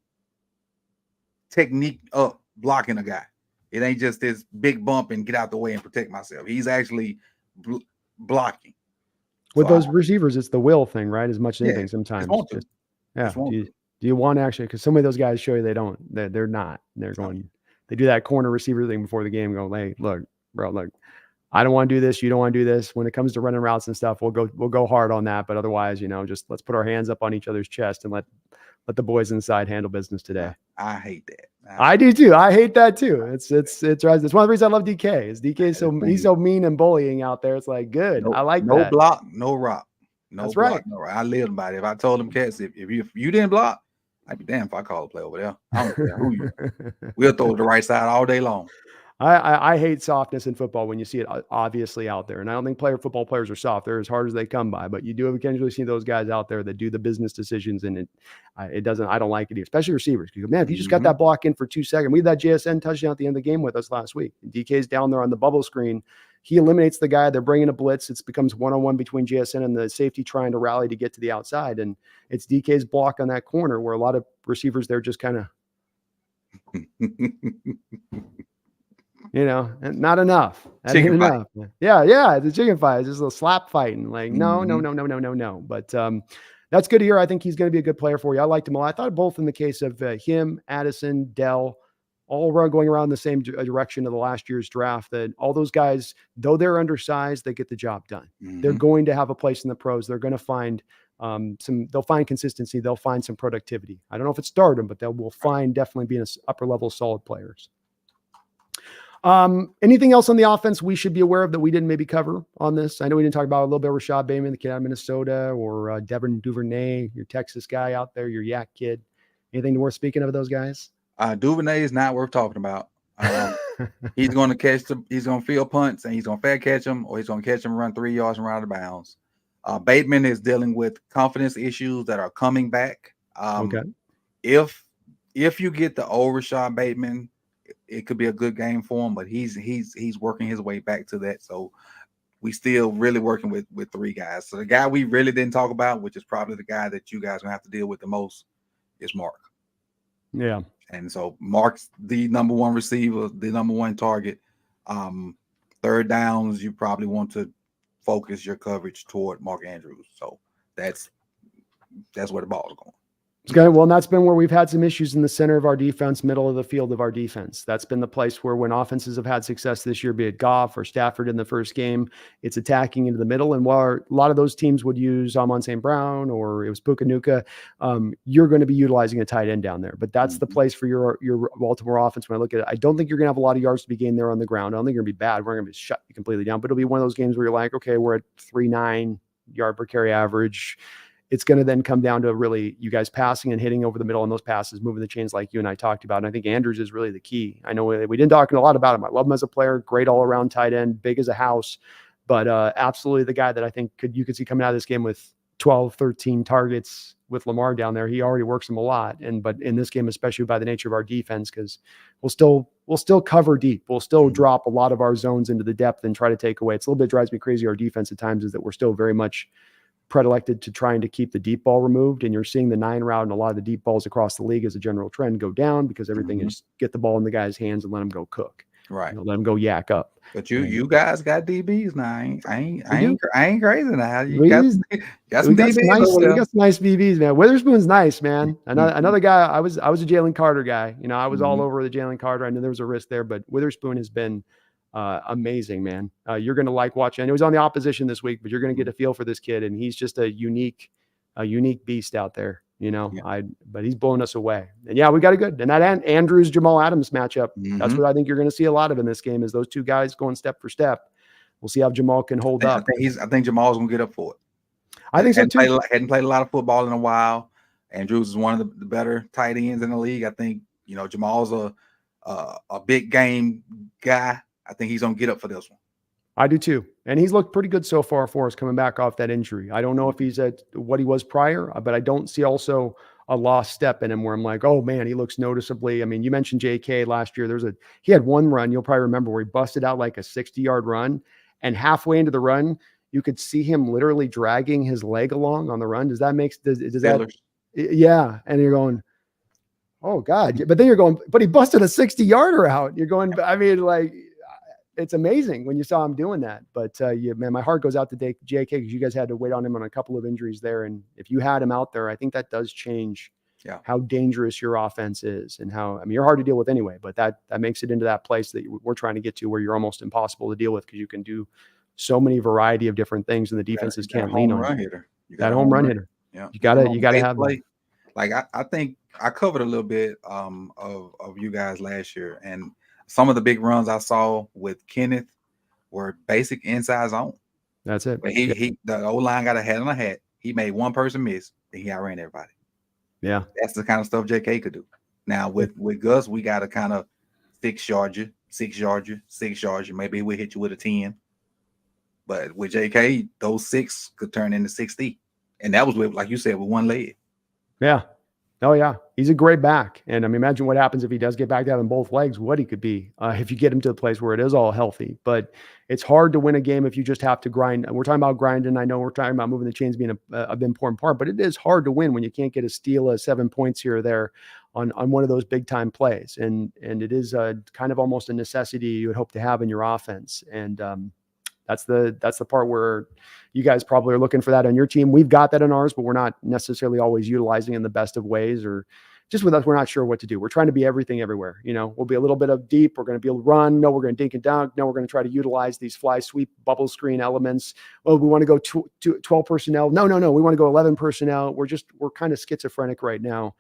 technique up blocking a guy. It ain't just this big bump and get out the way and protect myself. He's actually blocking. With those receivers, it's the will thing, right? As much as anything, sometimes. Do you want to actually? Because some of those guys show you they don't. They're not. They're going. They do that corner receiver thing before the game. Go, hey, look, bro, look. I don't want to do this. You don't want to do this. When it comes to running routes and stuff, we'll go hard on that. But otherwise, just let's put our hands up on each other's chest and let the boys inside handle business today. I hate that. I do too. I hate that too. It's one of the reasons I love DK. Is DK he's so mean and bullying out there. It's like good. I like that. No block, no rock. That's block, right. No rock. I lived by it. If I told them cats, if you didn't block, I'd be damned if I call a play over there. I don't care who you. We'll throw it the right side all day long. I hate softness in football when you see it obviously out there. And I don't think football players are soft. They're as hard as they come by. But you do occasionally see those guys out there that do the business decisions, and it doesn't. I don't like it, especially receivers. Because, man, if you just got that block in for 2 seconds, we had that JSN touchdown at the end of the game with us last week. And DK's down there on the bubble screen. He eliminates the guy. They're bringing a blitz. It becomes one-on-one between JSN and the safety trying to rally to get to the outside. And it's DK's block on that corner where a lot of receivers, they're just kind of not enough. Chicken fight. Yeah. The chicken fight. It's just a slap fighting. Like, no. But that's good to hear. I think he's going to be a good player for you. I liked him a lot. I thought both in the case of him, Addison, Dell, all around going around the same direction of the last year's draft, that all those guys, though they're undersized, they get the job done. They're going to have a place in the pros. They're going to find they'll find consistency. They'll find some productivity. I don't know if it's stardom, but will find definitely being upper level solid players. Anything else on the offense we should be aware of that we didn't maybe cover on this? I know we didn't talk about a little bit of Rashad Bateman, the kid out of Minnesota, or Devin Duvernay, your Texas guy out there, your Yak kid. Anything worth speaking of those guys? Duvernay is not worth talking about. He's going to catch he's going to field punts, and he's going to fair catch them, or he's going to catch them, run 3 yards and run out of bounds. Bateman is dealing with confidence issues that are coming back. Okay. If you get the old Rashad Bateman, it could be a good game for him, but he's working his way back to that. So we still really working with 3 guys. So the guy we really didn't talk about, which is probably the guy that you guys are gonna have to deal with the most, is Mark. Yeah. And so Mark's the number 1 receiver, the number 1 target. Third downs, you probably want to focus your coverage toward Mark Andrews. So that's where the ball is going. Okay, well, and that's been where we've had some issues in the center of our defense, middle of the field of our defense. That's been the place where when offenses have had success this year, be it Goff or Stafford in the first game, it's attacking into the middle. And while a lot of those teams would use Amon St. Brown or it was Puka, you're going to be utilizing a tight end down there. But that's the place for your Baltimore offense. When I look at it, I don't think you're going to have a lot of yards to be gained there on the ground. I don't think you're going to be bad. We're going to be shut completely down. But it'll be one of those games where you're like, okay, we're at 3.9 yard per carry average. It's going to then come down to really you guys passing and hitting over the middle on those passes, moving the chains like you and I talked about. And I think Andrews is really the key. I know we didn't talk a lot about him. I love him as a player, great all around tight end, big as a house, but absolutely the guy that I think you could see coming out of this game with 12, 13 targets with Lamar down there. He already works them a lot. But in this game, especially by the nature of our defense, because we'll still cover deep. We'll still drop a lot of our zones into the depth and try to take away. It's a little bit drives me crazy. Our defense at times is that we're still very much predilected to trying to keep the deep ball removed. And you're seeing the 9 route and a lot of the deep balls across the league as a general trend go down because everything is get the ball in the guy's hands and let him go cook. Right. Let him go yak up. But you guys got DBs now. I ain't crazy now. You got some DBs. We got some nice DBs, man. Witherspoon's nice, man. Another guy. I was a Jalen Carter guy. I was all over the Jalen Carter. I knew there was a risk there, but Witherspoon has been amazing, man. You're going to like watching. I know he's on the opposition this week, but you're going to get a feel for this kid, and he's just a unique beast out there. But he's blowing us away. And yeah, we got a good. And that Andrews Jamal Adams matchup. That's what I think you're going to see a lot of in this game is those 2 guys going step for step. We'll see how Jamal can hold up. I think Jamal's going to get up for it. I think so too. Hadn't played a lot of football in a while. Andrews is one of the better tight ends in the league. I think Jamal's a big game guy. I think he's going to get up for this one. I do too. And he's looked pretty good so far for us coming back off that injury. I don't know if he's at what he was prior, but I don't see also a lost step in him where I'm like, oh man, he looks noticeably. I mean, you mentioned JK last year. He had one run, you'll probably remember, where he busted out like a 60-yard run, and halfway into the run, you could see him literally dragging his leg along on the run. Does that make does that? Yeah. And you're going, oh God. But then you're going, but he busted a 60-yarder out. You're going, I mean, like, it's amazing when you saw him doing that. But man, my heart goes out to JK because you guys had to wait on him on a couple of injuries there. And if you had him out there, I think that does change how dangerous your offense is and how, I mean, you're hard to deal with anyway, but that makes it into that place that we're trying to get to where you're almost impossible to deal with because you can do so many variety of different things and the defenses can't lean on that home run hitter. Yeah. You gotta have play. Like I think I covered a little bit of you guys last year, and some of the big runs I saw with Kenneth were basic inside zone. That's it. But the O-line got a head on a hat. He made one person miss, and he outran everybody. Yeah. That's the kind of stuff JK could do. Now with Gus, we got to kind of 6-yard you. Maybe we hit you with a 10. But with JK, those 6 could turn into 60. And that was with, like you said, with one leg. Yeah. Oh, yeah. He's a great back. And I mean, imagine what happens if he does get back to having both legs, what he could be if you get him to the place where it is all healthy. But it's hard to win a game if you just have to grind. We're talking about grinding. I know we're talking about moving the chains being a big important part, but it is hard to win when you can't get a steal of 7 points here or there on one of those big time plays. And it is kind of almost a necessity you would hope to have in your offense. And that's the part where you guys probably are looking for that on your team. We've got that in ours, but we're not necessarily always utilizing it in the best of ways, or just with us, we're not sure what to do. We're trying to be everything everywhere. We'll be a little bit of deep. We're going to be able to run. No, we're going to dink and dunk. No, we're going to try to utilize these fly sweep bubble screen elements. Oh, we want to go to 12 personnel. No. We want to go 11 personnel. We're kind of schizophrenic right now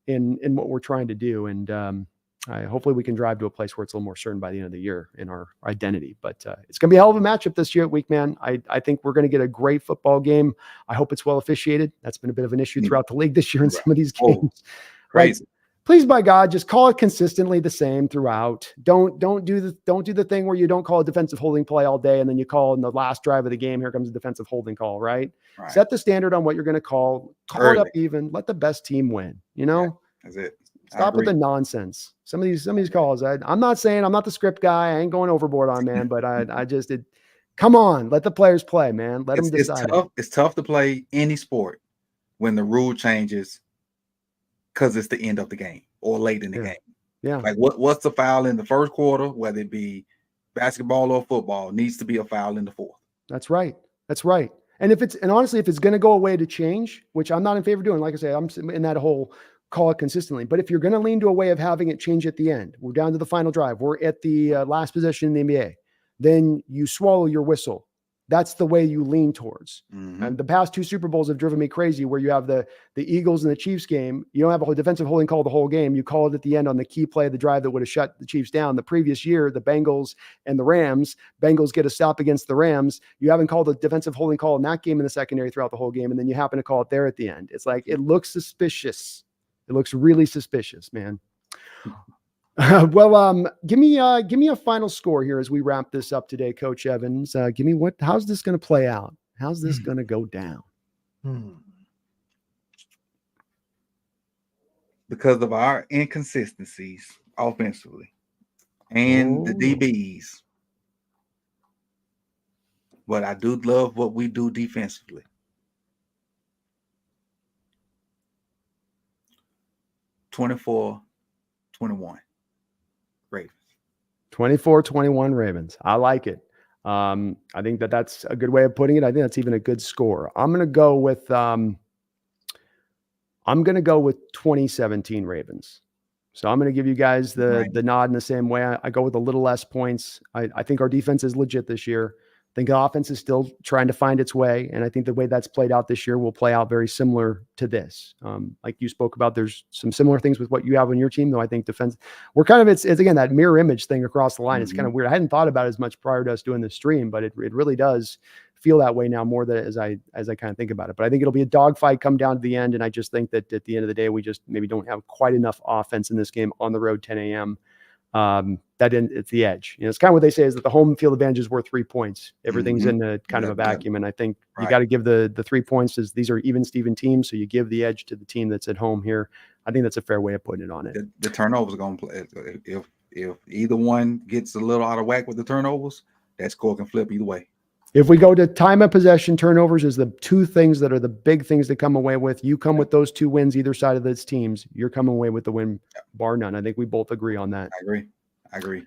in what we're trying to do. And hopefully we can drive to a place where it's a little more certain by the end of the year in our identity. But it's going to be a hell of a matchup this year at Week, man. I think we're going to get a great football game. I hope it's well officiated. That's been a bit of an issue throughout the league this year in some of these games. Crazy. Please, by God, just call it consistently the same throughout. Don't do the thing where you don't call a defensive holding play all day and then you call in the last drive of the game, here comes a defensive holding call, right? Set the standard on what you're going to call it up even. Let the best team win, Yeah, that's it. Stop with the nonsense. Some of these calls. I'm not saying I'm not the script guy. I ain't going overboard on, man, but come on, let the players play, man. Let them decide. It's tough to play any sport when the rule changes because it's the end of the game or late in the game. Yeah. Like what's the foul in the first quarter, whether it be basketball or football, needs to be a foul in the fourth. That's right. And honestly, if it's going to go away to change, which I'm not in favor of doing, like I say, I'm in that whole call it consistently. But if you're going to lean to a way of having it change at the end, we're down to the final drive, we're at the last possession in the NBA, then you swallow your whistle. That's the way you lean towards. Mm-hmm. And the past 2 Super Bowls have driven me crazy, where you have the Eagles and the Chiefs game. You don't have a defensive holding call the whole game. You call it at the end on the key play of the drive that would have shut the Chiefs down. The previous year, the Bengals and the Rams, Bengals get a stop against the Rams. You haven't called a defensive holding call in that game in the secondary throughout the whole game. And then you happen to call it there at the end. It's like, it looks suspicious. It looks really suspicious, man. Well, give me a final score here as we wrap this up today, Coach Evans. How's this going to play out? How's this going to go down? Because of our inconsistencies offensively and the DBs. But I do love what we do defensively. 24-21 Ravens. 24-21 Ravens. I like it. I think that's a good way of putting it. I think that's even a good score. I'm going to go with 2017 Ravens. So I'm going to give you guys the nod in the same way. I go with a little less points. I think our defense is legit this year. I think the offense is still trying to find its way. And I think the way that's played out this year will play out very similar to this. Like you spoke about, there's some similar things with what you have on your team, though I think defense, we're kind of, it's again, that mirror image thing across the line. It's kind of weird. I hadn't thought about it as much prior to us doing this stream, but it really does feel that way now more as I kind of think about it. But I think it'll be a dogfight come down to the end. And I just think that at the end of the day, we just maybe don't have quite enough offense in this game on the road, 10 a.m. It's the edge. It's kind of what they say is that the home field advantage is worth 3 points. Everything's in a kind of a vacuum. And I think you got to give the 3 points, as these are even Steven teams. So you give the edge to the team that's at home here. I think that's a fair way of putting it on it. The turnovers are going to play. If either one gets a little out of whack with the turnovers, that score can flip either way. If we go to time of possession, turnovers is the 2 things that are the big things to come away with. You come with those 2 wins, either side of those teams, you're coming away with the win, bar none. I think we both agree on that. I agree.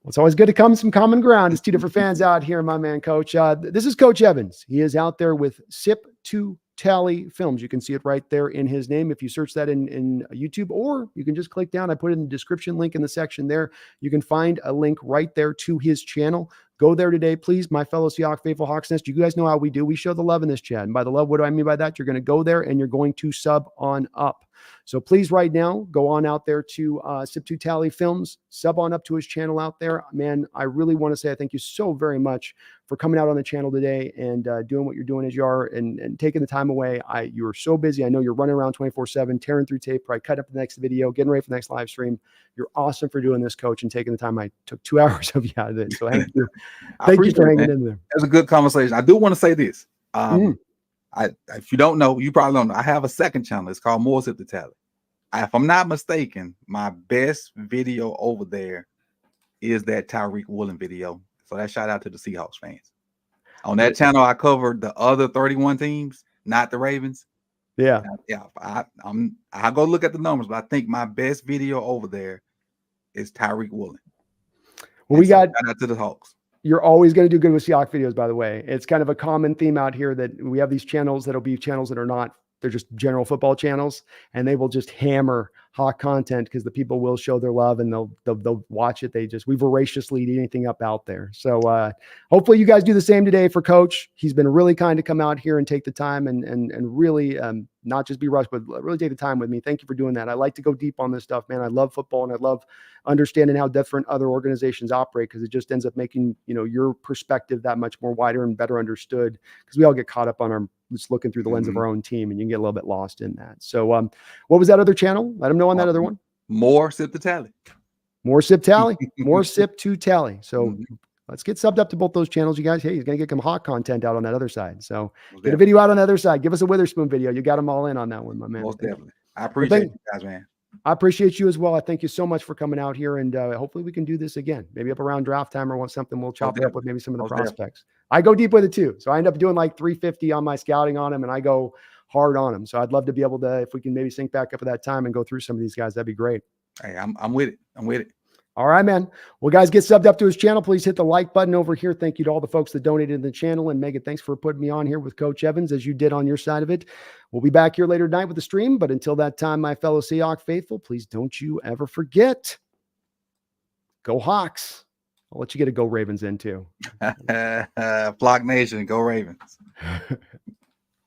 Well, it's always good to come some common ground. It's 2 different fans out here, my man, Coach. This is Coach Evans. He is out there with Sip to Tally Films. You can see it right there in his name. If you search that in YouTube, or you can just click down. I put it in the description link in the section there. You can find a link right there to his channel. Go there today, please, my fellow Seahawks faithful Hawks Nest. You guys know how we do. We show the love in this chat. And by the love, what do I mean by that? You're going to go there and you're going to sub on up. So please, right now, go on out there to Sip to Tally Films, sub on up to his channel out there. Man, I really want to say thank you so very much for coming out on the channel today and doing what you're doing as you are and taking the time away. You are so busy. I know you're running around 24/7, tearing through tape, probably cut up the next video, getting ready for the next live stream. You're awesome for doing this, Coach, and taking the time. I took 2 hours of you out of it. So thank you. Thank you for hanging in there. It was a good conversation. I do want to say this. If you don't know, you probably don't know. I have a second channel. It's called More Sip to Tally. If I'm not mistaken, my best video over there is that Tyreek Woolen video. So that shout out to the Seahawks fans. On that channel, I covered the other 31 teams, not the Ravens. Yeah. I'll go look at the numbers, but I think my best video over there is Tyreek Woolen. Well, shout out to the Hawks. You're always going to do good with Seahawks videos, by the way. It's kind of a common theme out here that we have these channels that'll be channels that are not, they're just general football channels, and they will just hammer Hawk content because the people will show their love and they'll watch it. We voraciously eat anything up out there. So hopefully you guys do the same today for Coach. He's been really kind to come out here and take the time and really not just be rushed, but really take the time with me. Thank you for doing that. I like to go deep on this stuff, man. I love football and I love understanding how different other organizations operate because it just ends up making, your perspective that much more wider and better understood because we all get caught up on just looking through the lens of our own team and you can get a little bit lost in that. So what was that other channel? Let them know on that other one. More Sip to Tally. More Sip Tally. More Sip to Tally. So let's get subbed up to both those channels, you guys. Hey, he's going to get some hot content out on that other side. So get a video out on the other side. Give us a Witherspoon video. You got them all in on that one, my man. Most definitely. I appreciate you guys, man. I appreciate you as well. I thank you so much for coming out here, and hopefully we can do this again. Maybe up around draft time or something. We'll chop it up with maybe some of the prospects. I go deep with it too. So I end up doing like 350 on my scouting on them, and I go hard on them. So I'd love to be able to, if we can maybe sync back up at that time and go through some of these guys, that'd be great. Hey, I'm with it. I'm with it. All right, man. Well, guys, get subbed up to his channel. Please hit the like button over here. Thank you to all the folks that donated to the channel. And Megan, thanks for putting me on here with Coach Evans as you did on your side of it. We'll be back here later tonight with the stream. But until that time, my fellow Seahawks faithful, please don't you ever forget, go Hawks. I'll let you get a Go Ravens in too. Flock Nation, go Ravens.